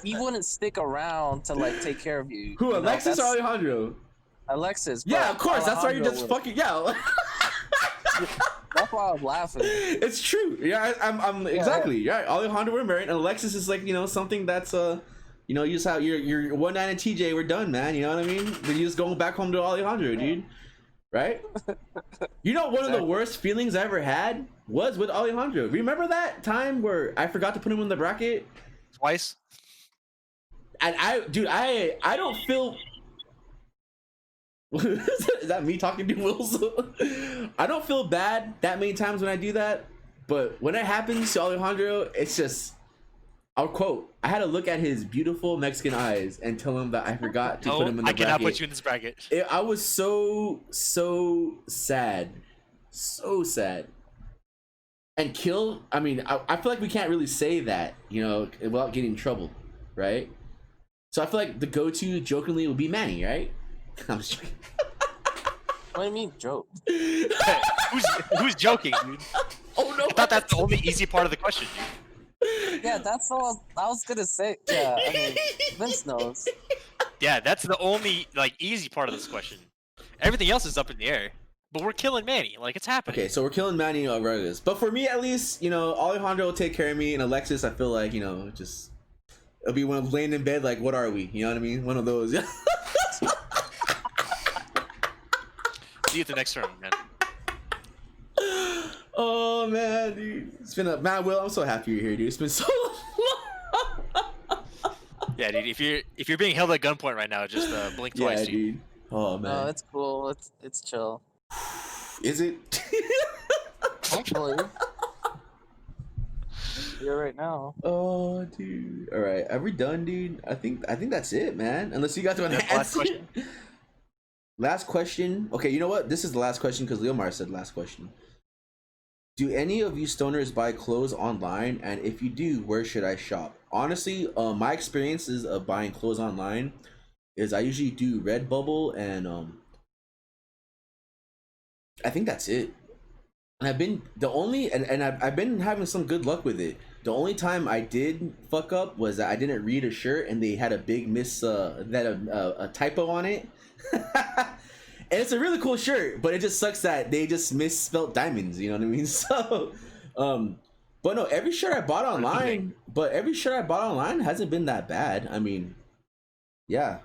he wouldn't stick around to like take care of you. Who, Alexis or Alejandro? Alexis. Yeah, of course. That's why you're just fucking. Yeah. That's why I was laughing. It's true. Yeah, I'm exactly. Yeah, Alejandro, we're married, and Alexis is like, you know, something that's you know, you just have you're one night at TJ, we're done, man. You know what I mean? Then you just going back home to Alejandro, dude. Right? You know, one of the worst feelings I ever had was with Alejandro. Remember that time where I forgot to put him in the bracket twice? And I don't feel. Is that me talking to Wilson? I don't feel bad that many times when I do that, but when it happens to Alejandro, it's just, I'll quote, I had to look at his beautiful Mexican eyes and tell him that I forgot to put him in the bracket. I cannot put you in this bracket. I was so sad. So sad. And Kill, I mean, I feel like we can't really say that, you know, without getting in trouble, right? So I feel like the go-to jokingly would be Manny, right? I'm just joking. What do you mean, joke? Who's joking, dude? Oh no! I thought that's the only easy part of the question, dude. Yeah, that's all I was gonna say. Yeah, I mean, Vince knows. Yeah, that's the only like easy part of this question. Everything else is up in the air. But we're killing Manny, like it's happening. Okay, so we're killing Manny regardless. But for me, at least, you know, Alejandro will take care of me, and Alexis, I feel like, you know, just it'll be one of laying in bed, like, what are we? You know what I mean? One of those. See you at the next round, man. Oh man, dude, it's been a man. Will, I'm so happy you're here, dude. It's been so long. Yeah, dude. If you're being held at gunpoint right now, just blink twice, yeah, dude. Oh man. No, it's cool. It's chill. Is it? Hopefully. Yeah, right now. Oh, dude. All right, are we done, dude? I think that's it, man. Unless you guys want to last question. Last question. Okay, you know what? This is the last question because Leomar said last question. Do any of you stoners buy clothes online? And if you do, where should I shop? Honestly, my experiences of buying clothes online is I usually do Redbubble and I think that's it. And I've been I've been having some good luck with it. The only time I did fuck up was that I didn't read a shirt and they had a big a typo on it. And it's a really cool shirt, but it just sucks that they just misspelled diamonds, you know what I mean? So but no, every shirt I bought online hasn't been that bad. I mean, yeah.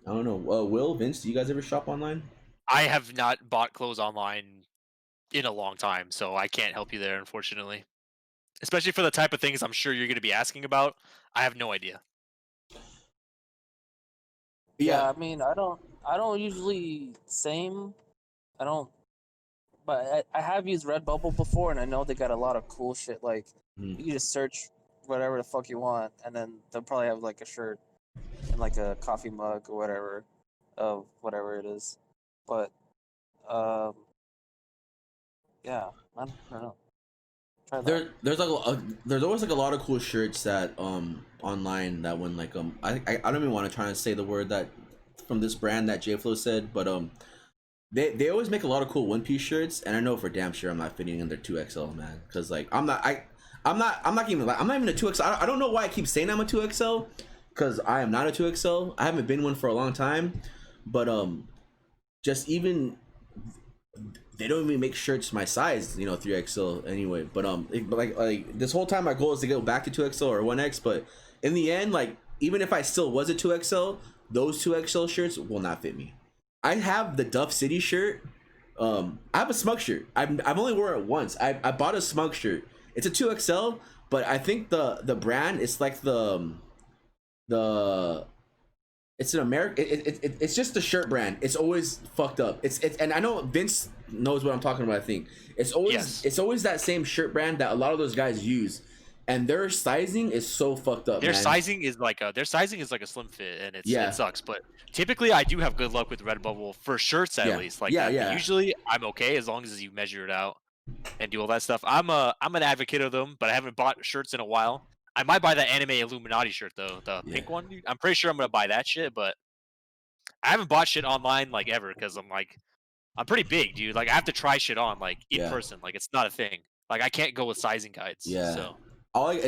I don't know. Will, Vince, do you guys ever shop online? I have not bought clothes online in a long time, so I can't help you there, unfortunately. Especially for the type of things I'm sure you're going to be asking about. I have no idea. Yeah, I mean, I don't usually but I have used Redbubble before, and I know they got a lot of cool shit. Like, you just search whatever the fuck you want, and then they'll probably have like a shirt and like a coffee mug or whatever of whatever it is. But yeah, I don't know. Try that. There's always like a lot of cool shirts that online that when like I don't even want to try to say the word that from this brand that JFlo said, but they always make a lot of cool one piece shirts, and I know for damn sure I'm not fitting in their 2XL, man, because like I'm not even a 2XL. I don't know why I keep saying I'm a 2XL, because I am not a 2XL. I haven't been one for a long time, but just even they don't even make shirts my size, you know, 3XL anyway. But like this whole time my goal is to go back to 2XL or 1X, but in the end, like even if I still was a 2XL, those 2XL shirts will not fit me. I have the Duff City shirt. I have a Smug shirt. I've only worn it once. I bought a Smug shirt. It's a 2XL, but I think the brand is like it's an American. It's just the shirt brand. It's always fucked up. It's and I know Vince knows what I'm talking about. I think it's always that same shirt brand that a lot of those guys use, and their sizing is so fucked up. Their man. sizing is like a slim fit, and Yeah. it sucks. But typically, I do have good luck with Redbubble for shirts at least. Like that. But usually, I'm okay as long as you measure it out and do all that stuff. I'm an advocate of them, but I haven't bought shirts in a while. I might buy the Anime Illuminati shirt though, the pink one. I'm pretty sure I'm gonna buy that shit, but I haven't bought shit online like ever because I'm pretty big, dude. Like I have to try shit on like in person. Like it's not a thing. Like I can't go with sizing guides. Yeah. So all I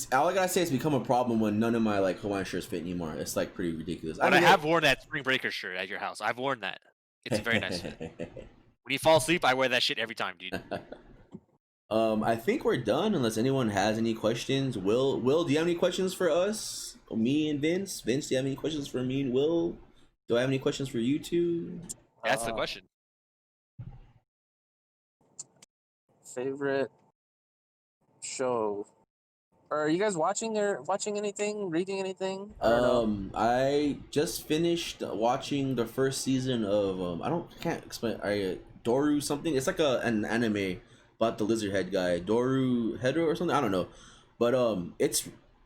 gotta say is become a problem when none of my like Hawaiian shirts fit anymore. It's like pretty ridiculous. But I have worn that Spring Breaker shirt at your house. I've worn that. It's a very nice fit. When you fall asleep, I wear that shit every time, dude. I think we're done unless anyone has any questions. Will, do you have any questions for us? Me and Vince? Vince, do you have any questions for me and Will? Do I have any questions for you two? That's the question. Favorite show? Are you guys watching anything? Reading anything? I just finished watching the first season of can't explain. Doru something. It's like an anime about the lizard head guy, Doru Hedo or something. I don't know, but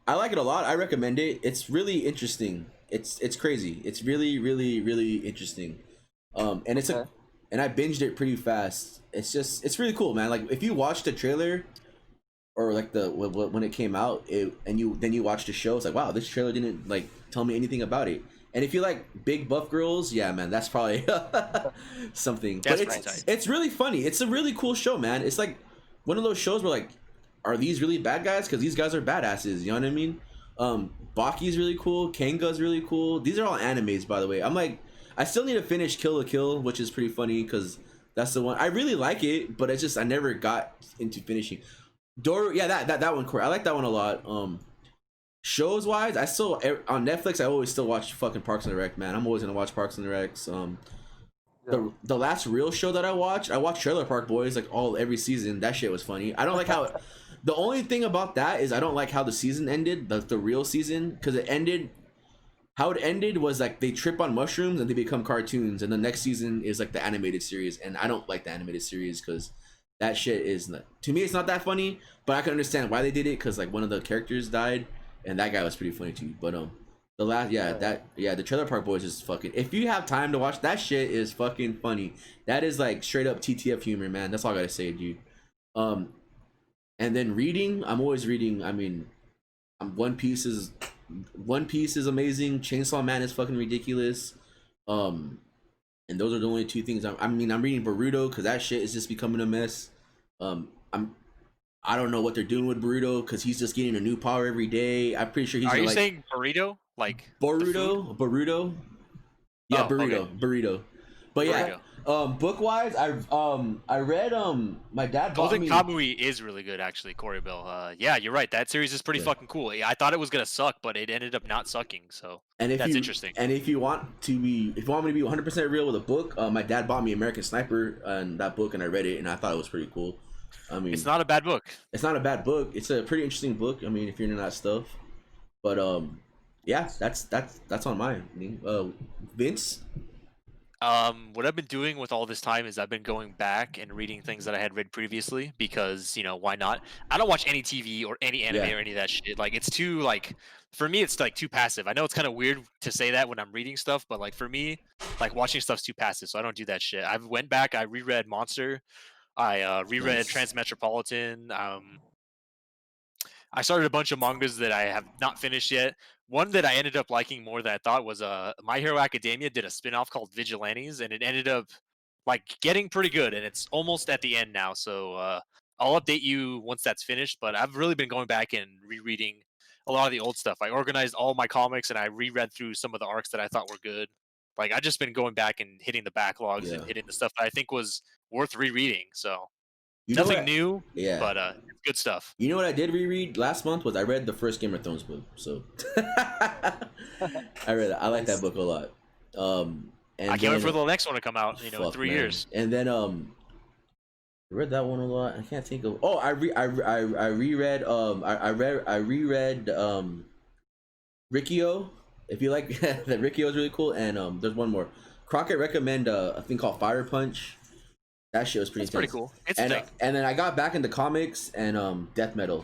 I like it a lot. I recommend it. It's really interesting. It's crazy. It's really really interesting. And it's and I binged it pretty fast. It's really cool, man. Like if you watch the trailer or like when it came out, then you watch the show, it's like, wow, this trailer didn't like tell me anything about it. And if you like big buff girls, yeah, man, that's probably something. That's but it's really funny. It's a really cool show, man. It's like one of those shows where like, are these really bad guys? Because these guys are badasses. You know what I mean? Baki's really cool. Kenga's really cool. These are all animes, by the way. I'm like, I still need to finish Kill la Kill, which is pretty funny because that's the one I really like it, but it's just I never got into finishing. Doru, yeah, that one, Corey. I like that one a lot. Shows wise, I still on Netflix. I always still watch fucking Parks and Rec, man. I'm always gonna watch Parks and Recs. The last real show that I watched Trailer Park Boys like every season. That shit was funny. I don't like how. The only thing about that is I don't like how the season ended, the real season, because it ended. How it ended was like they trip on mushrooms and they become cartoons, and the next season is like the animated series, and I don't like the animated series because that shit is not, to me it's not that funny, but I can understand why they did it because like one of the characters died, and that guy was pretty funny too. But the last the Trailer Park Boys is fucking. If you have time to watch that shit, is fucking funny. That is like straight up TTF humor, man. That's all I gotta say, dude. And then reading, I'm always reading. I mean, One Piece is amazing. Chainsaw Man is fucking ridiculous. And those are the only two things. I'm reading Boruto because that shit is just becoming a mess. I don't know what they're doing with Boruto because he's just getting a new power every day. I'm pretty sure he's. Are you saying burrito? Like Boruto? Yeah, burrito. But yeah, book wise, I read my dad bought Golden me. Kamui is really good actually, Corey Bill. Yeah, you're right. That series is pretty fucking cool. I thought it was gonna suck, but it ended up not sucking. So that's interesting. And if you want me to be 100% real with a book, my dad bought me American Sniper and that book, and I read it, and I thought it was pretty cool. I mean, it's not a bad book. It's not a bad book. It's a pretty interesting book. I mean, if you're into that stuff, but yeah, that's on mine. Vince. What I've been doing with all this time is I've been going back and reading things that I had read previously because, why not? I don't watch any TV or any anime or any of that shit. Like, it's too, like, for me, it's, like, too passive. I know it's kind of weird to say that when I'm reading stuff, but, like, for me, like, watching stuff's too passive, so I don't do that shit. I went back, I reread Monster, I reread Transmetropolitan, I started a bunch of mangas that I have not finished yet. One that I ended up liking more than I thought was My Hero Academia did a spin-off called Vigilantes, and it ended up like getting pretty good, and it's almost at the end now. So I'll update you once that's finished. But I've really been going back and rereading a lot of the old stuff. I organized all my comics and I reread through some of the arcs that I thought were good. Like I just been going back and hitting the backlogs and hitting the stuff that I think was worth rereading. So nothing new, but it's good stuff. You know what I did reread last month was I read the first Game of Thrones book. So I read it. I like that book a lot. And I can't wait for the next one to come out. In 3 years. And then I read that one a lot. I can't think of. Oh, I reread. I reread Rikio. If you like that, Rikio is really cool. And there's one more. Crockett recommend a thing called Fire Punch. That shit was pretty intense. Pretty cool. It's and then I got back into comics and death metal.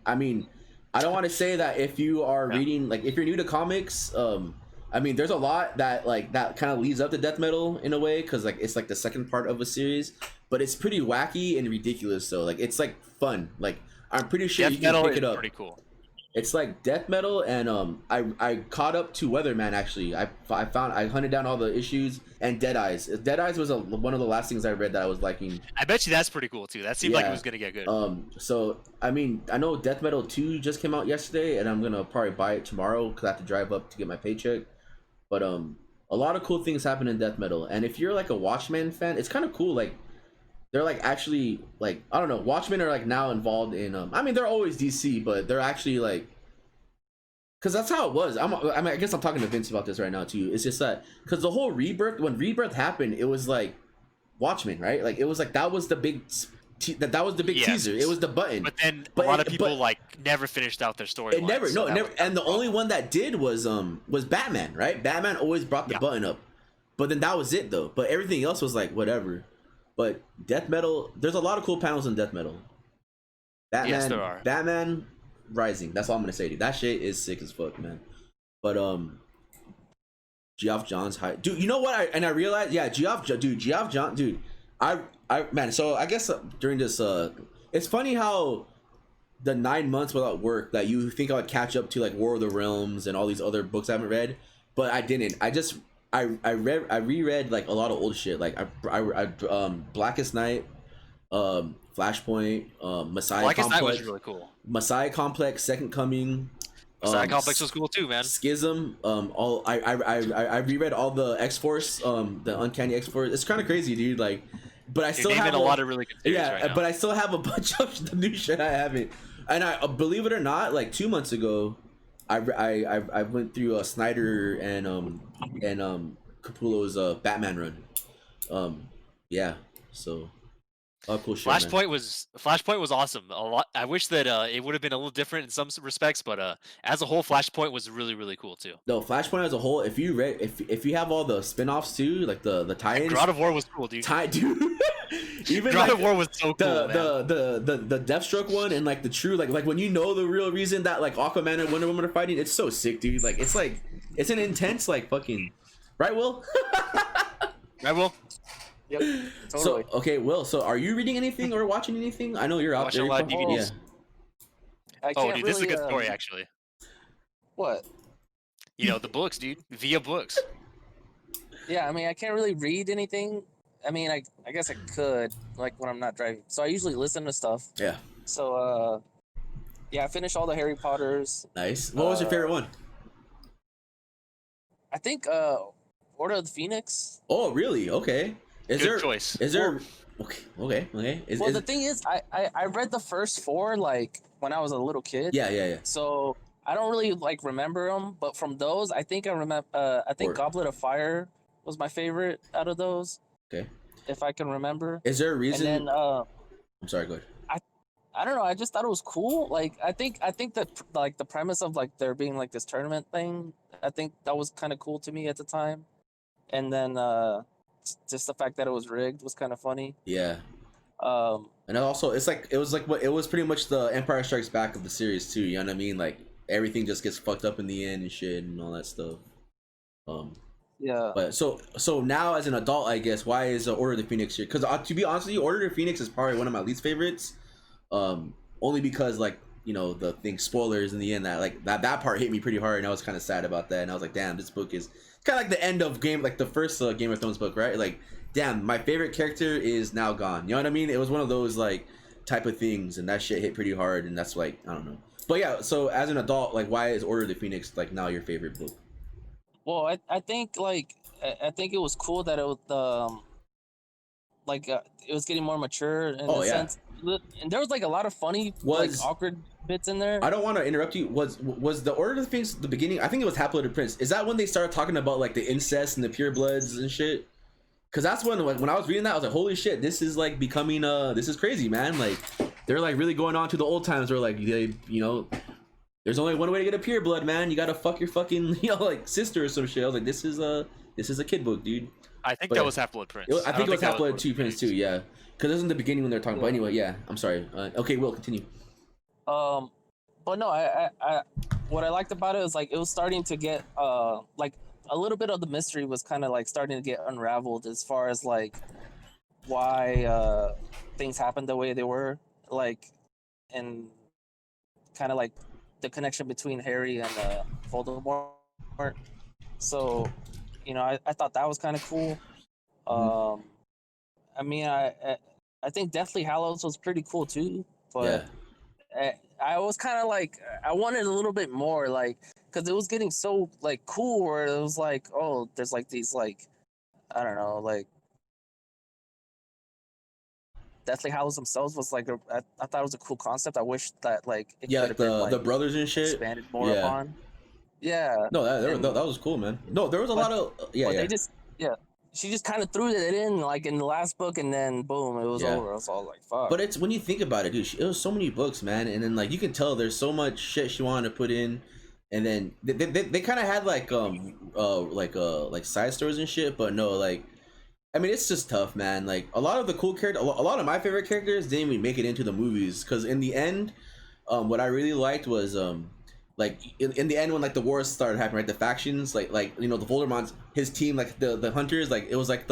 I mean, I don't want to say that if you are reading, like, if you're new to comics, I mean, there's a lot that kind of leads up to death metal in a way, because like it's like the second part of a series, but it's pretty wacky and ridiculous. So like it's like fun. Like I'm pretty sure you can pick it up. Pretty cool. It's like death metal, and I caught up to Weatherman actually. I hunted down all the issues, and Dead Eyes. Dead Eyes was one of the last things I read that I was liking. I bet you that's pretty cool too. That seemed like it was gonna get good. So I mean, I know Death Metal 2 just came out yesterday, and I'm gonna probably buy it tomorrow because I have to drive up to get my paycheck. But a lot of cool things happen in death metal, and if you're like a Watchmen fan, it's kind of cool. Like they're like actually like, I don't know, Watchmen are like now involved in I mean, they're always DC, but they're actually like, because that's how it was. I mean, I guess I'm talking to Vince about this right now too. It's just that because the whole Rebirth, when Rebirth happened, it was like Watchmen, right? Like it was like that was the big that was the big teaser. It was the button. But then a lot of people like never finished out their story. It never, and the only one that did was Batman, right? Batman always brought the button up, but then that was it though. But everything else was like whatever. But death metal, there's a lot of cool panels in death metal. Batman, yes, there are. Batman Rising. That's all I'm gonna say, dude. That shit is sick as fuck, man. But Geoff John's high, dude. You know what? I realized, yeah, Geoff John, dude. I man. So I guess during this, it's funny how the 9 months without work that you think I would catch up to like War of the Realms and all these other books I haven't read, but I didn't. I reread like a lot of old shit. Like I Blackest Night, Flashpoint, Messiah Blackest Complex. Night was really cool. Messiah Complex, Second Coming. Messiah Complex was cool too, man. Schism. I reread all the X-Force, the Uncanny X-Force. It's kind of crazy, dude. Like, but I still have a lot of really good series right now. But I still have a bunch of the new shit I haven't. And I believe it or not, like 2 months ago, I went through Snyder and Capullo's Batman run. Yeah. So. Oh, cool shit, Flashpoint was awesome. A lot. I wish that it would have been a little different in some respects, but as a whole, Flashpoint was really, really cool too. No, Flashpoint as a whole. If you read, if you have all the spin-offs too, like the tie-ins. God of War was cool, dude. Dude. Even God like, of War was so cool. The Deathstroke one, and like the true like when you know the real reason that like Aquaman and Wonder Woman are fighting, it's so sick, dude. Like it's an intense like fucking, right, Will? Right, Will? Yep. Totally. So okay, Will. So are you reading anything or watching anything? I know you're out there. Watching a lot of DVDs. Yeah. Dude, this is a good story actually. What? You know the books, dude. Via books. Yeah, I mean, I can't really read anything. I mean, I guess I could, like when I'm not driving. So I usually listen to stuff. Yeah. So yeah, I finished all the Harry Potters. Nice. What was your favorite one? I think Order of the Phoenix. Oh, really? Okay. Good choice. Is there? Okay. The thing is, I read the first 4 like when I was a little kid. Yeah. So I don't really like remember them, but from those, I think I remember. I think Goblet of Fire was my favorite out of those. Okay. If I can remember. Is there a reason? And then I'm sorry. Go ahead. I don't know. I just thought it was cool. Like I think that like the premise of like there being like this tournament thing, I think that was kind of cool to me at the time. And then just the fact that it was rigged was kind of funny. Yeah. And also it was pretty much the Empire Strikes Back of the series too. You know what I mean? Like everything just gets fucked up in the end and shit and all that stuff. Yeah. But so now as an adult, I guess, why is Order of the Phoenix here? Because to be honest with you, Order of the Phoenix is probably one of my least favorites. Only because like, you know, the thing spoilers in the end that part hit me pretty hard, and I was kind of sad about that, and I was like, damn, this book is kind of like the end of the first Game of Thrones book, right? Like, damn, my favorite character is now gone. You know what I mean? It was one of those like type of things, and that shit hit pretty hard, and that's like, I don't know. But yeah, so as an adult, like, why is Order of the Phoenix like now your favorite book? Well, I think like I think it was cool that it was it was getting more mature in a sense. And there was like a lot of funny like awkward bits in there. I don't want to interrupt you. Was the Order of the Phoenix the beginning? I think it was Half-Blooded Prince. Is that when they started talking about like the incest and the pure bloods and shit? Because that's when I was reading that, I was like, holy shit, this is like becoming this is crazy, man. Like they're like really going on to the old times where like they, you know, there's only one way to get a pure blood, man. You gotta fuck your fucking, you know, like sister or some shit. I was like, this is a kid book, dude. I think that was Half-Blood Prince. I think it was Half-Blood 2 Prince too, yeah. Because it was in the beginning when they were talking. But anyway, yeah. I'm sorry. Okay, Will, continue. But but no, I what I liked about it was like it was starting to get like a little bit of the mystery was kind of like starting to get unraveled as far as like why things happened the way they were, like, and kind of like the connection between Harry and Voldemort. So, you know, I thought that was kind of cool. I mean, I think Deathly Hallows was pretty cool too, but I was kind of like I wanted a little bit more, like, because it was getting so like cool where it was like, oh, there's like these like I don't know, like Deathly Hallows themselves was like I thought it was a cool concept. I wish that like it could have been like the brothers and shit expanded more upon. Yeah. No, that was cool, man. No, there was a lot of They just she just kind of threw it in like in the last book, and then boom, it was over. I was all like, fuck. But it's when you think about it, dude, it was so many books, man, and then like you can tell there's so much shit she wanted to put in, and then they kind of had like side stories and shit, but no, like, I mean, it's just tough, man. Like a lot of the cool characters, a lot of my favorite characters didn't even make it into the movies, because in the end, what I really liked was like in the end when like the wars started happening, right, the factions, like you know, the Voldemort's his team, like the hunters, like it was like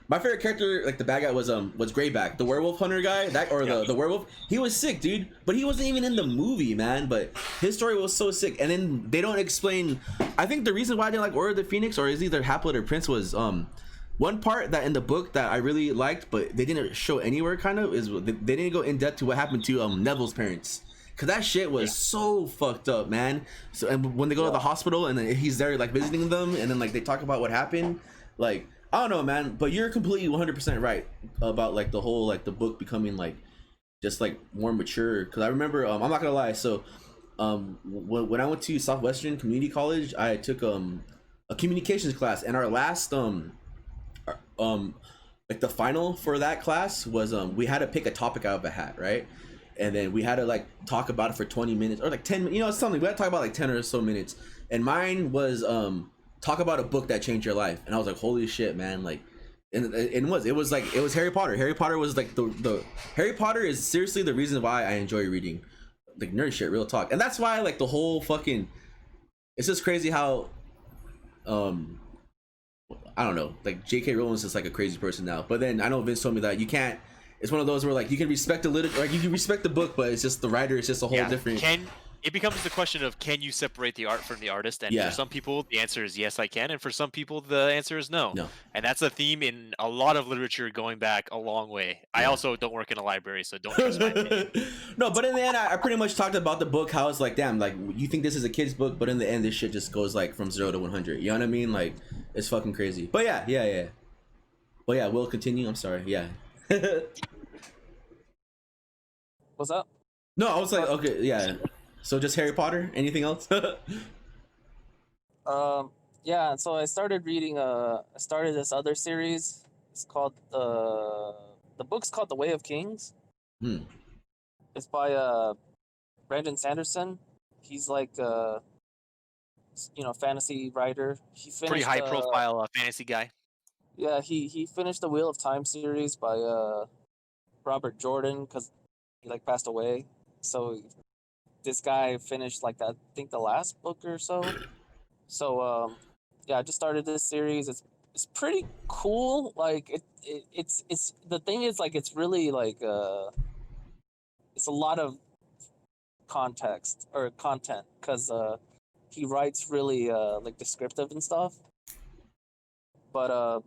my favorite character, like the bad guy was Greyback, the werewolf hunter guy, the werewolf. He was sick, dude, but he wasn't even in the movie, man. But his story was so sick, and then they don't explain. I think the reason why I didn't like Order of the Phoenix, or is either Half-Blood or Prince, was one part that in the book that I really liked, but they didn't show anywhere, kind of, is they didn't go in depth to what happened to Neville's parents. Cause that shit was so fucked up, man. So and when they go to the hospital and then he's there like visiting them, and then like they talk about what happened, like I don't know, man. But you're completely 100% right about like the whole like the book becoming like just like more mature. Cause I remember I'm not gonna lie. So when I went to Southwestern Community College, I took a communications class, and our last like the final for that class was we had to pick a topic out of a hat, right? And then we had to like talk about it for 20 minutes or like 10, you know, something. We had to talk about like 10 or so minutes. And mine was talk about a book that changed your life. And I was like, holy shit, man. Like, and it was Harry Potter. Harry Potter was like the Harry Potter is seriously the reason why I enjoy reading, like nerd shit, real talk. And that's why like the whole fucking, it's just crazy how I don't know, like J.K. Rowling's just like a crazy person now. But then I know Vince told me that you can't. It's one of those where like you can respect the like you can respect the book, but it's just the writer is just a whole different. It becomes the question of, can you separate the art from the artist? And for some people, the answer is yes, I can. And for some people, the answer is no. And that's a theme in a lot of literature going back a long way. I also don't work in a library, so don't trust my opinion. No, but in the end, I pretty much talked about the book, how it's like, damn, like you think this is a kid's book, but in the end, this shit just goes like from 0 to 100. You know what I mean? Like, it's fucking crazy. But yeah. But yeah, we'll continue. I'm sorry. Yeah. What's up? No, I was like, okay, yeah. So just Harry Potter? Anything else? Yeah. So I started reading. I started this other series. It's called the book's called The Way of Kings. It's by Brandon Sanderson. He's like fantasy writer. He finished pretty high profile fantasy guy. Yeah, he finished the Wheel of Time series by Robert Jordan, because he like passed away. So this guy finished like that, I think the last book or so. So I just started this series. It's pretty cool. Like it's the thing is like it's really like it's a lot of context or content, because he writes really like descriptive and stuff. But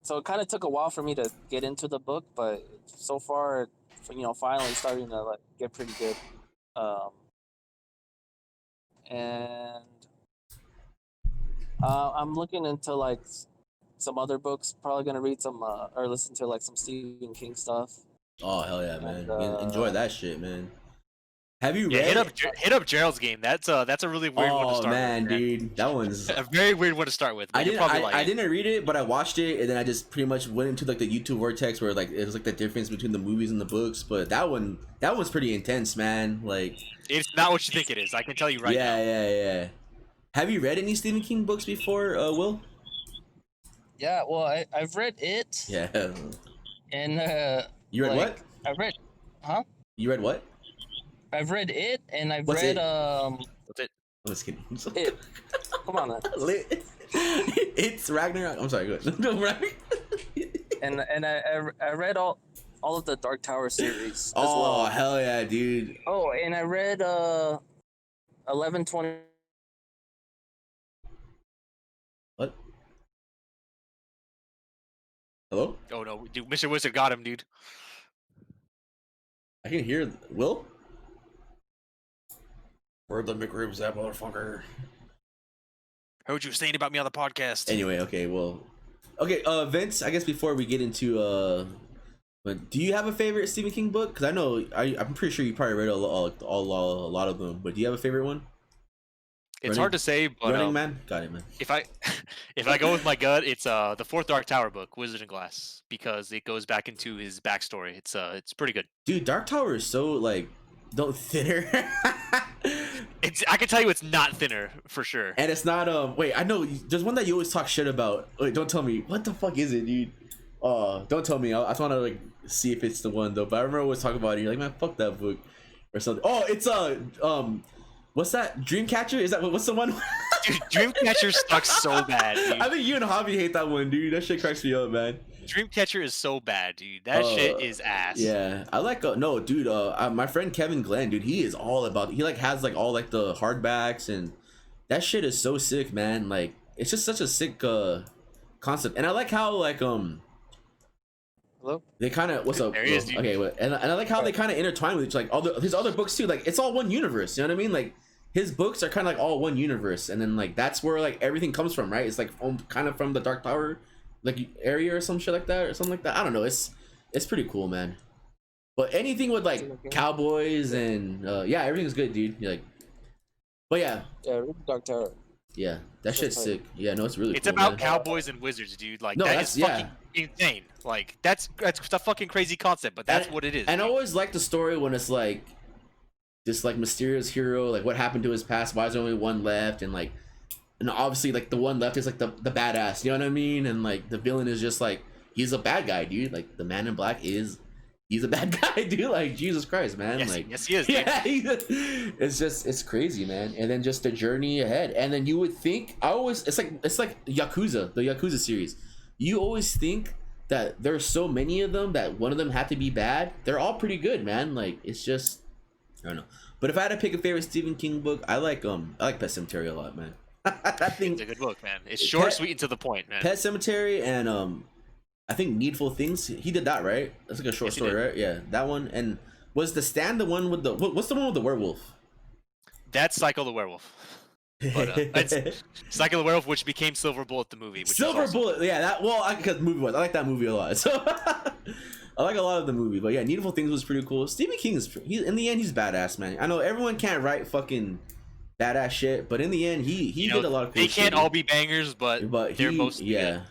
so it kind of took a while for me to get into the book, but so far, finally starting to like get pretty good. And I'm looking into like some other books. Probably gonna read some or listen to like some Stephen King stuff. Oh hell yeah, man! Enjoy that shit, man. Have you read? Hit up Gerald's Game. That's a really weird one to start with. Oh man, dude, that one's a very weird one to start with. I didn't read it, but I watched it, and then I just pretty much went into like the YouTube vortex where like it was like the difference between the movies and the books. But that one's pretty intense, man. Like it's not what you think it is. I can tell you right now. Yeah. Have you read any Stephen King books before, Will? Yeah, well, I've read it. Yeah. And you read what? I read, huh? You read what? I've read it, and I've What's read it? What's it? I'm just kidding. it. Come on, man. It's Ragnarok. I'm sorry. Go ahead. No, Ragnarok. And I read all of the Dark Tower series as Oh well. hell yeah, dude. Oh, and I read 1120. What? Hello? Oh no, dude, Mr. Wizard got him, dude. I can hear Will. Where the McRibs at, motherfucker? Heard you saying about me on the podcast. Anyway, okay, well, okay, Vince. I guess before we get into but do you have a favorite Stephen King book? Because I know I'm pretty sure you probably read a lot of them. But do you have a favorite one? It's hard to say, but Running Man. Got it, man. if I go with my gut, it's the fourth Dark Tower book, Wizard and Glass, because it goes back into his backstory. It's pretty good. Dude, Dark Tower is so like thinner. I can tell you it's not thinner for sure. And it's not wait, I know there's one that you always talk shit about. Wait, don't tell me. What the fuck is it, dude? Don't tell me. I just want to like see if it's the one though. But I remember always talking about it. You're like, man, fuck that book or something. Oh, it's what's that? Dreamcatcher? Is that what's the one? Dude, Dreamcatcher sucks so bad, dude. I think you and Hobby hate that one, dude. That shit cracks me up, man. Dreamcatcher is so bad, dude. That shit is ass. Yeah, I like no, dude. My friend Kevin Glenn, dude, he is all about. He like has like all like the hardbacks and that shit is so sick, man. Like it's just such a sick concept, and I like how like Hello? they kind of what's up? There he is, dude. Okay, and I like how they kind of intertwine with each like his other books too. Like it's all one universe. You know what I mean? Like his books are kind of like all one universe, and then like that's where like everything comes from, right? It's like kind of from the Dark Tower like area or some shit like that or something like that. I don't know. It's pretty cool, man. But anything with like cowboys and yeah, everything's good, dude. You're like, but yeah, Dark Tower. yeah, that shit's sick. Yeah, no, it's really. It's cool, about man. cowboys and wizards, dude. Like No, that that's is fucking insane. Like that's a fucking crazy concept, but that's what it is. And I always like the story when it's like this like mysterious hero, like what happened to his past, why is there only one left, and like, and obviously like the one left is like the badass, you know what I mean? And like the villain is just like he's a bad guy, dude. Like the Man in Black he's a bad guy, dude. Like Jesus Christ, man. Yes, like yes, he is. Dude. Yeah, it's crazy, man. And then just the journey ahead. And then you would think it's like Yakuza, the Yakuza series. You always think that there's so many of them that one of them had to be bad. They're all pretty good, man. Like it's just I don't know. But if I had to pick a favorite Stephen King book, I like Pet Sematary a lot, man. That thing, it's a good book, man. It's short, sweet, and to the point, man. Pet Sematary and I think Needful Things. He did that, right? That's like a short story, right? Yeah, that one. And was The Stand the one with the what's the one with the werewolf? That's Psycho the Werewolf. But it's Psycho the Werewolf, which became Silver Bullet the movie. Which Silver is awesome. Bullet, yeah. That because the movie was. I like that movie a lot. So I like a lot of the movie, but yeah, Needful Things was pretty cool. Stephen King is in the end he's badass, man. I know everyone can't write fucking badass shit, but in the end he did a lot of cool They shit. can't all be bangers, but they're most yeah.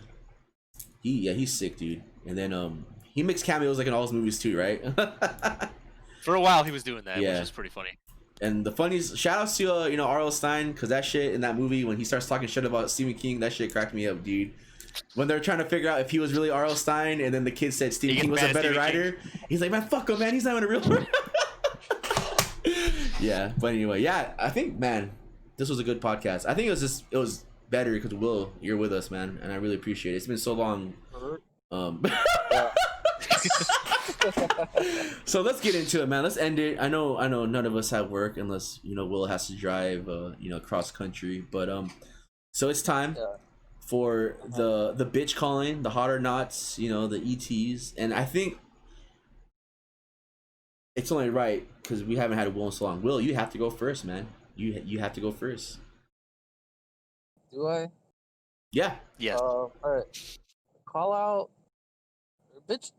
He's sick, dude. And then he makes cameos like in all his movies too, right? For a while he was doing that, Yeah. which was pretty funny. And the funniest shout outs to R.L. Stine, because that shit in that movie when he starts talking shit about Stephen King, that shit cracked me up, dude. When they're trying to figure out if he was really R.L. Stine, and then the kid said Stephen King was a better writer, he's like, man, fuck him, man, he's not even a real writer. Yeah, but anyway, yeah, I think, man, this was a good podcast. I think it was better because Will, you're with us, man, and I really appreciate it. It's been so long. So let's get into it, man. Let's end it. I know none of us have work unless Will has to drive cross country, but so it's time for the bitch calling, the hot or nots, the ETs, and I think it's only right because we haven't had a Will in so long. Will, you have to go first, man. You have to go first. Do I? Yeah. Yeah. All right. Call out, bitch.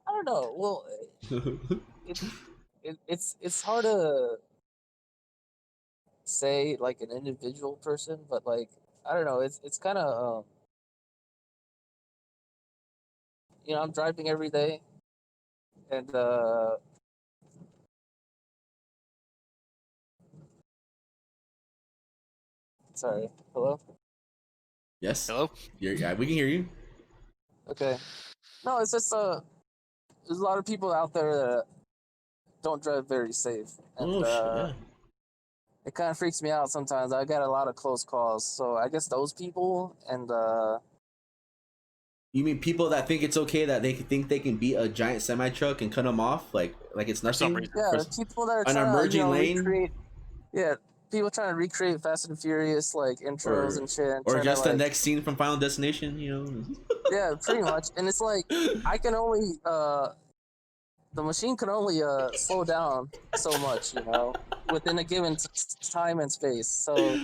I don't know. Well, it's hard to say like an individual person, but like I don't know. It's kind of I'm driving every day, and sorry. Hello. Yes. Hello. Yeah, we can hear you. Okay. No, it's just there's a lot of people out there that don't drive very safe. And, yeah. it kind of freaks me out sometimes. I got a lot of close calls, so I guess those people and You mean people that think it's okay that they think they can beat a giant semi truck and cut them off like it's nothing? yeah, the people that are an trying emerging to lane. recreate, people trying to recreate Fast and Furious like intros and shit, and or just to, the next scene from Final Destination, you know? Yeah, pretty much. And it's like I can only the machine can only slow down so much, you know, within a given time and space. So,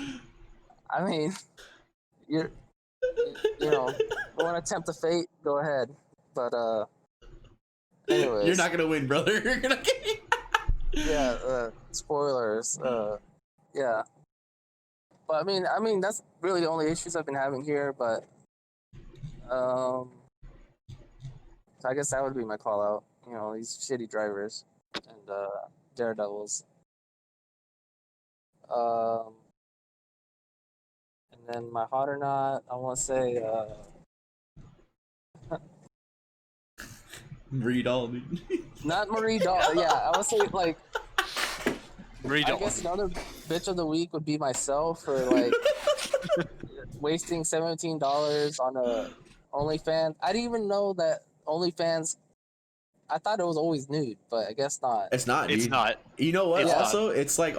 I mean, you know, want to tempt the fate, go ahead. But anyways, You're not gonna win, brother. You're gonna yeah. Spoilers. Yeah. But I mean, that's really the only issues I've been having here. But so I guess that would be my call out. You know, these shitty drivers and daredevils. And then my hot or not, I want to say Marie Doll, dude. not Marie Doll. Yeah, I would say like Marie Doll. I guess another bitch of the week would be myself for like wasting $17 on a OnlyFans. I didn't even know that OnlyFans. I thought it was always nude, but I guess not. It's not, dude. It's not. You know what? It's also, it's like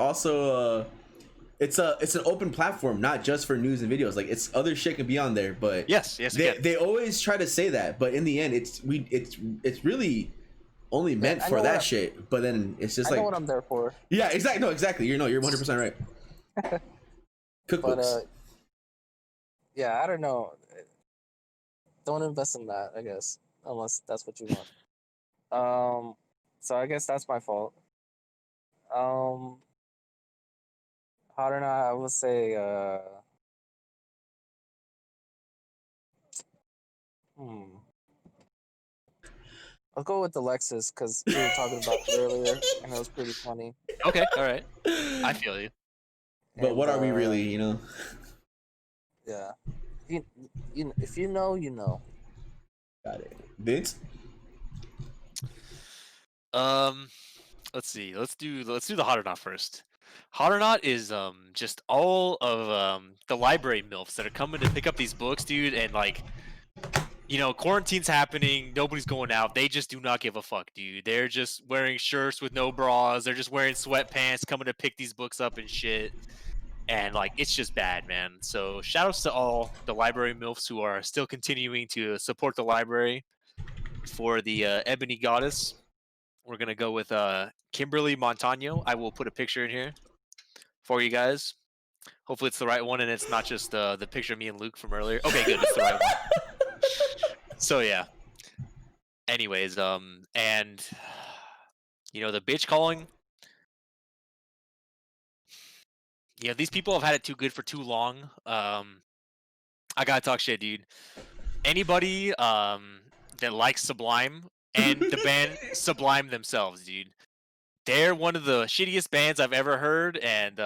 it's an open platform, not just for news and videos. Like it's other shit can be on there, but Yes, they always try to say that, but in the end, it's really only meant for that shit. But then it's just I like know what I'm there for. Yeah, exactly. No, exactly. You're 100% right. Cookbooks. But yeah, I don't know. Don't invest in that, I guess, unless that's what you want. So I guess that's my fault. Hot or not, I would say I'll go with the Lexus because we were talking about it earlier and it was pretty funny. Okay, all right. I feel you. But And, what are we really, you know? Yeah. If you know, you know. Got it. Vince? Let's see. Let's do the hot or not first. Hot or not is just all of the library milfs that are coming to pick up these books, dude, and like, you know, quarantine's happening, nobody's going out. They just do not give a fuck, dude. They're just wearing shirts with no bras. They're just wearing sweatpants, coming to pick these books up and shit. And like, it's just bad, man. So shout outs to all the library milfs who are still continuing to support the library. For the Ebony Goddess, we're gonna go with Kimberly Montano. I will put a picture in here for you guys. Hopefully it's the right one and it's not just the picture of me and Luke from earlier. Okay, good, it's the right one. So yeah. Anyways, and you know, the bitch calling. Yeah, these people have had it too good for too long. I gotta talk shit, dude. Anybody that likes Sublime and the band Sublime themselves, dude. They're one of the shittiest bands I've ever heard, and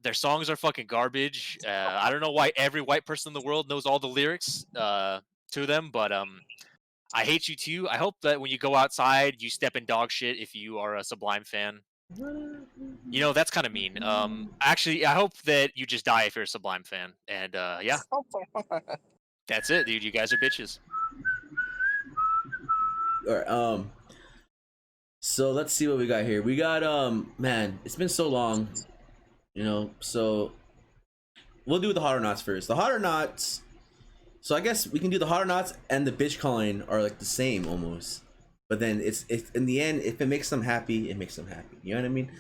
their songs are fucking garbage. I don't know why every white person in the world knows all the lyrics to them, but I hate you too. I hope that when you go outside, you step in dog shit if you are a Sublime fan. You know, that's kind of mean. Actually, I hope that you just die if you're a Sublime fan. And yeah, that's it, dude. You guys are bitches. All right. So let's see what we got here. We got man, it's been so long, you know. So we'll do the hot or nots first. The hot or nots. So I guess we can do the hot or nots and the bitch calling are like the same almost. But then it's in the end, if it makes them happy, it makes them happy. You know what I mean?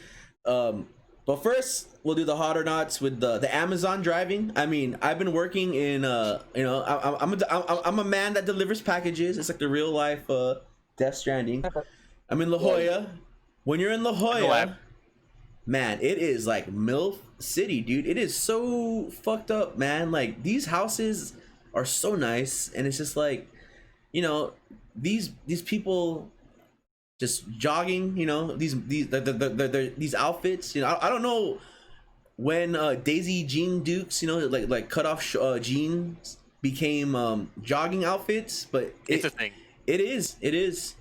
But first, we'll do the hot or nots with the Amazon driving. I mean, I've been working in you know, I'm a man that delivers packages. It's like the real life Death Stranding. I'm in La Jolla. When you're in La Jolla, man, it is like MILF City, dude. It is so fucked up, man. Like these houses are so nice, and it's just like, you know, these people just jogging, you know, these outfits, you know. I don't know when Daisy Jean Dukes, you know, like cut off jeans became jogging outfits, but It's a thing. It is.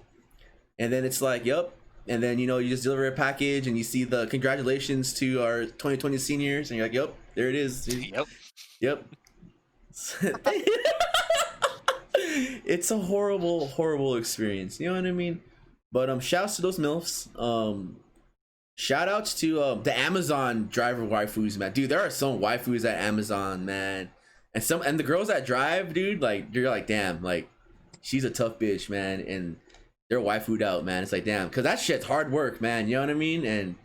And then it's like, yup, and then you just deliver a package and you see the congratulations to our 2020 seniors, and you're like, yep, there it is, dude. Yep. It's a horrible experience, you know what I mean? But shouts to those MILFs. Shout outs to the Amazon driver waifus, man. Dude, there are some waifus at Amazon, man. And the girls that drive, dude, like, you're like, damn, like, she's a tough bitch, man. And they're waifued out, man. It's like, damn, because that shit's hard work, man. You know what I mean? And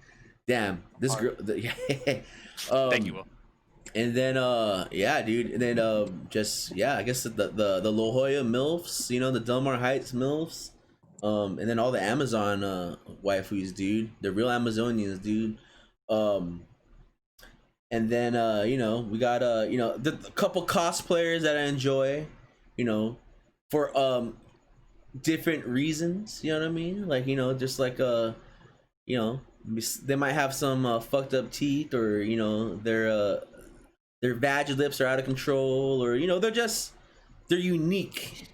damn, this girl. Thank you, Will. And then yeah, dude. And then I guess the La Jolla MILFs, the Del Mar Heights MILFs. And then all the Amazon waifus, dude. The real Amazonians, dude. And then we got the couple cosplayers that I enjoy, for different reasons, you know what I mean? Like, just like they might have some fucked up teeth, or their vag lips are out of control, or they're unique,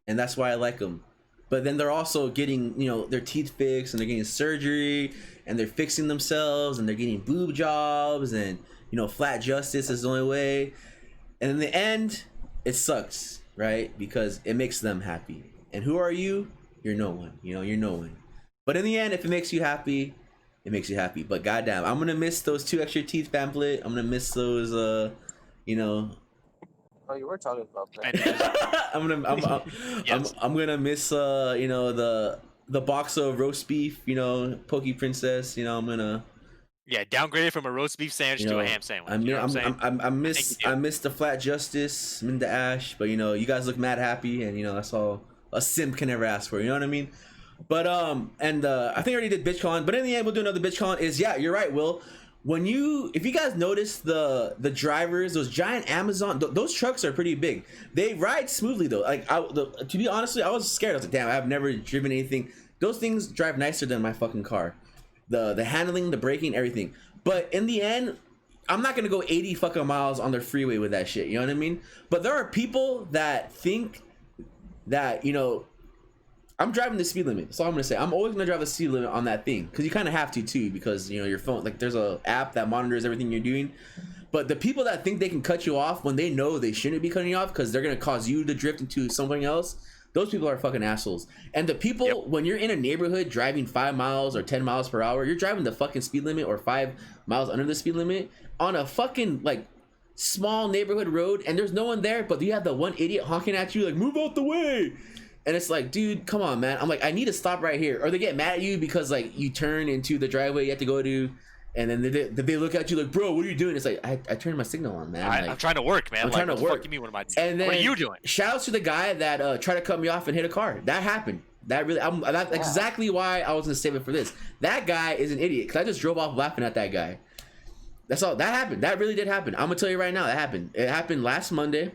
and that's why I like them. But then they're also getting, their teeth fixed, and they're getting surgery, and they're fixing themselves, and they're getting boob jobs, and, flat justice is the only way. And in the end, it sucks, right? Because it makes them happy. And who are you? You're no one, you're no one. But in the end, if it makes you happy, it makes you happy. But goddamn, I'm going to miss those 2 extra teeth pamphlet. I'm going to miss those, Oh, you were talking about that. I'm gonna miss the box of roast beef, Poke Princess, I'm gonna downgraded from a roast beef sandwich to a ham sandwich. I miss the flat justice, Minda Ash, but you guys look mad happy, and that's all a simp can ever ask for, you know what I mean? But I think I already did BitchCon, but in the end we'll do another BitchCon. You're right, Will. If you guys notice the drivers, those giant Amazon, those trucks are pretty big. They ride smoothly though. Like, to be honestly, I was scared. I was like, damn, I've never driven anything. Those things drive nicer than my fucking car. The handling, the braking, everything. But in the end, I'm not gonna go 80 fucking miles on the freeway with that shit. You know what I mean? But there are people that think that I'm driving the speed limit. That's all I'm gonna say. I'm always gonna drive the speed limit on that thing, because you kind of have to too, because your phone, like, there's a app that monitors everything you're doing. But the people that think they can cut you off when they know they shouldn't be cutting you off, because they're gonna cause you to drift into something else, those people are fucking assholes. And the people, when you're in a neighborhood driving 5 miles or 10 miles per hour, you're driving the fucking speed limit or 5 miles under the speed limit on a fucking like small neighborhood road, and there's no one there, but you have the one idiot honking at you like, move out the way. And it's like, dude, come on, man. I'm like, I need to stop right here. Or they get mad at you because, like, you turn into the driveway you have to go to, and then they look at you like, bro, what are you doing? It's like, I turned my signal on, man. I'm trying to work, man. I'm trying to work. What the fuck you mean, what am I doing? And then, what are you doing? Shout out to the guy that tried to cut me off and hit a car. That happened. That's exactly why I was going to save it for this. That guy is an idiot, because I just drove off laughing at that guy. That's all. That happened. That really did happen. I'm going to tell you right now, that happened. It happened last Monday.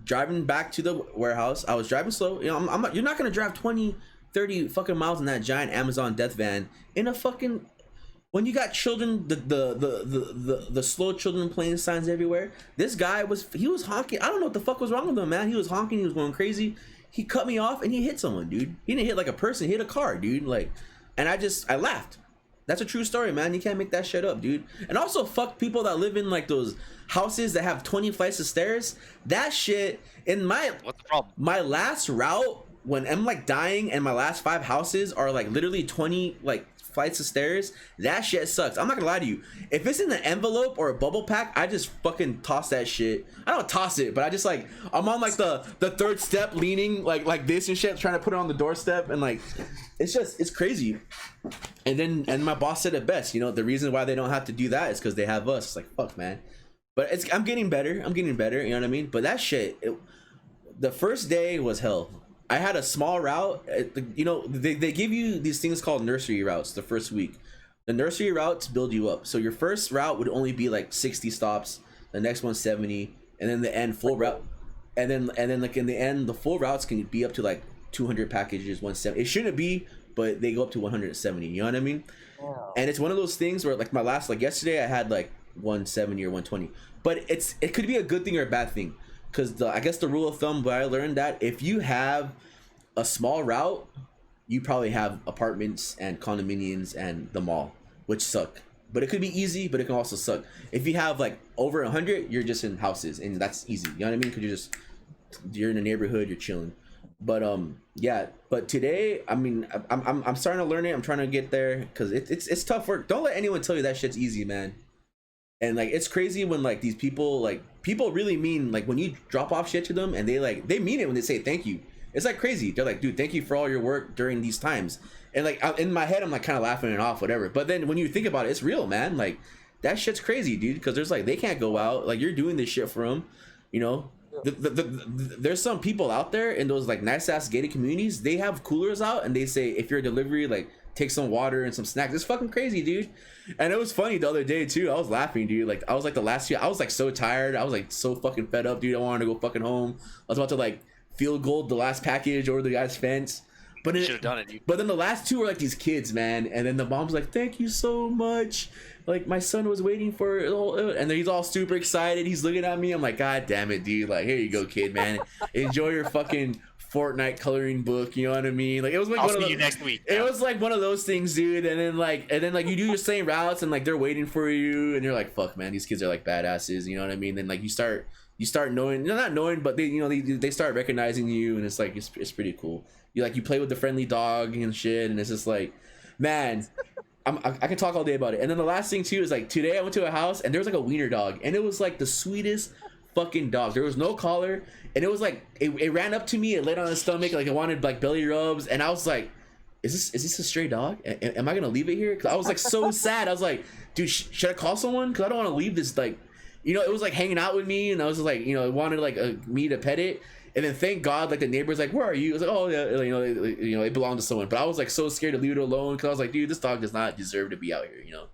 Driving back to the warehouse, I was driving slow. You're not gonna drive 20, 30 fucking miles in that giant Amazon death van in a fucking, when you got children, the slow children playing signs everywhere. This guy was honking. I don't know what the fuck was wrong with him, man. He was honking. He was going crazy. He cut me off and he hit someone, dude. He didn't hit like a person. He hit a car, dude. Like, and I laughed. That's a true story, man. You can't make that shit up, dude. And also, fuck people that live in like those houses that have 20 flights of stairs. That shit, in what's the problem? My last route, when I'm like dying and my last 5 houses are like literally 20 like flights of stairs, that shit sucks. I'm not gonna lie to you. If it's in an envelope or a bubble pack, I just fucking toss that shit. I don't toss it, but I just like, I'm on like the 3rd step leaning like this and shit, trying to put it on the doorstep, and like, it's crazy. And my boss said it best, the reason why they don't have to do that is because they have us. It's like, fuck, man. But I'm getting better, you know what I mean? But that shit, the first day was hell. I had a small route. They give you these things called nursery routes the first week. The nursery routes build you up. So your first route would only be like 60 stops, the next one 70, and then the end full route. And then like in the end, the full routes can be up to like 200 packages, 170. It shouldn't be, but they go up to 170. You know what I mean? Wow. And it's one of those things where like my last, like yesterday, I had like 170 or 120. But it could be a good thing or a bad thing. Because I guess the rule of thumb, but I learned that if you have a small route, you probably have apartments and condominiums and the mall, which suck. But it could be easy, but it can also suck. If you have like over 100, you're just in houses, and that's easy. You know what I mean? Because you're in a neighborhood, you're chilling. But yeah. But today, I mean, I'm starting to learn it. I'm trying to get there because it's tough work. Don't let anyone tell you that shit's easy, man. And like it's crazy when like these people really mean, like when you drop off shit to them and they mean it when they say thank you. It's like crazy. They're like, dude, thank you for all your work during these times. And like in my head, I'm like kind of laughing it off, whatever. But then when you think about it, it's real, man. Like that shit's crazy, dude. Because there's like they can't go out. Like you're doing this shit for them, you know. There's some people out there in those like nice ass gated communities. They have coolers out and they say if you're a delivery, like take some water and some snacks. It's fucking crazy, dude. And it was funny the other day too. I was laughing, dude. Like I was like the last year, I was like so tired. I was like so fucking fed up, dude. I wanted to go fucking home. I was about to like field goal the last package over the guy's fence. But should have done it, dude. But then the last two were like these kids, man. And then the mom's like, thank you so much. Like my son was waiting for it. And then he's all super excited. He's looking at me. I'm like, God damn it, dude. Like, here you go, kid, man. Enjoy your fucking Fortnite coloring book. You know what I mean? Like it was like I'll see you next week. It was like one of those things, dude. And then like you do your same routes and like they're waiting for you and you're like, fuck, man, these kids are like badasses. You know what I mean? Then like you start knowing, not knowing, but they start recognizing you, and it's like it's pretty cool. You play with the friendly dog and shit, and it's just like, man, I can talk all day about it. And then the last thing too is like today I went to a house and there was like a wiener dog, and it was like the sweetest fucking dog. There was no collar, and it was like it ran up to me, it laid on its stomach like it wanted like belly rubs, and I was like, is this a stray dog? Am I gonna leave it here? Because I was like so sad. I was like, dude, should I call someone? Because I don't want to leave this like. You know, it was like hanging out with me, and I was just like, you know, it wanted like me to pet it, and then thank God, like the neighbor's like, where are you? I was like, oh yeah, you know, it belonged to someone. But I was like so scared to leave it alone because I was like, dude, this dog does not deserve to be out here, you know.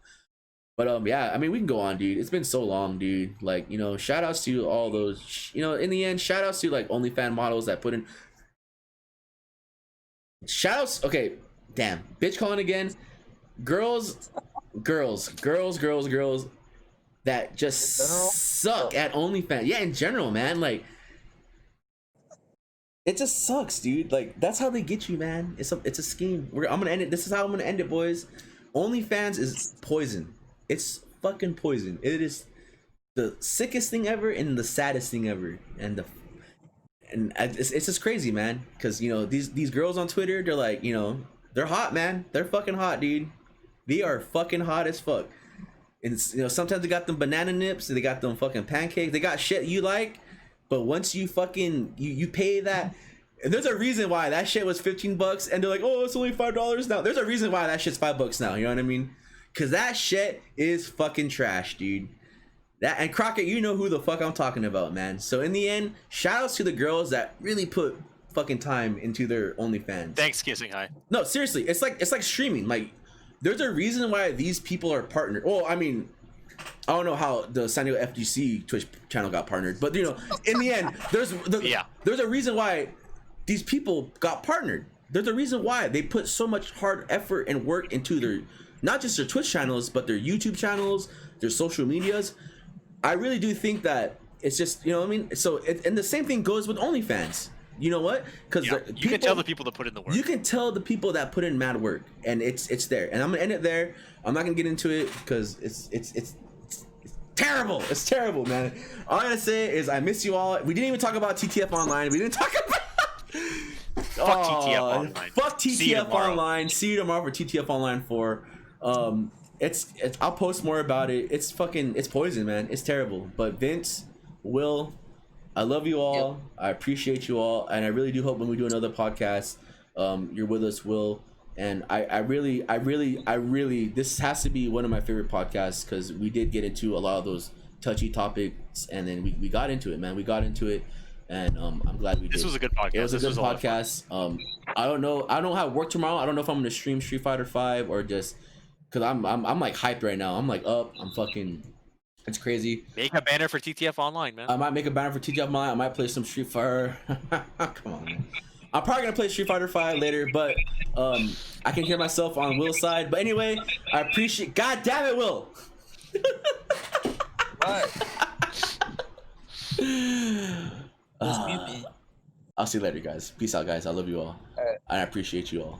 But yeah, I mean, we can go on, dude. It's been so long, dude. Like, you know, shout outs to all those, you know, in the end, shout outs to like OnlyFans models that put in. Shout outs, okay, damn, bitch calling again. Girls that just suck at OnlyFans. Yeah, in general, man. Like, it just sucks, dude. Like, that's how they get you, man. It's a scheme. I'm gonna end it. This is how I'm gonna end it, boys. OnlyFans is poison. It's fucking poison. It is the sickest thing ever and the saddest thing ever. And it's just crazy, man. Because you know these girls on Twitter, they're like, you know, they're hot, man. They're fucking hot, dude. They are fucking hot as fuck. And you know, sometimes they got them banana nips, and they got them fucking pancakes. They got shit you like, but once you fucking you pay that, and there's a reason why that shit was $15, and they're like, oh, it's only $5 now. There's a reason why that shit's $5 now. You know what I mean? Cause that shit is fucking trash, dude. That and Crockett, you know who the fuck I'm talking about, man. So in the end, shout outs to the girls that really put fucking time into their OnlyFans. Thanks, Kissing High. No, seriously, it's like streaming, like. There's a reason why these people are partnered. Well, I mean, I don't know how the San Diego FGC Twitch channel got partnered, but you know, in the end, there's a reason why these people got partnered. There's a reason why they put so much hard effort and work into their, not just their Twitch channels, but their YouTube channels, their social medias. I really do think that it's just, you know what I mean? So, and the same thing goes with OnlyFans. You know what? Because you can tell the people that put in the work. You can tell the people that put in mad work, and it's there. And I'm gonna end it there. I'm not gonna get into it because it's terrible. It's terrible, man. All I gotta say is I miss you all. We didn't even talk about TTF Online. We didn't talk about fuck TTF Online. Fuck TTF Online. See you tomorrow for TTF Online 4. It's I'll post more about it. It's poison, man. It's terrible. But Vince, Will, I love you all. Yep. I appreciate you all, and I really do hope when we do another podcast, you're with us, Will. And I really, this has to be one of my favorite podcasts because we did get into a lot of those touchy topics, and then we got into it, man. We got into it, and I'm glad we did. This was a good podcast. It was a good podcast. I don't know how to work tomorrow. I don't know if I'm gonna stream Street Fighter 5 or just because I'm like hyped right now. I'm like up. I'm fucking. It's crazy. Make a banner for TTF Online, man. I might make a banner for TTF Online. I might play some Street Fighter. Come on, man. I'm probably gonna play Street Fighter 5 later, but I can hear myself on Will's side. But anyway, I appreciate. God damn it, Will. Right. I'll see you later, guys. Peace out, guys. I love you all. And I appreciate you all.